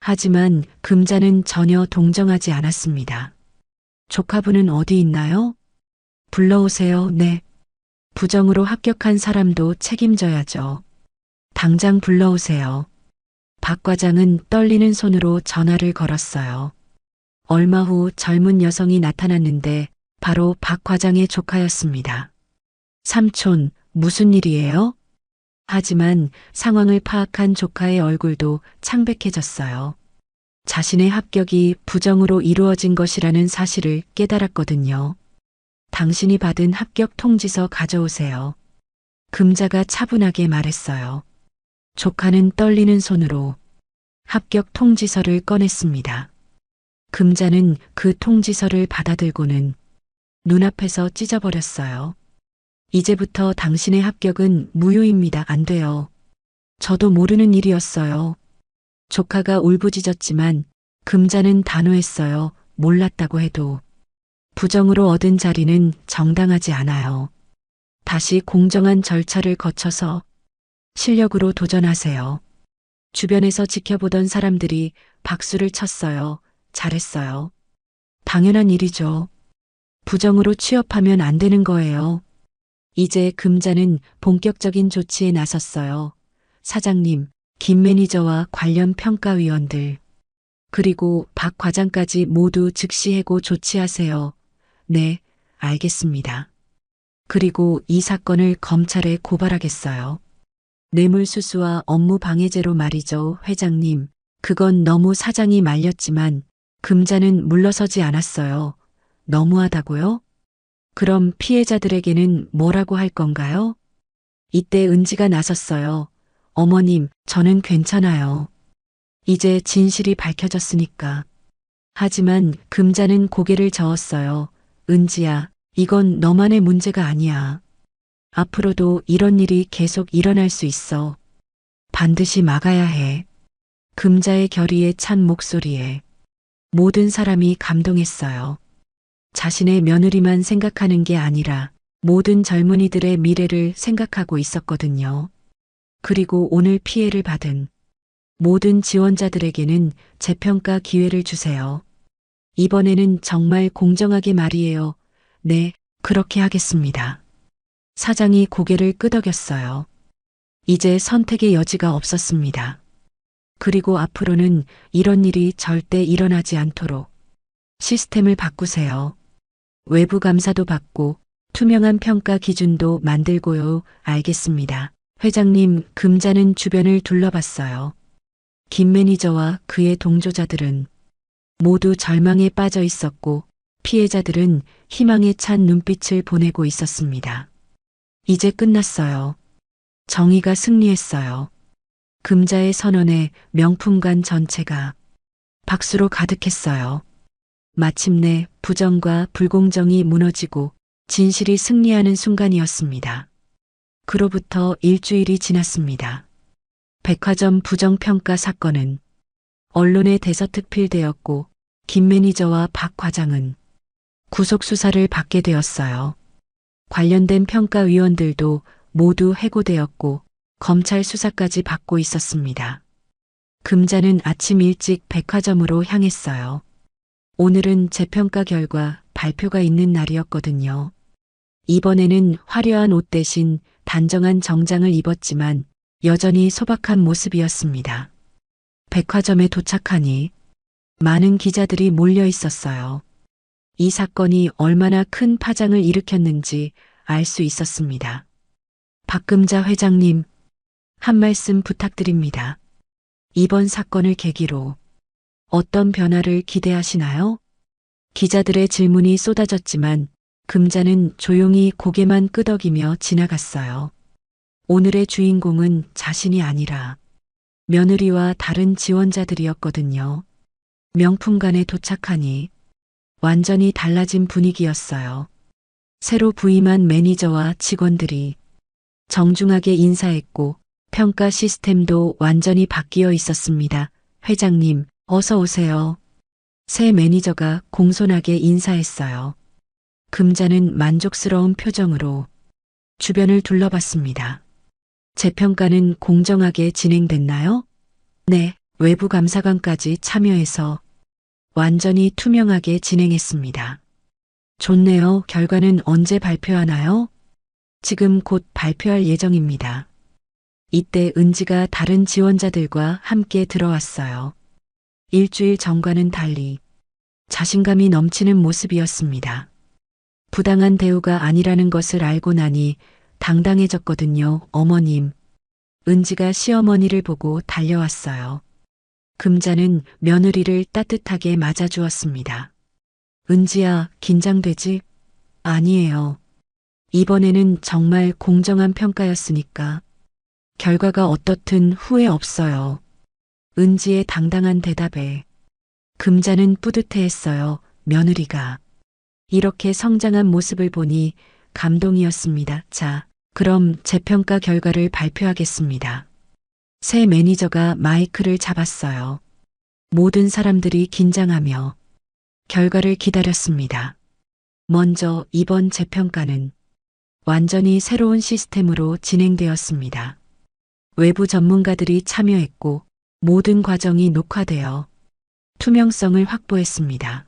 하지만 금자는 전혀 동정하지 않았습니다. 조카분은 어디 있나요? 불러오세요. 네. 부정으로 합격한 사람도 책임져야죠. 당장 불러오세요. 박 과장은 떨리는 손으로 전화를 걸었어요. 얼마 후 젊은 여성이 나타났는데 바로 박 과장의 조카였습니다. 삼촌, 무슨 일이에요? 하지만 상황을 파악한 조카의 얼굴도 창백해졌어요. 자신의 합격이 부정으로 이루어진 것이라는 사실을 깨달았거든요. 당신이 받은 합격 통지서 가져오세요. 금자가 차분하게 말했어요. 조카는 떨리는 손으로 합격 통지서를 꺼냈습니다. 금자는 그 통지서를 받아들고는 눈앞에서 찢어버렸어요. 이제부터 당신의 합격은 무효입니다. 안 돼요. 저도 모르는 일이었어요. 조카가 울부짖었지만 금자는 단호했어요. 몰랐다고 해도 부정으로 얻은 자리는 정당하지 않아요. 다시 공정한 절차를 거쳐서 실력으로 도전하세요. 주변에서 지켜보던 사람들이 박수를 쳤어요. 잘했어요. 당연한 일이죠. 부정으로 취업하면 안 되는 거예요. 이제 금자는 본격적인 조치에 나섰어요. 사장님, 김 매니저와 관련 평가위원들, 그리고 박 과장까지 모두 즉시 해고 조치하세요. 네, 알겠습니다. 그리고 이 사건을 검찰에 고발하겠어요. 뇌물수수와 업무 방해죄로 말이죠, 회장님. 그건 너무 사장이 말렸지만 금자는 물러서지 않았어요. 너무하다고요? 그럼 피해자들에게는 뭐라고 할 건가요? 이때 은지가 나섰어요. 어머님, 저는 괜찮아요. 이제 진실이 밝혀졌으니까. 하지만 금자는 고개를 저었어요. 은지야, 이건 너만의 문제가 아니야. 앞으로도 이런 일이 계속 일어날 수 있어. 반드시 막아야 해. 금자의 결의에 찬 목소리에 모든 사람이 감동했어요. 자신의 며느리만 생각하는 게 아니라 모든 젊은이들의 미래를 생각하고 있었거든요. 그리고 오늘 피해를 받은 모든 지원자들에게는 재평가 기회를 주세요. 이번에는 정말 공정하게 말이에요. 네, 그렇게 하겠습니다. 사장이 고개를 끄덕였어요. 이제 선택의 여지가 없었습니다. 그리고 앞으로는 이런 일이 절대 일어나지 않도록 시스템을 바꾸세요. 외부 감사도 받고 투명한 평가 기준도 만들고요. 알겠습니다. 회장님, 금자는 주변을 둘러봤어요. 김 매니저와 그의 동조자들은 모두 절망에 빠져 있었고 피해자들은 희망에 찬 눈빛을 보내고 있었습니다. 이제 끝났어요. 정의가 승리했어요. 금자의 선언에 명품관 전체가 박수로 가득했어요. 마침내 부정과 불공정이 무너지고 진실이 승리하는 순간이었습니다. 그로부터 일주일이 지났습니다. 백화점 부정평가 사건은 언론에 대서특필되었고 김 매니저와 박 과장은 구속수사를 받게 되었어요. 관련된 평가위원들도 모두 해고되었고 검찰 수사까지 받고 있었습니다. 금자는 아침 일찍 백화점으로 향했어요. 오늘은 재평가 결과 발표가 있는 날이었거든요. 이번에는 화려한 옷 대신 단정한 정장을 입었지만 여전히 소박한 모습이었습니다. 백화점에 도착하니 많은 기자들이 몰려 있었어요. 이 사건이 얼마나 큰 파장을 일으켰는지 알 수 있었습니다. 박금자 회장님, 한 말씀 부탁드립니다. 이번 사건을 계기로 어떤 변화를 기대하시나요? 기자들의 질문이 쏟아졌지만 금자는 조용히 고개만 끄덕이며 지나갔어요. 오늘의 주인공은 자신이 아니라 며느리와 다른 지원자들이었거든요. 명품관에 도착하니 완전히 달라진 분위기였어요. 새로 부임한 매니저와 직원들이 정중하게 인사했고 평가 시스템도 완전히 바뀌어 있었습니다. 회장님, 어서 오세요. 새 매니저가 공손하게 인사했어요. 금자는 만족스러운 표정으로 주변을 둘러봤습니다. 재평가는 공정하게 진행됐나요? 네, 외부 감사관까지 참여해서 완전히 투명하게 진행했습니다. 좋네요. 결과는 언제 발표하나요? 지금 곧 발표할 예정입니다. 이때 은지가 다른 지원자들과 함께 들어왔어요. 일주일 전과는 달리 자신감이 넘치는 모습이었습니다. 부당한 대우가 아니라는 것을 알고 나니 당당해졌거든요. 어머님. 은지가 시어머니를 보고 달려왔어요. 금자는 며느리를 따뜻하게 맞아주었습니다. 은지야, 긴장되지? 아니에요. 이번에는 정말 공정한 평가였으니까 결과가 어떻든 후회 없어요. 은지의 당당한 대답에 금자는 뿌듯해했어요. 며느리가 이렇게 성장한 모습을 보니 감동이었습니다. 자, 그럼 재평가 결과를 발표하겠습니다. 새 매니저가 마이크를 잡았어요. 모든 사람들이 긴장하며 결과를 기다렸습니다. 먼저 이번 재평가는 완전히 새로운 시스템으로 진행되었습니다. 외부 전문가들이 참여했고 모든 과정이 녹화되어 투명성을 확보했습니다.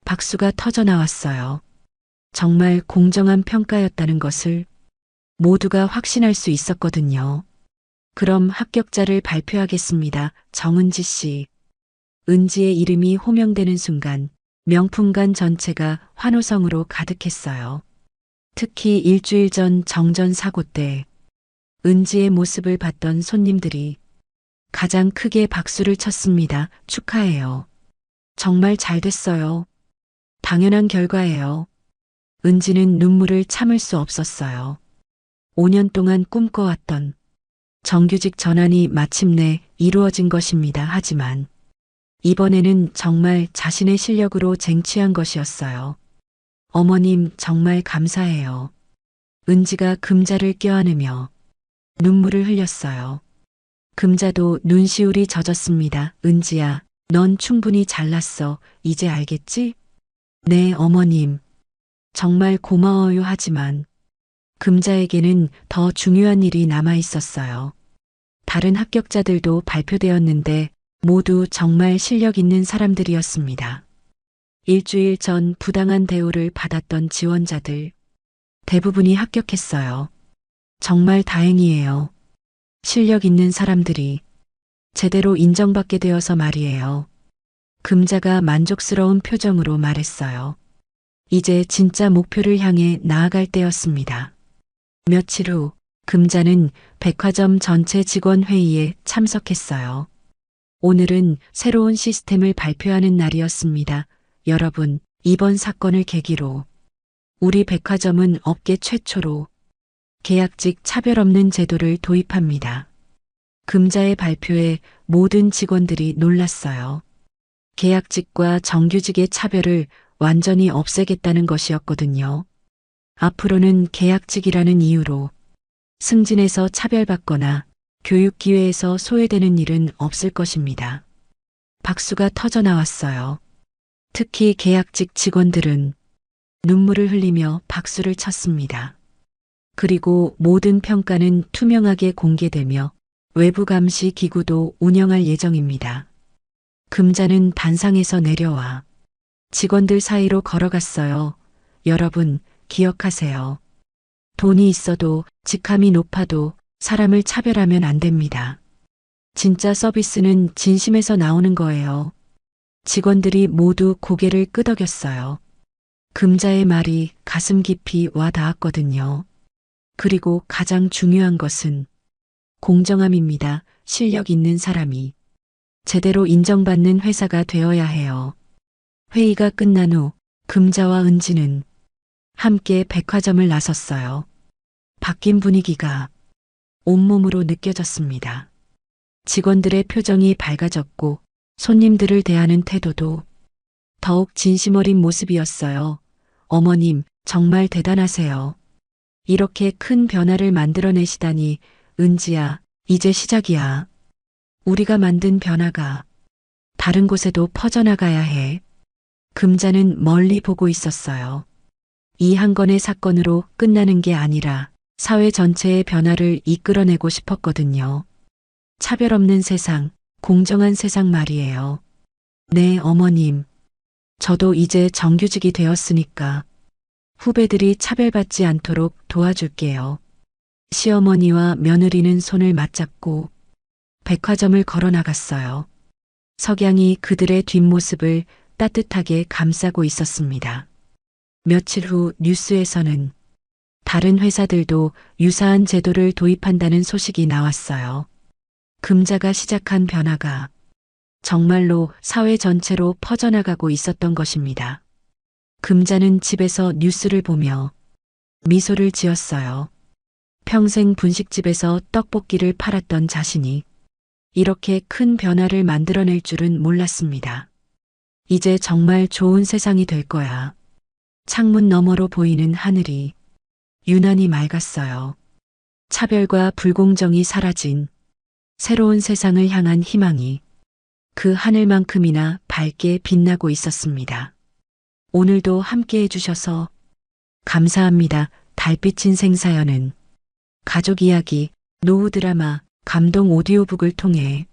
박수가 터져 나왔어요. 정말 공정한 평가였다는 것을 모두가 확신할 수 있었거든요. 그럼 합격자를 발표하겠습니다. 정은지 씨. 은지의 이름이 호명되는 순간 명품관 전체가 환호성으로 가득했어요. 특히 일주일 전 정전 사고 때 은지의 모습을 봤던 손님들이 가장 크게 박수를 쳤습니다. 축하해요. 정말 잘 됐어요. 당연한 결과예요. 은지는 눈물을 참을 수 없었어요. 5년 동안 꿈꿔왔던 정규직 전환이 마침내 이루어진 것입니다. 하지만 이번에는 정말 자신의 실력으로 쟁취한 것이었어요. 어머님, 정말 감사해요. 은지가 금자를 껴안으며 눈물을 흘렸어요. 금자도 눈시울이 젖었습니다. 은지야, 넌 충분히 잘났어. 이제 알겠지? 네, 어머님. 정말 고마워요. 하지만 금자에게는 더 중요한 일이 남아 있었어요. 다른 합격자들도 발표되었는데 모두 정말 실력 있는 사람들이었습니다. 일주일 전 부당한 대우를 받았던 지원자들 대부분이 합격했어요. 정말 다행이에요. 실력 있는 사람들이 제대로 인정받게 되어서 말이에요. 금자가 만족스러운 표정으로 말했어요. 이제 진짜 목표를 향해 나아갈 때였습니다. 며칠 후 금자는 백화점 전체 직원 회의에 참석했어요. 오늘은 새로운 시스템을 발표하는 날이었습니다. 여러분, 이번 사건을 계기로 우리 백화점은 업계 최초로 계약직 차별 없는 제도를 도입합니다. 금자의 발표에 모든 직원들이 놀랐어요. 계약직과 정규직의 차별을 완전히 없애겠다는 것이었거든요. 앞으로는 계약직이라는 이유로 승진에서 차별받거나 교육 기회에서 소외되는 일은 없을 것입니다. 박수가 터져 나왔어요. 특히 계약직 직원들은 눈물을 흘리며 박수를 쳤습니다. 그리고 모든 평가는 투명하게 공개되며 외부 감시 기구도 운영할 예정입니다. 금자는 단상에서 내려와 직원들 사이로 걸어갔어요. 여러분, 기억하세요. 돈이 있어도 직함이 높아도 사람을 차별하면 안 됩니다. 진짜 서비스는 진심에서 나오는 거예요. 직원들이 모두 고개를 끄덕였어요. 금자의 말이 가슴 깊이 와 닿았거든요. 그리고 가장 중요한 것은 공정함입니다. 실력 있는 사람이 제대로 인정받는 회사가 되어야 해요. 회의가 끝난 후 금자와 은지는 함께 백화점을 나섰어요. 바뀐 분위기가 온몸으로 느껴졌습니다. 직원들의 표정이 밝아졌고 손님들을 대하는 태도도 더욱 진심 어린 모습이었어요. 어머님, 정말 대단하세요. 이렇게 큰 변화를 만들어내시다니. 은지야, 이제 시작이야. 우리가 만든 변화가 다른 곳에도 퍼져나가야 해. 금자는 멀리 보고 있었어요. 이 한 건의 사건으로 끝나는 게 아니라 사회 전체의 변화를 이끌어내고 싶었거든요. 차별 없는 세상, 공정한 세상 말이에요. 네, 어머님. 저도 이제 정규직이 되었으니까 후배들이 차별받지 않도록 도와줄게요. 시어머니와 며느리는 손을 맞잡고 백화점을 걸어 나갔어요. 석양이 그들의 뒷모습을 따뜻하게 감싸고 있었습니다. 며칠 후 뉴스에서는 다른 회사들도 유사한 제도를 도입한다는 소식이 나왔어요. 금자가 시작한 변화가 정말로 사회 전체로 퍼져나가고 있었던 것입니다. 금자는 집에서 뉴스를 보며 미소를 지었어요. 평생 분식집에서 떡볶이를 팔았던 자신이 이렇게 큰 변화를 만들어낼 줄은 몰랐습니다. 이제 정말 좋은 세상이 될 거야. 창문 너머로 보이는 하늘이 유난히 맑았어요. 차별과 불공정이 사라진 새로운 세상을 향한 희망이 그 하늘만큼이나 밝게 빛나고 있었습니다. 오늘도 함께 해주셔서 감사합니다. 달빛인 생사연은 가족 이야기, 노후 드라마, 감동 오디오북을 통해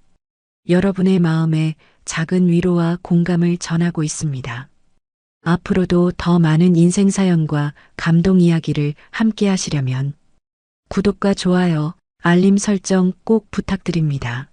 여러분의 마음에 작은 위로와 공감을 전하고 있습니다. 앞으로도 더 많은 인생 사연과 감동 이야기를 함께 하시려면 구독과 좋아요, 알림 설정 꼭 부탁드립니다.